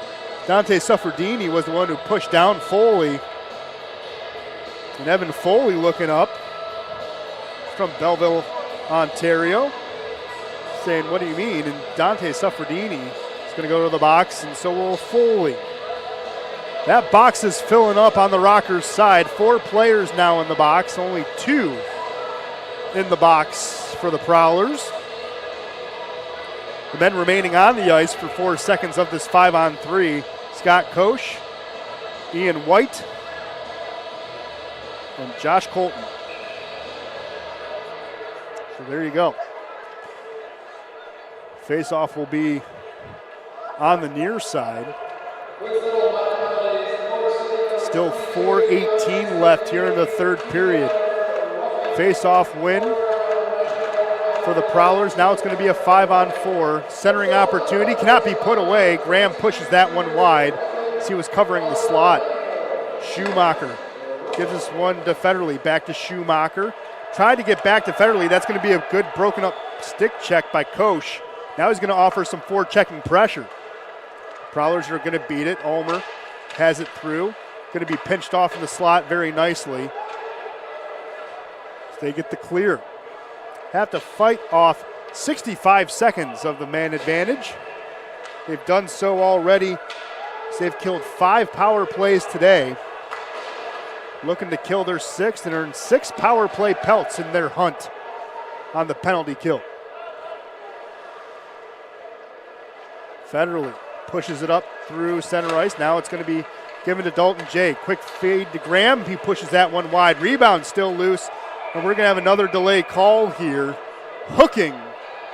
Dante Suffredini was the one who pushed down Foley. And Evan Foley looking up from Belleville, Ontario, saying, what do you mean? And Dante Suffredini is going to go to the box, and so will Foley. That box is filling up on the Rockers' side. 4 players now in the box, only 2 in the box for the Prowlers. The men remaining on the ice for 4 seconds of this 5-on-3. Scott Koch, Ian White, and Josh Colton. So there you go. Face-off will be on the near side. Still 4:18 left here in the third period. Face-off win for the Prowlers. Now it's going to be a 5-on-4. Centering opportunity cannot be put away. Graham pushes that one wide as he was covering the slot. Schumacher gives this one to Federley. Back to Schumacher. Tried to get back to Federley. That's going to be a good broken up stick check by Koch. Now he's going to offer some forechecking pressure. Prowlers are going to beat it. Ulmer has it through. Going to be pinched off in the slot very nicely. So they get the clear. Have to fight off 65 seconds of the man advantage. They've done so already. So they've killed 5 power plays today. Looking to kill their 6th and earn 6 power play pelts in their hunt on the penalty kill. Federley pushes it up through center ice. Now it's going to be given to Dalton Jay. Quick fade to Graham. He pushes that one wide. Rebound still loose. And we're going to have another delay call here. Hooking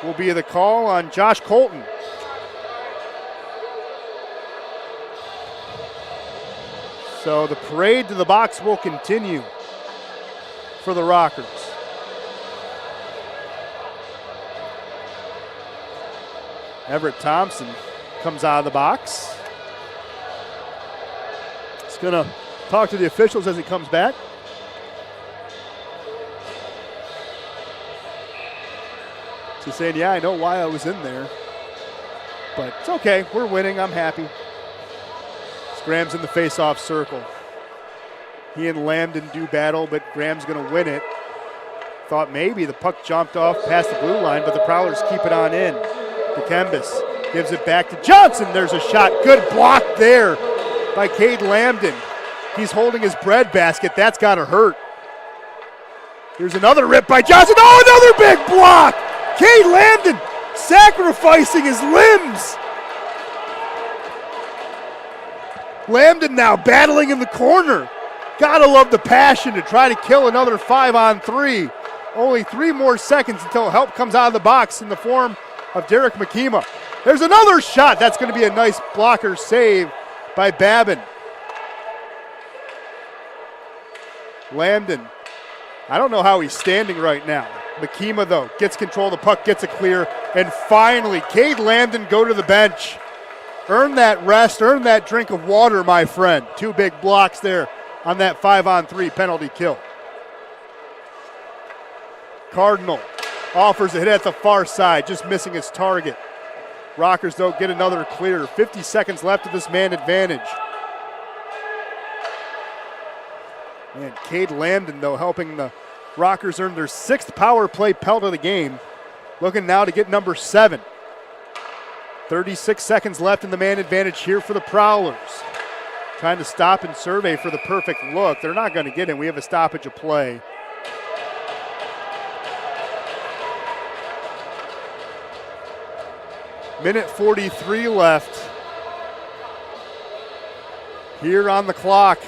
will be the call on Josh Colton. So the parade to the box will continue for the Rockers. Everett Thompson comes out of the box. He's going to talk to the officials as he comes back. He's saying, yeah, I know why I was in there, but it's okay. We're winning. I'm happy. Graham's in the face-off circle. He and Lambden do battle, but Graham's going to win it. Thought maybe the puck jumped off past the blue line, but the Prowlers keep it on in. DeKembus gives it back to Johnson. There's a shot. Good block there by Cade Lambden. He's holding his breadbasket. That's got to hurt. Here's another rip by Johnson. Oh, another big block. Cade Lambden sacrificing his limbs. Lambden now battling in the corner. Gotta love the passion to try to kill another 5-on-3. Only 3 more seconds until help comes out of the box in the form of Derek McKema. There's another shot. That's going to be a nice blocker save by Babin. Lambden, I don't know how he's standing right now. McKema, though, gets control of the puck, gets it clear, and finally, Cade Lambden go to the bench. Earn that rest, earn that drink of water, my friend. 2 big blocks there on that 5-on-3 penalty kill. Cardinal offers a hit at the far side, just missing its target. Rockers, though, get another clear. 50 seconds left of this man advantage. And Cade Lambden, though, helping the Rockers earn their 6th power play pelt of the game. Looking now to get number 7. 36 seconds left in the man advantage here for the Prowlers. Trying to stop and survey for the perfect look. They're not going to get it. We have a stoppage of play. Minute 43 left here on the clock.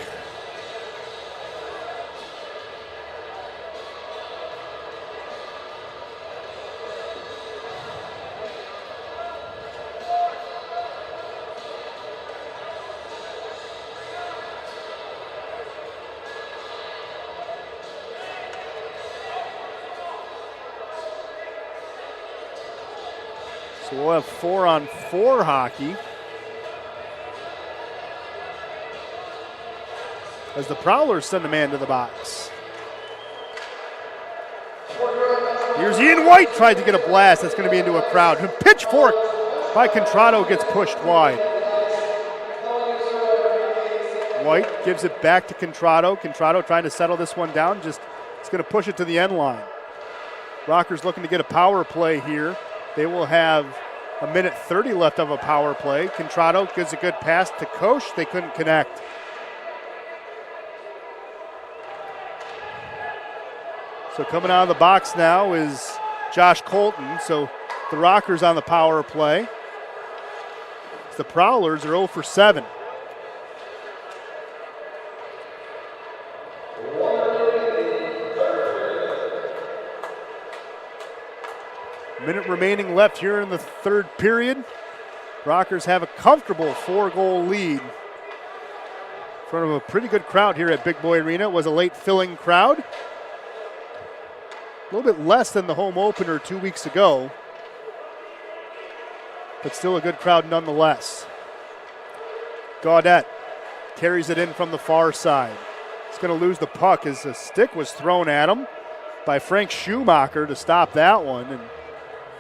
So we'll have 4-on-4 hockey as the Prowlers send a man to the box. Here's Ian White, tried to get a blast. That's going to be into a crowd. Pitchfork by Contrado gets pushed wide. White gives it back to Contrado. Contrado trying to settle this one down. Just it's going to push it to the end line. Rockers looking to get a power play here. They will have a minute 30 left of a power play. Contrado gives a good pass to Koch. They couldn't connect. So coming out of the box now is Josh Colton. So the Rockers on the power play. The Prowlers are 0 for 7. Minute remaining left here in the 3rd period. Rockers have a comfortable 4-goal lead in front of a pretty good crowd here at Big Boy Arena. It was a late filling crowd. A little bit less than the home opener 2 weeks ago, but still a good crowd nonetheless. Gaudette carries it in from the far side. He's going to lose the puck as a stick was thrown at him by Frank Schumacher to stop that one, and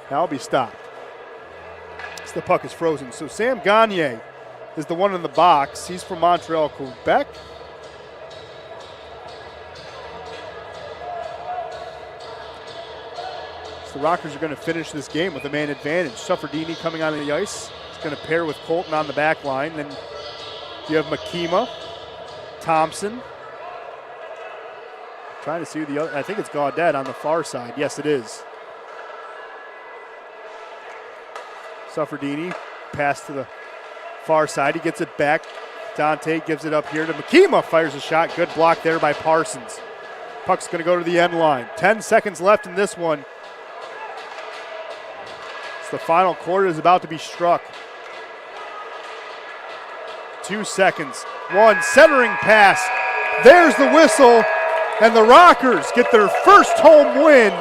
that'll be stopped. So the puck is frozen. So Sam Gagne is the one in the box. He's from Montreal, Quebec. So the Rockers are going to finish this game with a man advantage. Suffredini coming on the ice. He's going to pair with Colton on the back line. Then you have McKema, Thompson. Trying to see the other. I think it's Gaudette on the far side. Yes, it is. Suffredini, pass to the far side. He gets it back. Dante gives it up here to McKema. Fires a shot. Good block there by Parsons. Puck's going to go to the end line. 10 seconds left in this one. The final quarter is about to be struck. 2 seconds. One centering pass. There's the whistle, and the Rockers get their first home win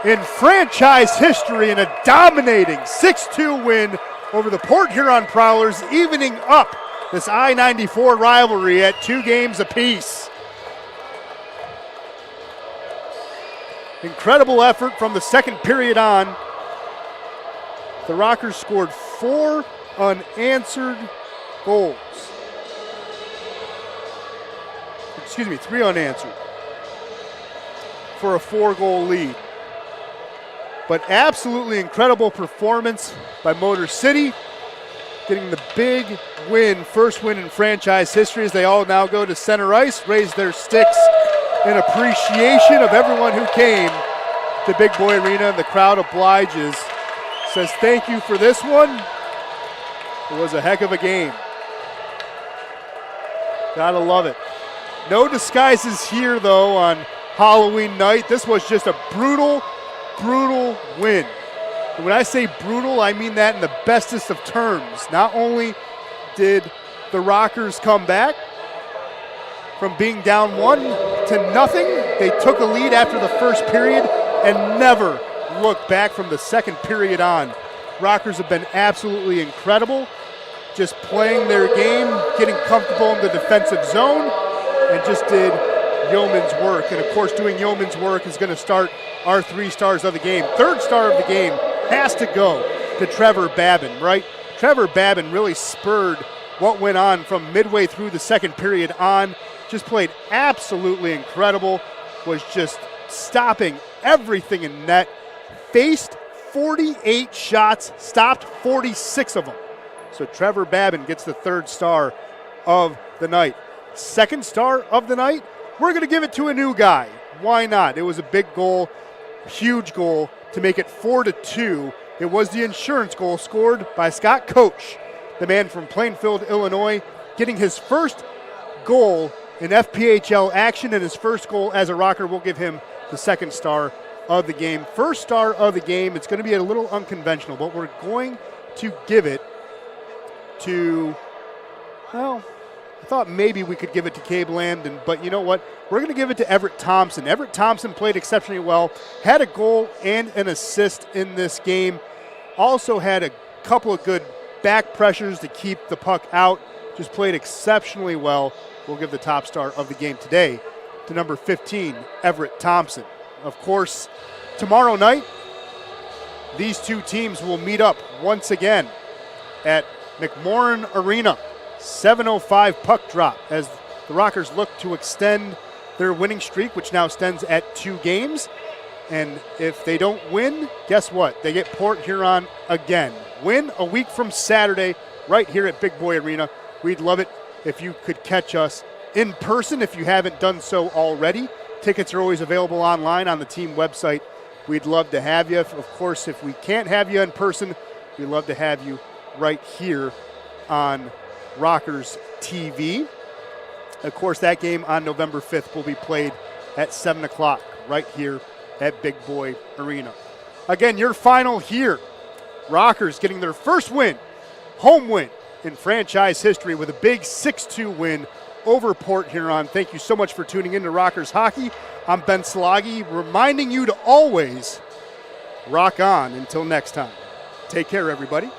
in franchise history in a dominating 6-2 win over the Port Huron Prowlers, evening up this I-94 rivalry at 2 games apiece. Incredible effort from the second period on. The Rockers scored 4 unanswered goals. Excuse me, 3 unanswered for a 4-goal lead. But absolutely incredible performance by Motor City, getting the big win, first win in franchise history, as they all now go to center ice, raise their sticks in appreciation of everyone who came to Big Boy Arena, and the crowd obliges, says thank you for this one. It was a heck of a game. Gotta love it. No disguises here, though, on Halloween night. This was just a brutal win. And when I say brutal, I mean that in the bestest of terms. Not only did the Rockers come back from being down 1-0, they took a lead after the first period and never looked back from the second period on. Rockers have been absolutely incredible, just playing their game, getting comfortable in the defensive zone, and just did yeoman's work. And of course, doing yeoman's work is going to start our 3 stars of the game. Third star of the game has to go to Trevor Babin, right? Trevor Babin really spurred what went on from midway through the second period on. Just played absolutely incredible, was just stopping everything in net, faced 48 shots, stopped 46 of them. So Trevor Babin gets the 3rd star of the night. Second star of the night, we're going to give it to a new guy. Why not? It was a big goal, huge goal to make it 4-2. It was the insurance goal scored by Scott Coach, the man from Plainfield, Illinois, getting his first goal in FPHL action and his first goal as a Rocker. We'll give him the 2nd star of the game. First star of the game, it's going to be a little unconventional, but we're going to give it to, well, I thought maybe we could give it to Cabe Lambden, but you know what? We're going to give it to Everett Thompson. Everett Thompson played exceptionally well, had a goal and an assist in this game. Also had a couple of good back pressures to keep the puck out. Just played exceptionally well. We'll give the top star of the game today to number 15, Everett Thompson. Of course, tomorrow night, these 2 teams will meet up once again at McMorran Arena. 7:05 puck drop as the Rockers look to extend their winning streak, which now stands at 2 games. And if they don't win, guess what? They get Port Huron again. Win a week from Saturday right here at Big Boy Arena. We'd love it if you could catch us in person if you haven't done so already. Tickets are always available online on the team website. We'd love to have you. Of course, if we can't have you in person, we'd love to have you right here on Rockers TV. Of course, that game on November 5th will be played at 7 o'clock right here at Big Boy Arena. Again, your final here. Rockers getting their first win, home win in franchise history with a big 6-2 win over Port Huron. Thank you so much for tuning in to Rockers Hockey. I'm Ben Sloggy, reminding you to always rock on. Until next time. Take care, everybody.